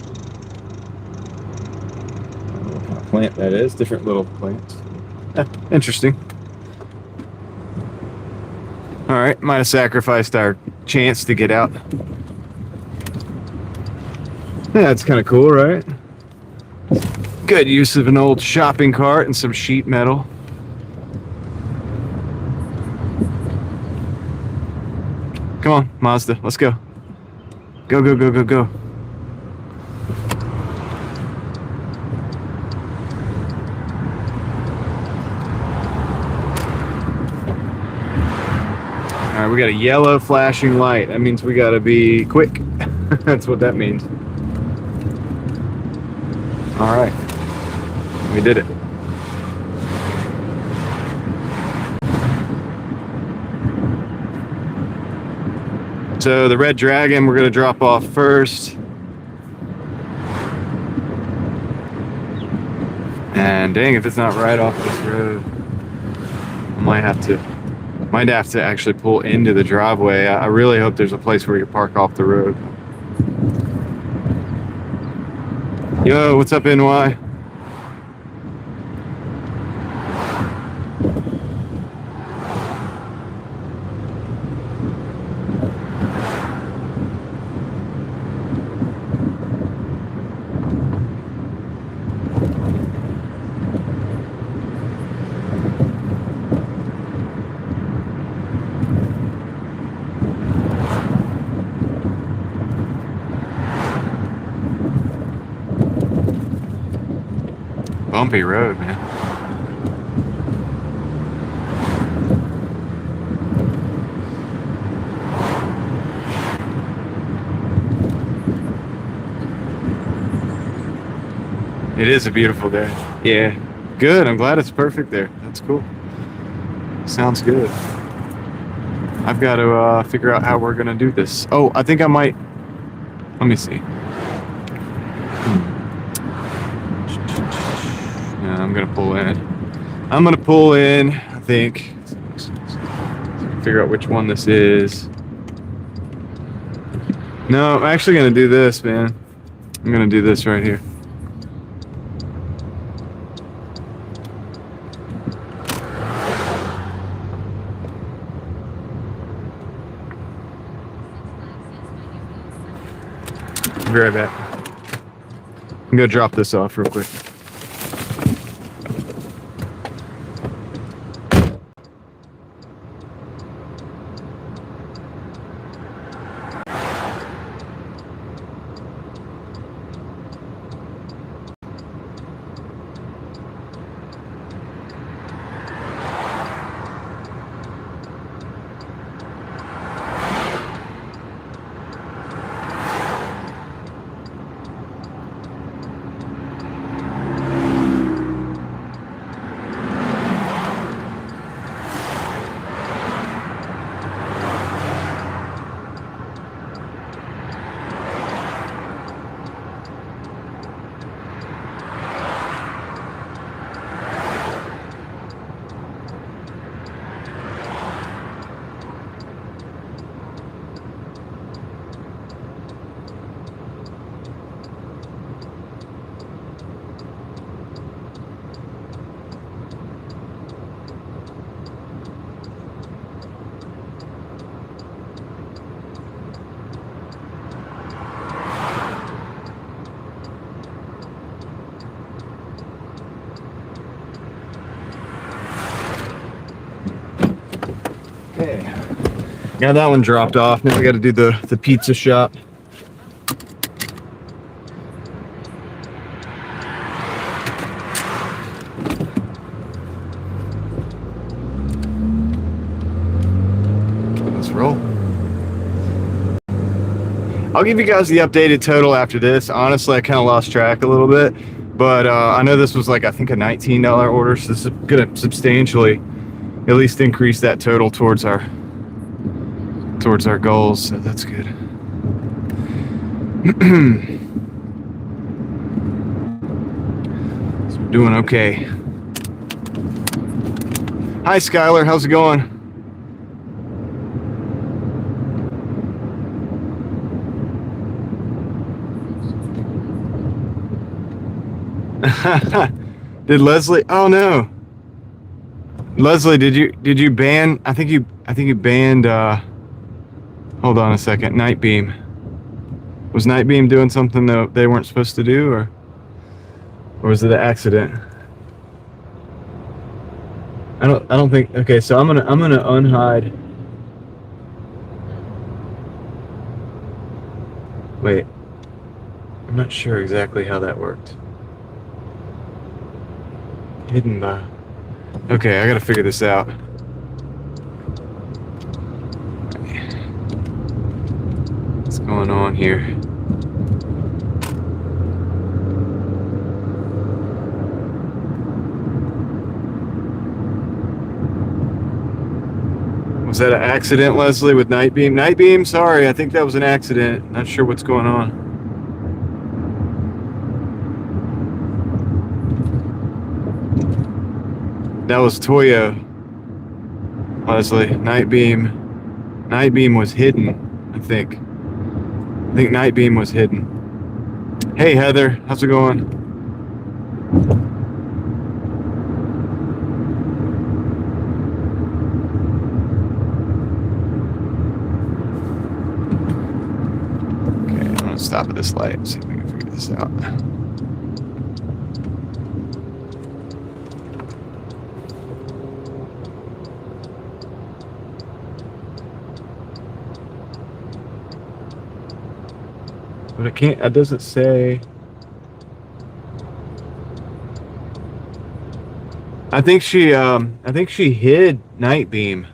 don't know what kind of plant that is. Different little plants. Interesting. All right. Might have sacrificed our chance to get out. Yeah, that's kind of cool, right? Good use of an old shopping cart and some sheet metal. Come on, Mazda, let's go. Go. All right, we got a yellow flashing light. That means we got to be quick. That's what that means. All right. We did it. So the Red Dragon we're going to drop off first. And dang, if it's not right off this road, I might have to actually pull into the driveway. I really hope there's a place where you park off the road. Yo, what's up, NY? Bumpy road, man. It is a beautiful day. Yeah. Good. I'm glad it's perfect there. That's cool. Sounds good. I've got to figure out how we're going to do this. Oh, I think I might. Let me see. I'm gonna pull in. I think. Figure out which one this is. No, I'm actually gonna do this, man. I'm gonna do this right here. I'll be right back. I'm gonna drop this off real quick. Okay. Got that one dropped off. Now I got to do the pizza shop. Let's roll. I'll give you guys the updated total after this. Honestly, I kind of lost track a little bit, but I know this was like, I think a $19 order, so this is gonna substantially at least increase that total towards our goals, so that's good. So we're doing okay. Hi Skylar, how's it going? Did Leslie? Oh no. Leslie, did you ban? I think you banned. Hold on a second. Nightbeam. Was Nightbeam doing something that they weren't supposed to do, or was it an accident? I don't think. Okay, so I'm gonna unhide. Wait. I'm not sure exactly how that worked. Hidden by. Okay, I gotta figure this out. What's going on here? Was that an accident, Leslie, with Nightbeam? Nightbeam, sorry, I think that was an accident. Not sure what's going on. That was Toyo, Leslie. Nightbeam was hidden, I think. I think Nightbeam was hidden. Hey Heather, how's it going? Okay, I'm gonna stop at this light and see if we can figure this out. But I can't, it doesn't say. I think she hid Nightbeam,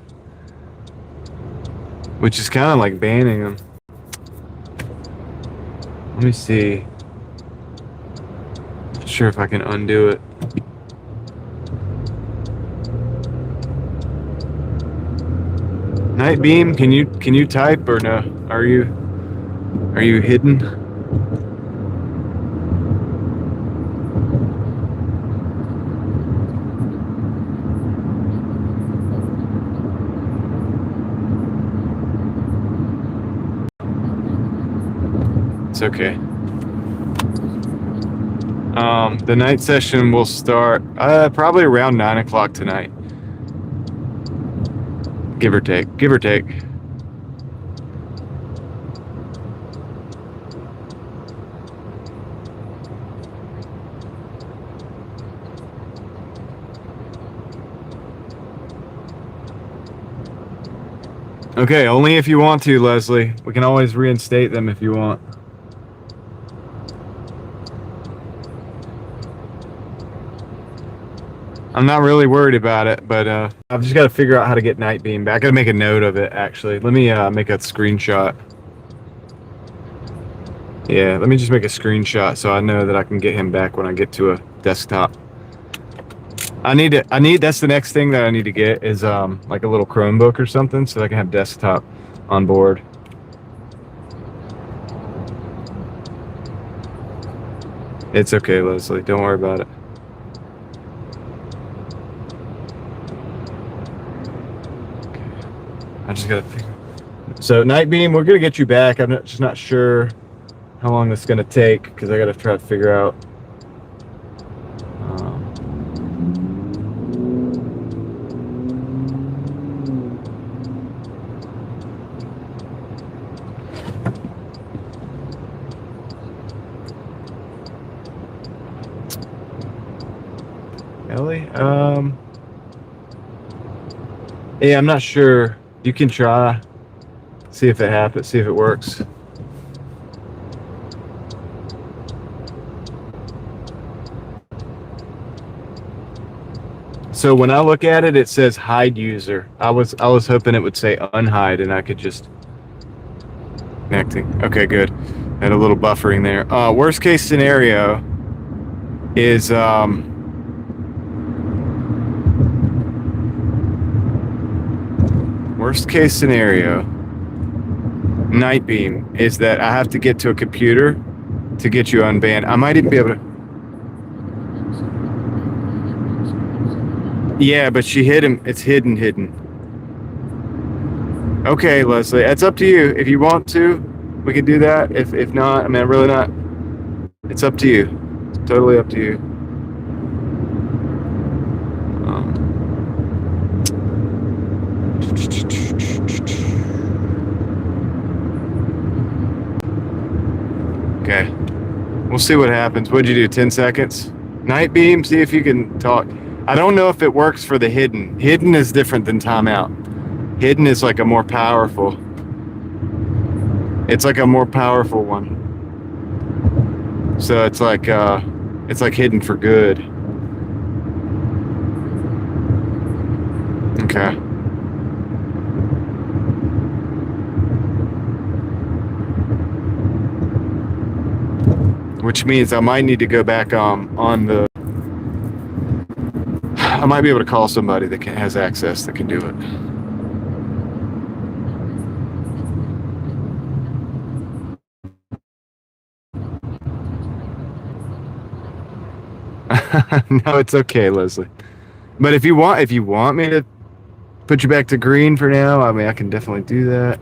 which is kind of like banning him. Let me see. Not sure if I can undo it. Nightbeam, can you type or no? Are you hidden? It's okay. The night session will start probably around 9 o'clock tonight. Give or take. Give or take. Okay, only if you want to, Leslie. We can always reinstate them if you want. I'm not really worried about it, but I've just got to figure out how to get Nightbeam back. I got to make a note of it, actually. Let me make a screenshot. Yeah, let me just make a screenshot so I know that I can get him back when I get to a desktop. That's the next thing that I need to get is like a little Chromebook or something so that I can have desktop on board. It's okay, Leslie. Don't worry about it. I just gotta figure. So Nightbeam, we're gonna get you back. I'm just not sure how long this is gonna take because I gotta try to figure out. Ellie, yeah, I'm not sure. You can try, see if it happens, see if it works. So when I look at it, it says hide user. I was hoping it would say unhide and I could just connecting. Okay, good. Had a little buffering there. Worst case scenario is worst case scenario, night beam, is that I have to get to a computer to get you unbanned. I might even be able to. Yeah, but she hit him. It's hidden. Okay, Leslie, it's up to you. If you want to, we can do that. If not, I mean, I'm really not. It's up to you. It's totally up to you. Okay, we'll see what happens. What'd you do? 10 seconds? Night beam. See if you can talk. I don't know if it works for the hidden. Hidden is different than timeout. Hidden is like a more powerful. It's like a more powerful one. So it's like hidden for good. Okay. Which means I might need to go back on the. I might be able to call somebody that has access that can do it. No, it's okay, Leslie. But if you want me to put you back to green for now, I mean, I can definitely do that.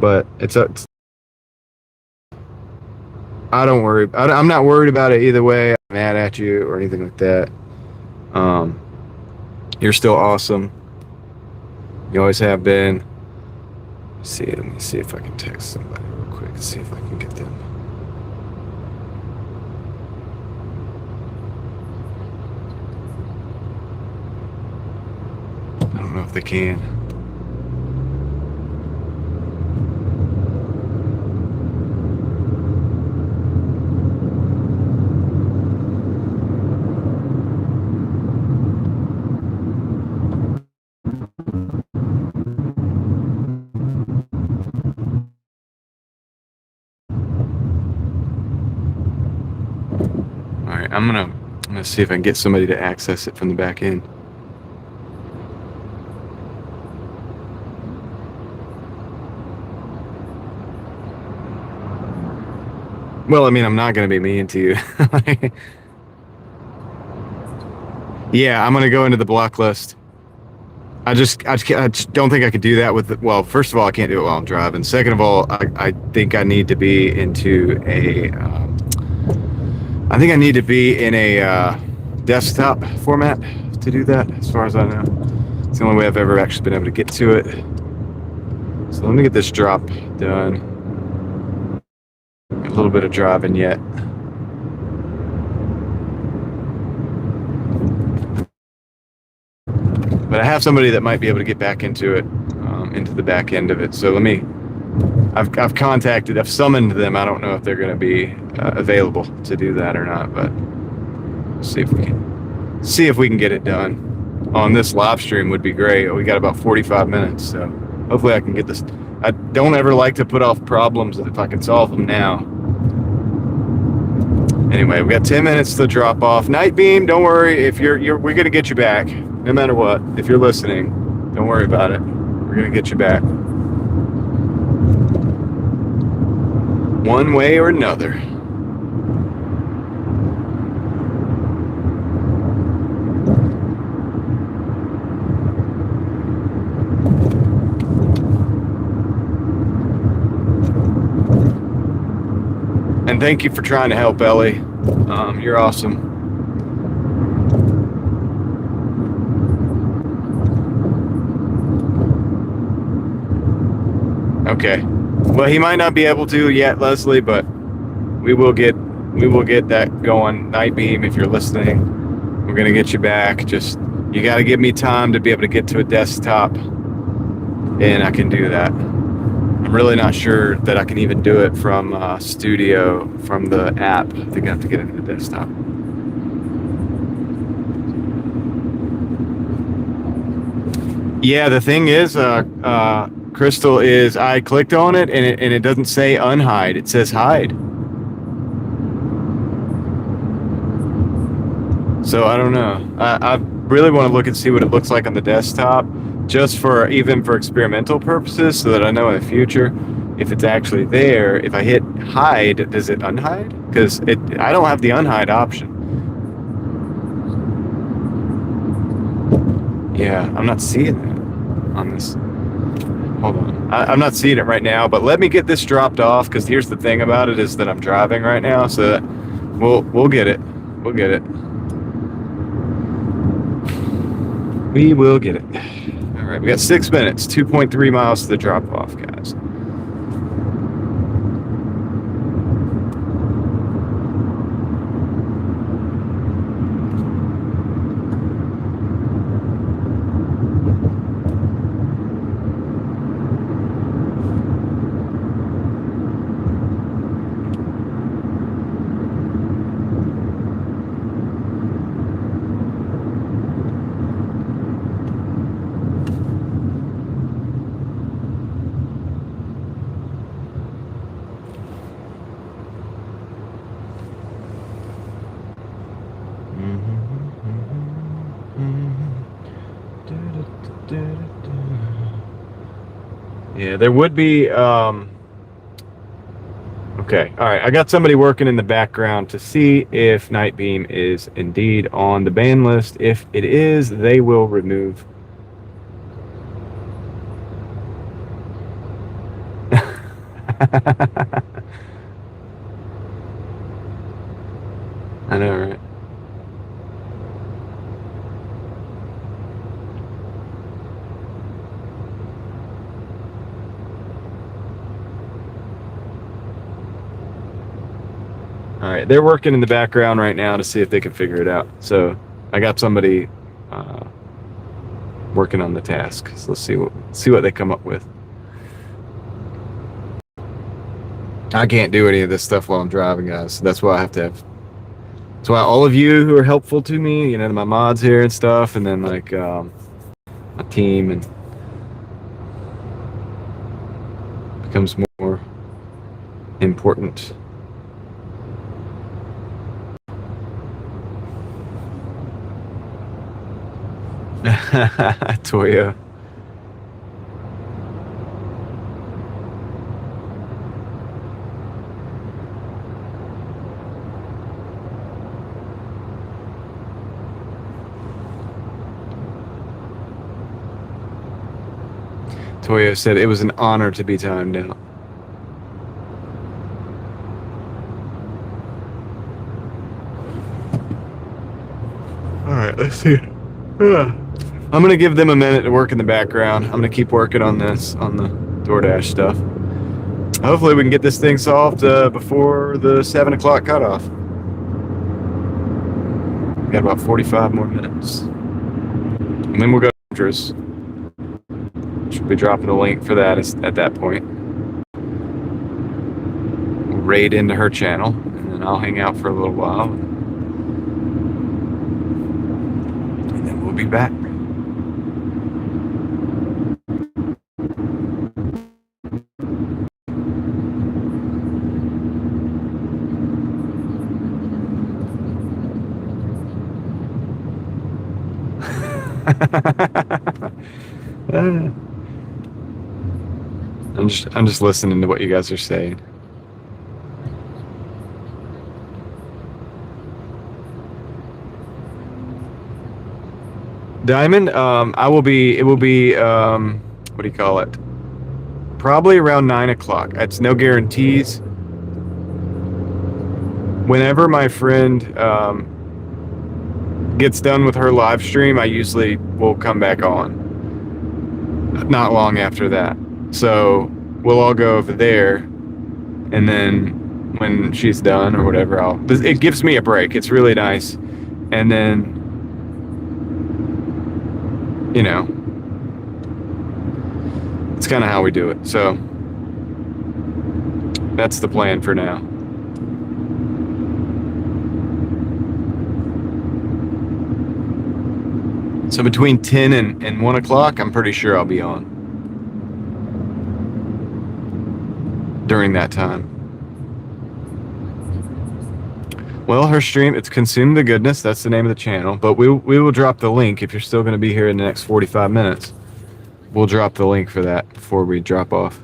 But it's I don't worry. I'm not worried about it either way. I'm mad at you or anything like that. You're still awesome. You always have been. Let me see if I can text somebody real quick. See if I can get them. I don't know if they can. All right, I'm gonna see if I can get somebody to access it from the back end. Well, I mean, I'm not going to be mean to you. Yeah, I'm going to go into the block list. I just don't think I could do that with well, first of all, I can't do it while I'm driving. Second of all, I think I need to be into a I think I need to be in a desktop format to do that, as far as I know. It's the only way I've ever actually been able to get to it. So let me get this drop done. A little bit of driving yet. But I have somebody that might be able to get back into it, into the back end of it. So let me. I've contacted. I've summoned them. I don't know if they're going to be available to do that or not, but we'll see if we can get it done on this live stream. Would be great. We got about 45 minutes, so hopefully I can get this. I don't ever like to put off problems if I can solve them now. Anyway, we got 10 minutes to drop off. Night beam, don't worry. If we're gonna get you back, no matter what. If you're listening, don't worry about it. We're gonna get you back, one way or another. And thank you for trying to help, Ellie. You're awesome. Okay. Well, he might not be able to yet, Leslie, but we will get that going. Night beam, if you're listening, we're gonna get you back. Just you got to give me time to be able to get to a desktop and I can do that. I'm really not sure that I can even do it from Studio, from the app. I think I have to get into the desktop. Yeah, the thing is, Crystal, is I clicked on it and it doesn't say unhide. It says hide. So I don't know. I really want to look and see what it looks like on the desktop, just for even for experimental purposes, so that I know in the future if it's actually there. If I hit hide, does it unhide? Because I don't have the unhide option. Yeah, I'm not seeing that on this. Hold on. I'm not seeing it right now, but let me get this dropped off, because here's the thing about it is that I'm driving right now, so that we'll get it. We'll get it. We will get it. All right, we got 6 minutes, 2.3 miles to the drop off, guys. Yeah, there would be, okay, all right, I got somebody working in the background to see if Nightbeam is indeed on the ban list. If it is, they will remove. I know, right? All right, they're working in the background right now to see if they can figure it out. So I got somebody working on the task. So let's see what they come up with. I can't do any of this stuff while I'm driving, guys. So that's why I have to have. That's why all of you who are helpful to me, you know, my mods here and stuff, and then like my team, and becomes more important. Toya. Toya said it was an honor to be timed out. All right, let's see. I'm going to give them a minute to work in the background. I'm going to keep working on this, on the Doordash stuff. Hopefully we can get this thing solved before the 7 o'clock cutoff. We've got about 45 more minutes. And then we'll go to Andrews. Should be dropping a link for that at that point. We'll raid into her channel, and then I'll hang out for a little while. And then we'll be back. I'm just listening to what you guys are saying. Diamond, it will be what do you call it? Probably around 9 o'clock. It's no guarantees. Whenever my friend gets done with her live stream, I usually will come back on. Not long after that. So we'll all go over there, and then when she's done or whatever, it gives me a break. It's really nice. And then, you know, that's kind of how we do it. So that's the plan for now. So between 10 and 1 o'clock, I'm pretty sure I'll be on during that time. Well, her stream, it's Consume the Goodness. That's the name of the channel. But we will drop the link if you're still going to be here in the next 45 minutes. We'll drop the link for that before we drop off.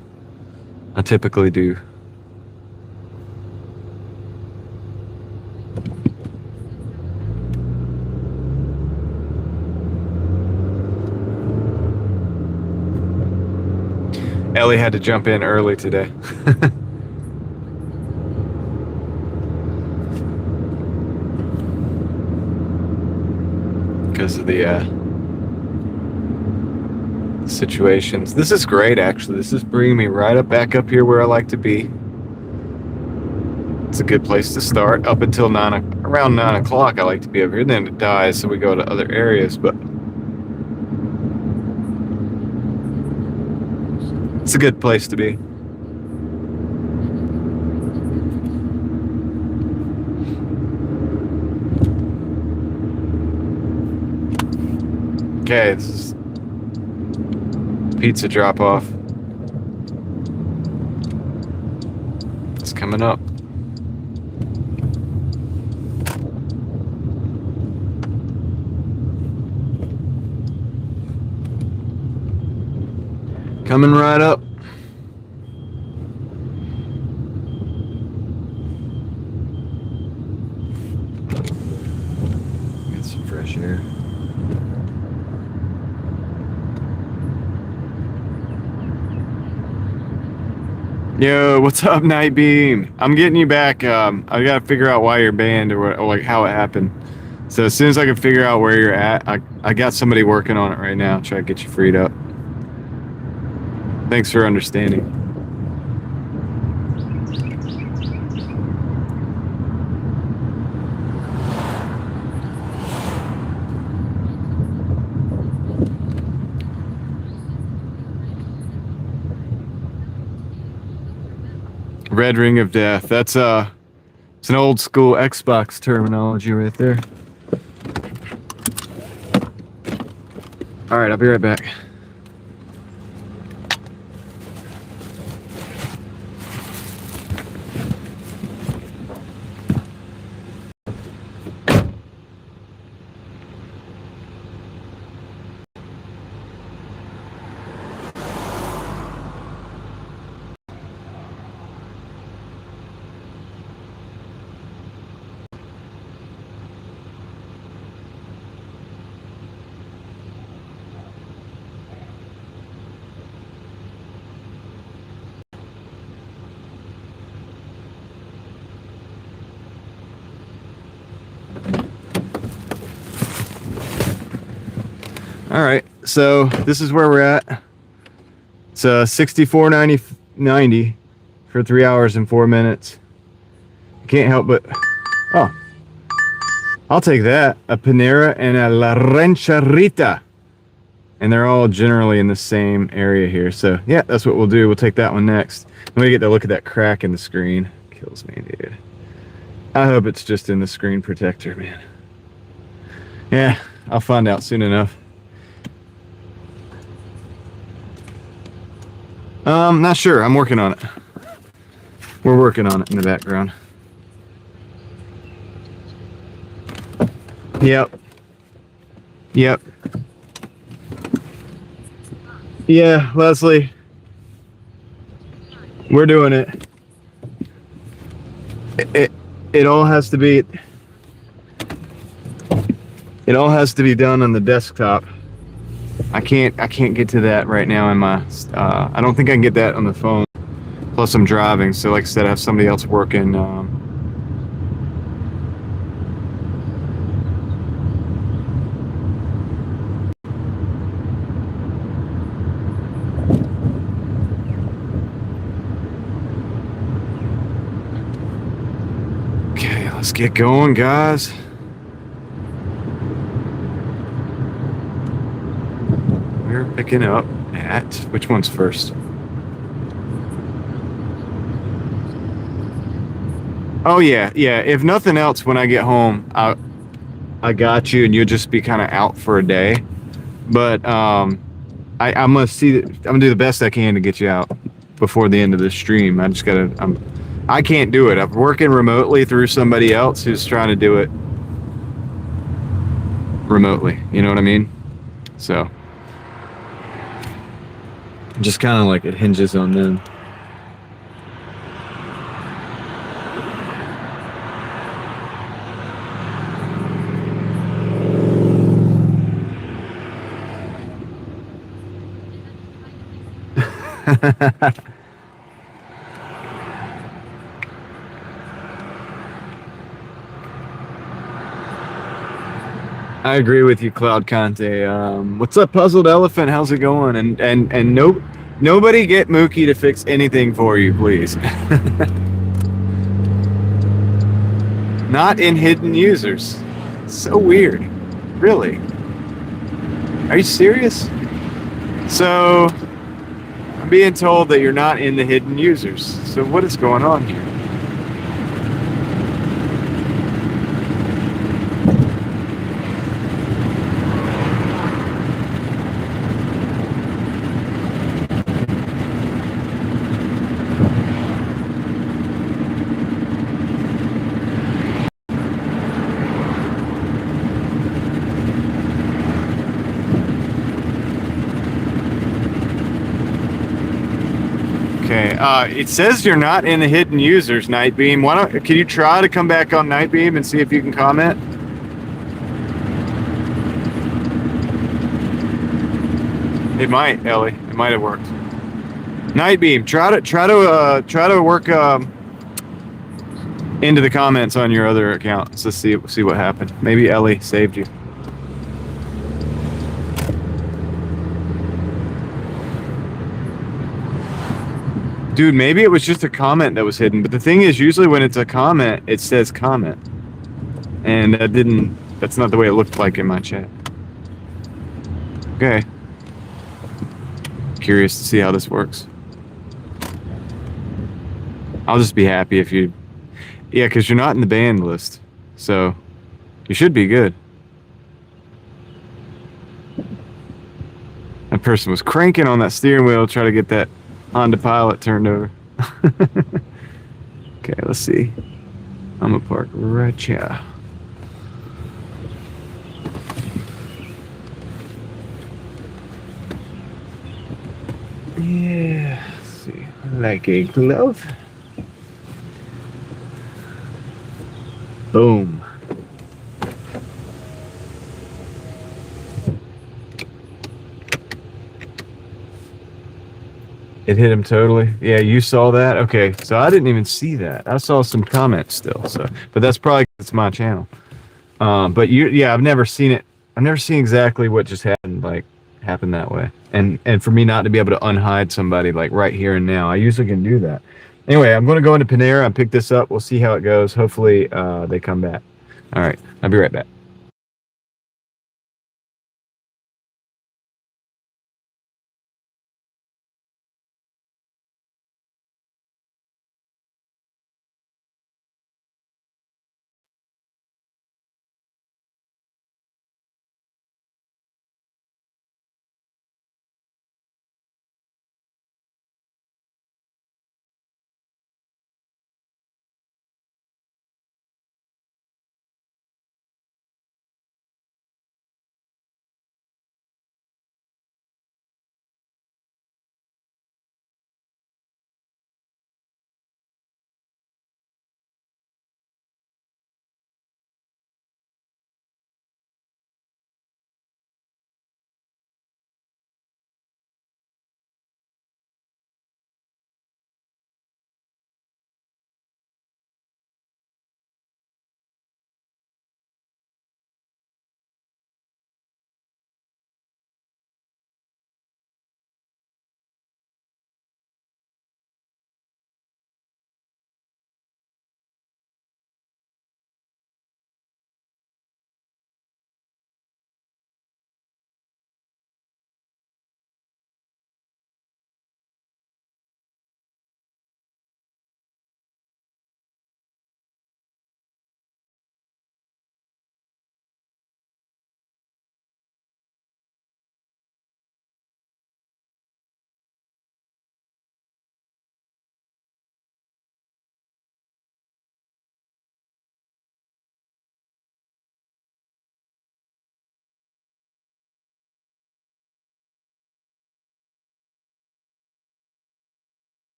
I typically do. Ellie had to jump in early today. Because of the situations. This is great, actually. This is bringing me right up back up here where I like to be. It's a good place to start. Up until around 9 o'clock, I like to be over here. Then it dies, so we go to other areas. But it's a good place to be. Okay, this is pizza drop off. It's coming up. Coming right up. Get some fresh air. Yo, what's up, Nightbeam? I'm getting you back. I gotta figure out why you're banned or like how it happened. So as soon as I can figure out where you're at, I got somebody working on it right now. Try to get you freed up. Thanks for understanding. Red Ring of Death. That's it's an old school Xbox terminology right there. All right, I'll be right back. All right, so this is where we're at. It's 64.90 for 3 hours and 4 minutes. I can't help but, oh, I'll take that. A Panera and a La Rancherita. And they're all generally in the same area here. So yeah, that's what we'll do. We'll take that one next. I'm gonna get to look at that crack in the screen. Kills me, dude. I hope it's just in the screen protector, man. Yeah, I'll find out soon enough. Not sure. I'm working on it. We're working on it in the background. Yep. Yep. Yeah, Leslie. We're doing it. It all has to be done on the desktop. I can't get to that right now in my I don't think I can get that on the phone. Plus I'm driving, so like I said, I have somebody else working. Okay, let's get going, guys. We're picking up at that. Which one's first? Oh yeah, yeah. If nothing else, when I get home, I got you, and you'll just be kind of out for a day. But I'm gonna I'm gonna do the best I can to get you out before the end of this stream. I just gotta. I can't do it. I'm working remotely through somebody else who's trying to do it remotely. You know what I mean? So just kind of like it hinges on them. I agree with you, Cloud Conte. What's up, Puzzled Elephant? How's it going? And nobody get Mookie to fix anything for you, please. Not in hidden users. So weird. Really? Are you serious? So I'm being told that you're not in the hidden users. So what is going on here? Okay, it says you're not in the hidden users, Nightbeam. Can you try to come back on Nightbeam and see if you can comment? It might, Ellie. It might have worked. Nightbeam, try to work into the comments on your other account. Let's see what happened. Maybe Ellie saved you. Dude, maybe it was just a comment that was hidden. But the thing is, usually when it's a comment, it says comment. And that's not the way it looked like in my chat. Okay. Curious to see how this works. I'll just be happy if you... Yeah, because you're not in the banned list. So, you should be good. That person was cranking on that steering wheel to try to get that Honda Pilot turned over. Okay, let's see. I'm gonna park right here. Yeah, let's see. Like a glove. Boom. It hit him totally. Yeah, you saw that? Okay, so I didn't even see that. I saw some comments still. So, but that's probably 'cause it's my channel. But yeah, I've never seen it. I've never seen exactly what just happened, like happen that way. And for me not to be able to unhide somebody like right here and now, I usually can do that. Anyway, I'm going to go into Panera and pick this up. We'll see how it goes. Hopefully, they come back. All right, I'll be right back.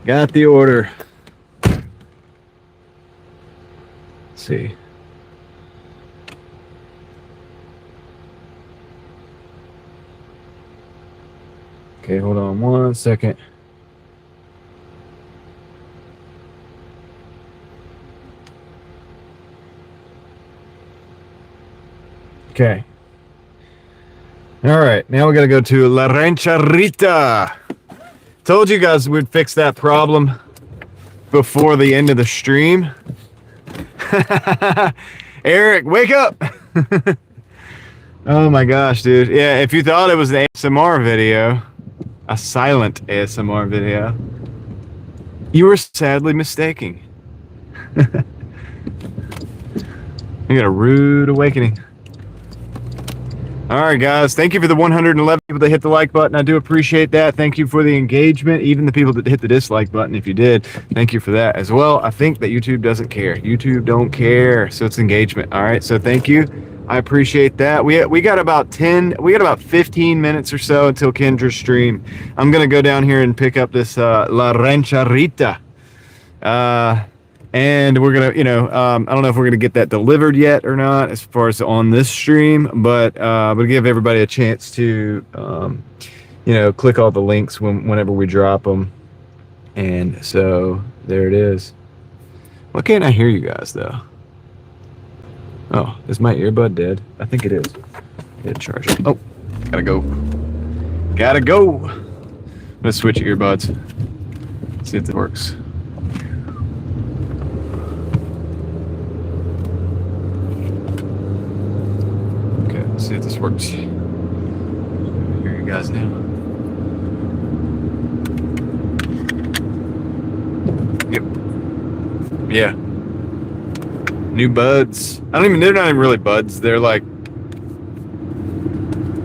Got the order. Let's see. Okay, hold on 1 second. Okay. All right, now we got to go to La Rancherita. Told you guys we'd fix that problem before the end of the stream. Eric, wake up. Oh my gosh, dude. Yeah, if you thought it was an ASMR video, a silent ASMR video, you were sadly mistaken. You got a rude awakening. All right, guys. Thank you for the 111 people that hit the like button. I do appreciate that. Thank you for the engagement. Even the people that hit the dislike button, if you did, thank you for that as well. I think that YouTube doesn't care. YouTube don't care, so it's engagement. All right, so thank you. I appreciate that. We got about 15 minutes or so until Kendra's stream. I'm gonna go down here and pick up this La Rancherita. And we're gonna, I don't know if we're gonna get that delivered yet or not, as far as on this stream, but we'll give everybody a chance to, click all the links whenever we drop them. And so there it is. Why can't I hear you guys though? Oh, is my earbud dead? I think it is. Get charge it. Oh, gotta go. Gotta go. Let's switch earbuds. See if it works. See if this works. Hear you guys now. Yep. Yeah. New buds. They're not even really buds. They're like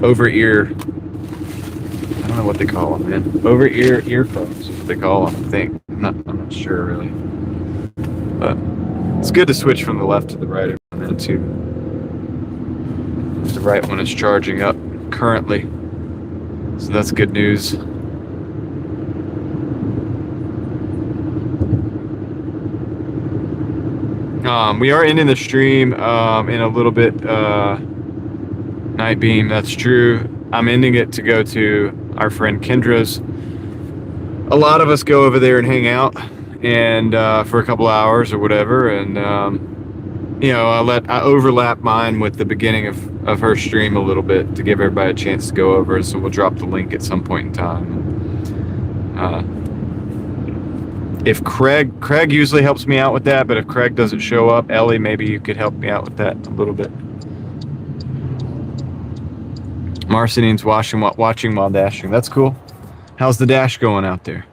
over ear. I don't know what they call them, man. Over ear earphones is what they call them, I think. I'm not sure really. But it's good to switch from the left to the right every minute too. The right one is charging up currently, so that's good news. We are ending the stream in a little bit. Night Beam, that's true. I'm ending it to go to our friend Kendra's. A lot of us go over there and hang out, and for a couple hours or whatever, and I overlap mine with the beginning of her stream a little bit to give everybody a chance to go over. So we'll drop the link at some point in time. If Craig usually helps me out with that, but if Craig doesn't show up, Ellie, maybe you could help me out with that a little bit. Marcinine's watching while dashing. That's cool. How's the dash going out there?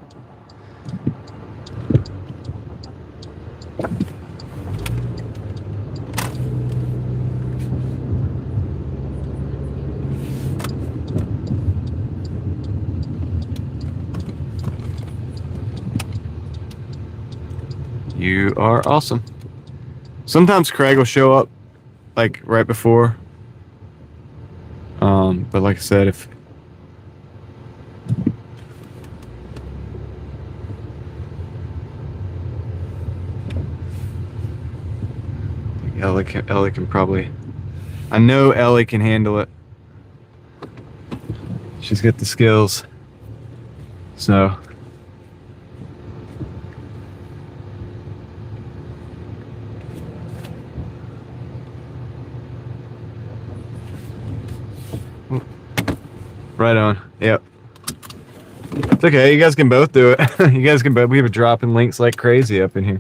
You are awesome. Sometimes Craig will show up like right before. But like I said, if Ellie can probably, I know Ellie can handle it. She's got the skills. So right on. Yep. It's okay. You guys can both do it. You guys can both. We have dropping links like crazy up in here.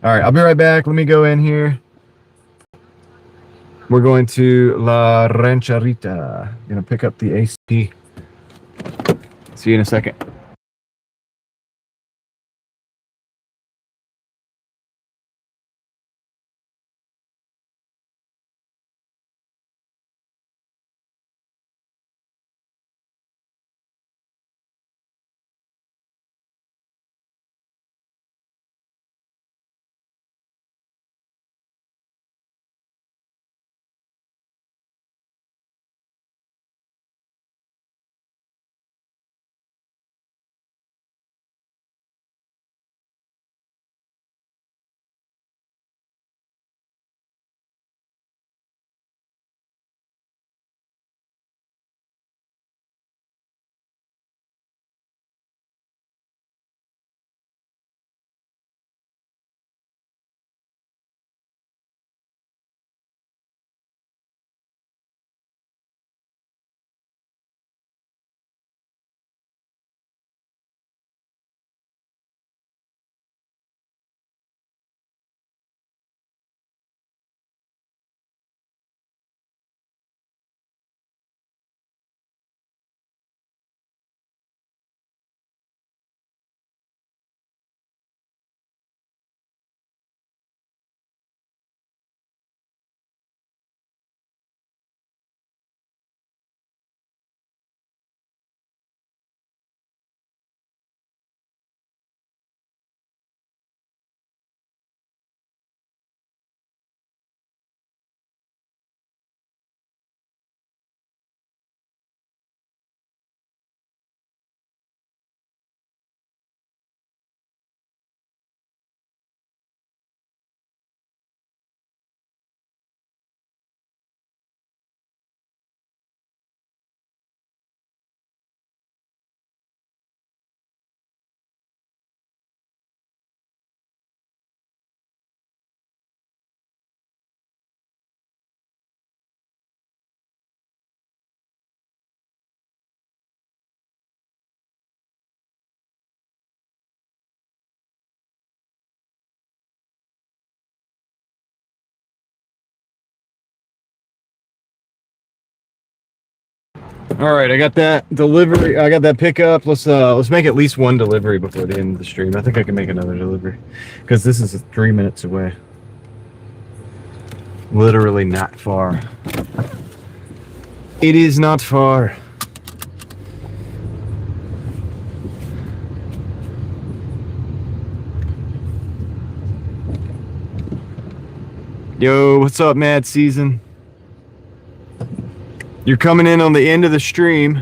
All right. I'll be right back. Let me go in here. We're going to La Rancherita. Gonna pick up the AC. See you in a second. All right, I got that delivery. I got that pickup. Let's make at least one delivery before the end of the stream. I think I can make another delivery because this is 3 minutes away. Literally not far. It is not far. Yo, what's up, Mad Season? You're coming in on the end of the stream.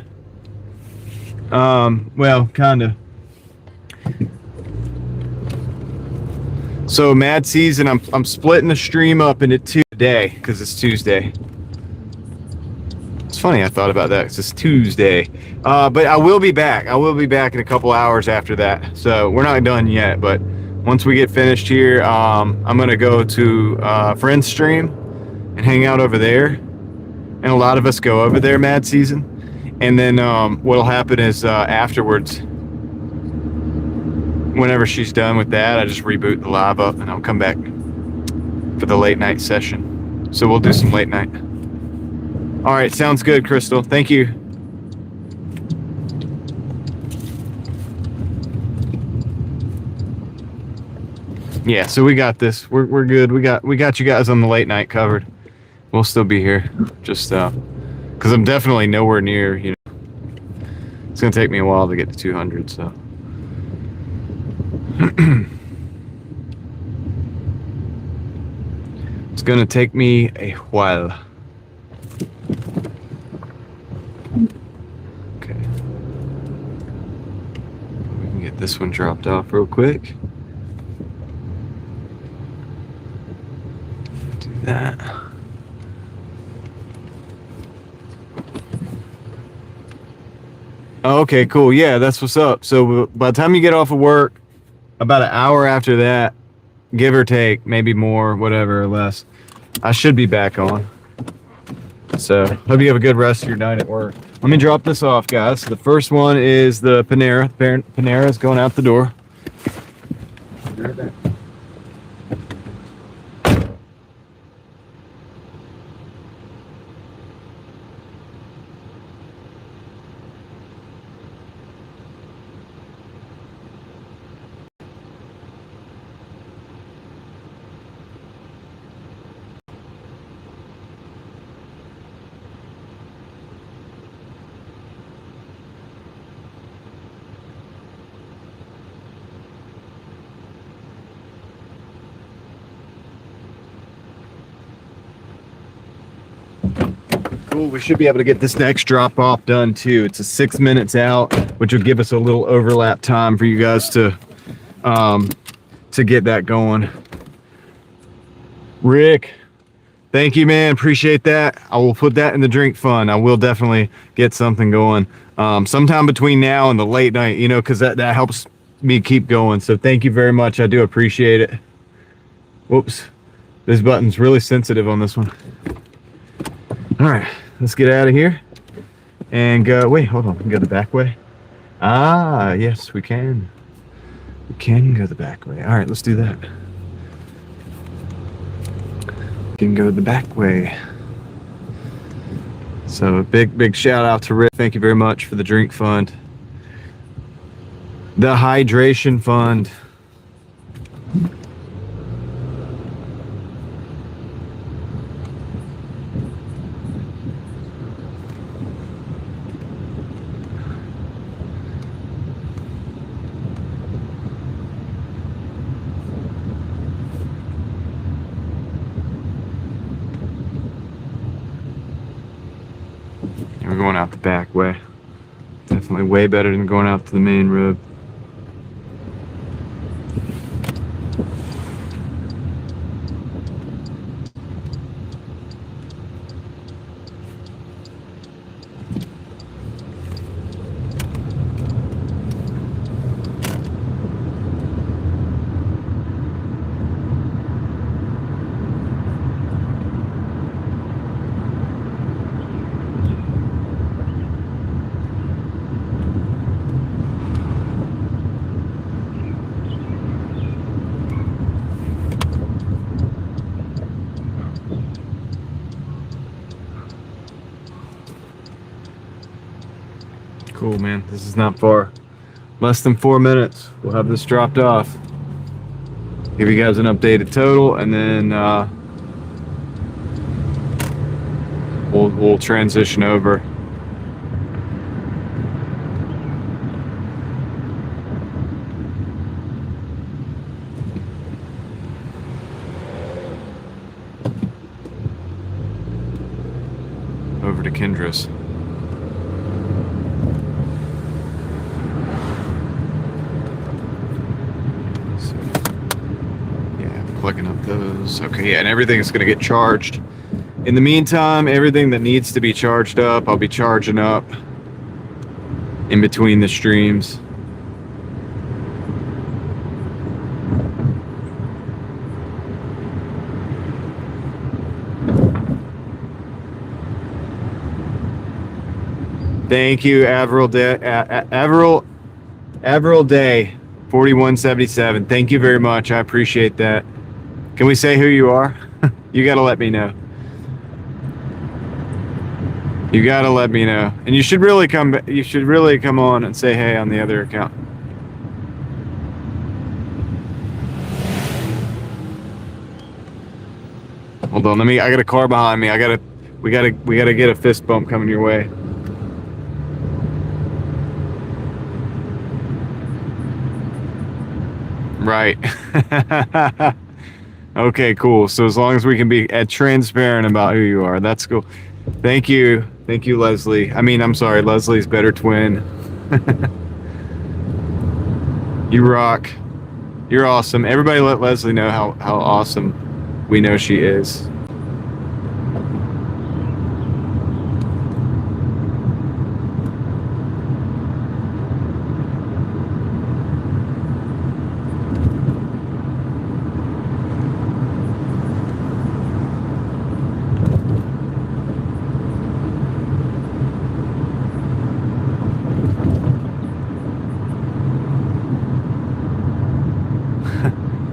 Well, kinda. So Mad Season, I'm splitting the stream up into 2 today because it's Tuesday. It's funny I thought about that because it's Tuesday. But I will be back. I will be back in a couple hours after that. So we're not done yet, but once we get finished here, I'm gonna go to friend's stream and hang out over there. And a lot of us go over there, Mad Season. And then what'll happen is afterwards, whenever she's done with that, I just reboot the live up and I'll come back for the late night session. So we'll do some late night. All right, sounds good, Crystal. Thank you. Yeah, so we got this. We're good. We got you guys on the late night covered. We'll still be here, just because I'm definitely nowhere near. You know, it's gonna take me a while to get to 200. So. It's gonna take me a while. Okay. We can get this one dropped off real quick. Do that. Oh, okay, cool. Yeah, that's what's up. So by the time you get off of work, about an hour after that, give or take, maybe more, whatever, or less, I should be back on. So hope you have a good rest of your night at work. Let me drop this off, guys. The first one is the Panera. Panera is going out the door. Be right back. Cool, we should be able to get this next drop off done too. It's a 6 minutes out, which will give us a little overlap time for you guys to get that going. Rick, thank you, man. Appreciate that. I will put that in the drink fund. I will definitely get something going sometime between now and the late night, you know, because that helps me keep going. So thank you very much. I do appreciate it. Whoops, this button's really sensitive on this one. All right, let's get out of here and go. Wait, hold on. We can go the back way. Ah, yes, we can. We can go the back way. All right, let's do that. We can go the back way. So big shout out to Rick. Thank you very much for the drink fund. The hydration fund. We're going out the back way. Definitely way better than going out to the main road. Cool, man. This is not far. Less than 4 minutes. We'll have this dropped off. Give you guys an updated total, and then we'll transition over. Over to Kendra's. Plugging up those. Okay, yeah, and everything's gonna get charged. In the meantime, everything that needs to be charged up, I'll be charging up in between the streams. Thank you, Avril Day, 4177. Thank you very much. I appreciate that. Can we say who you are? You got to let me know. You got to let me know. And you should really come on and say hey on the other account. Hold on, I got a car behind me. We got to get a fist bump coming your way. Right. Okay, cool. So as long as we can be transparent about who you are, that's cool. Thank you, Leslie. I'm sorry, Leslie's better twin. You rock. You're awesome. Everybody let Leslie know how awesome we know she is.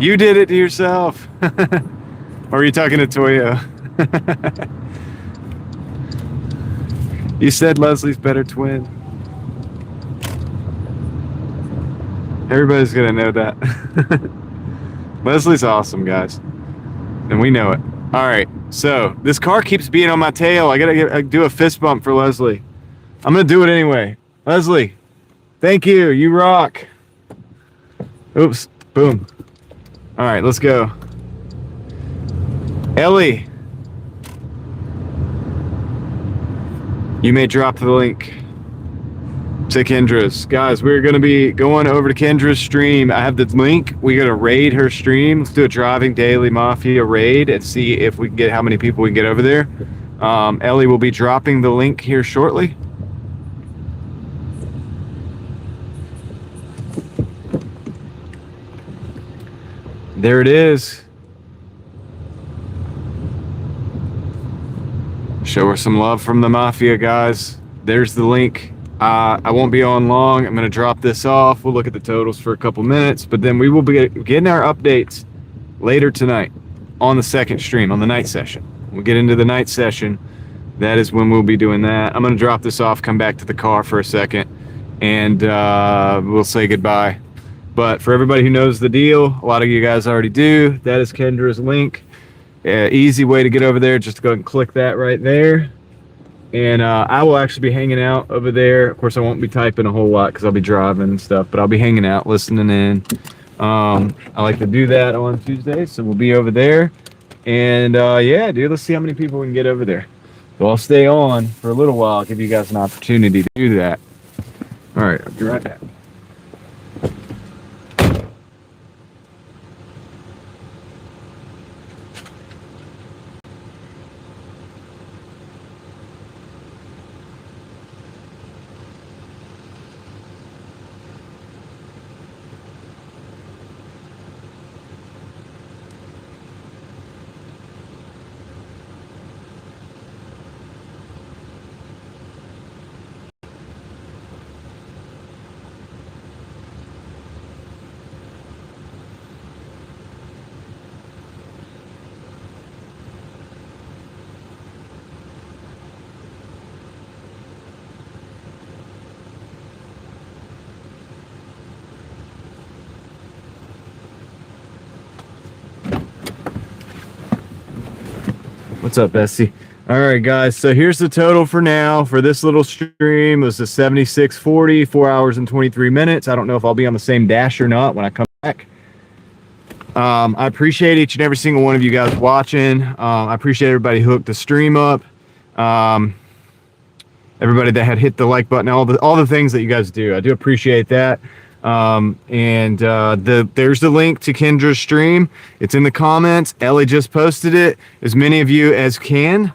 You did it to yourself. Or are you talking to Toyo? You said Leslie's better twin. Everybody's gonna know that. Leslie's awesome, guys. And we know it. All right, so this car keeps being on my tail. I gotta do a fist bump for Leslie. I'm gonna do it anyway. Leslie, thank you. You rock. Oops, boom. All right, let's go. Ellie, you may drop the link to Kendra's. Guys, we're going to be going over to Kendra's stream. I have the link. We're going to raid her stream. Let's do a Driving Daily Mafia raid and see if we can get how many people we can get over there. Ellie will be dropping the link here shortly. There it is. Show her some love from the Mafia, guys. There's the link. I won't be on long. I'm going to drop this off. We'll look at the totals for a couple minutes, but then we will be getting our updates later tonight on the second stream, on the night session. We'll get into the night session. That is when we'll be doing that. I'm going to drop this off, come back to the car for a second, and we'll say goodbye. But for everybody who knows the deal, a lot of you guys already do, that is Kendra's link. Easy way to get over there, just go and click that right there. And I will actually be hanging out over there. Of course, I won't be typing a whole lot because I'll be driving and stuff, but I'll be hanging out, listening in. I like to do that on Tuesdays, so we'll be over there. And yeah, dude, let's see how many people we can get over there. So I'll stay on for a little while, give you guys an opportunity to do that. All right, I'll be right back. What's up, Bessie? All right, guys. So here's the total for now for this little stream. It was a 76.40, 4 hours and 23 minutes. I don't know if I'll be on the same dash or not when I come back. I appreciate each and every single one of you guys watching. I appreciate everybody who hooked the stream up. Everybody that had hit the like button, all the things that you guys do. I do appreciate that. There's the link to Kendra's stream. It's in the comments. Ellie just posted it. As many of you as can.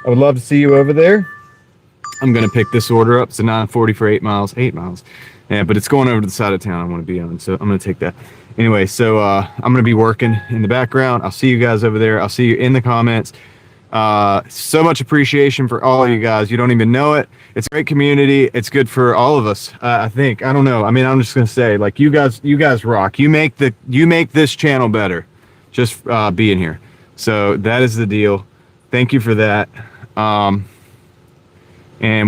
I would love to see you over there. I'm going to pick this order up. It's a 940 for 8 miles. 8 miles. Yeah, but it's going over to the side of town I want to be on, so I'm going to take that. Anyway, so I'm going to be working in the background. I'll see you guys over there. I'll see you in the comments. So much appreciation for all of you guys. You don't even know it. It's a great community. It's good for all of us. I think. I don't know. I mean, I'm just going to say, like, you guys rock. You make this channel better just being here. So that is the deal. Thank you for that. And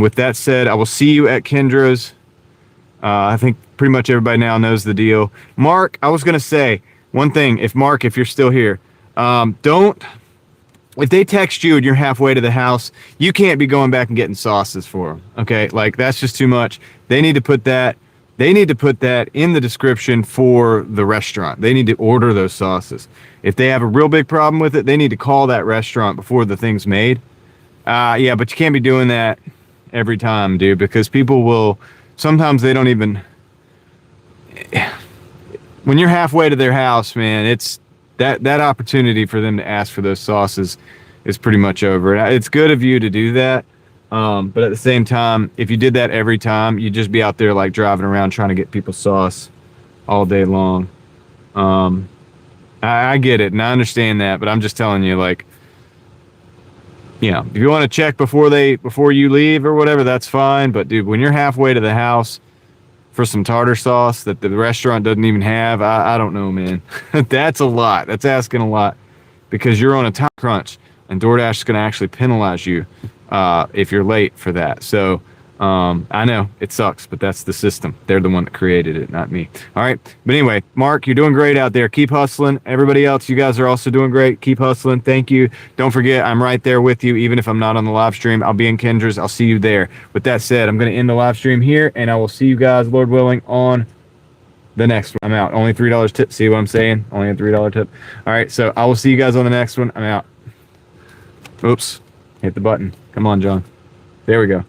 with that said, I will see you at Kendra's. I think pretty much everybody now knows the deal. Mark, I was going to say one thing. If you're still here, if they text you and you're halfway to the house, you can't be going back and getting sauces for them. Okay. Like, that's just too much. They need to put that in the description for the restaurant. They need to order those sauces. If they have a real big problem with it, they need to call that restaurant before the thing's made. Yeah, but you can't be doing that every time, dude, because people will, sometimes they don't even, when you're halfway to their house, man, it's that opportunity for them to ask for those sauces is pretty much over. It's good of you to do that. But at the same time, if you did that every time, you'd just be out there like driving around trying to get people sauce all day long. I get it and I understand that, but I'm just telling you, like, if you want to check before you leave or whatever, that's fine. But dude, when you're halfway to the house for some tartar sauce that the restaurant doesn't even have, I don't know, man. That's a lot. That's asking a lot because you're on a time crunch and DoorDash is going to actually penalize you if you're late for that. So I know it sucks, but that's the system. They're the one that created it, not me. All right. But anyway, Mark, you're doing great out there. Keep hustling. Everybody else, you guys are also doing great. Keep hustling. Thank you. Don't forget, I'm right there with you. Even if I'm not on the live stream, I'll be in Kendra's. I'll see you there. With that said, I'm going to end the live stream here, and I will see you guys, Lord willing, on the next one. I'm out. Only $3 tip. See what I'm saying? Only a $3 tip. All right. So I will see you guys on the next one. I'm out. Oops. Hit the button. Come on, John. There we go.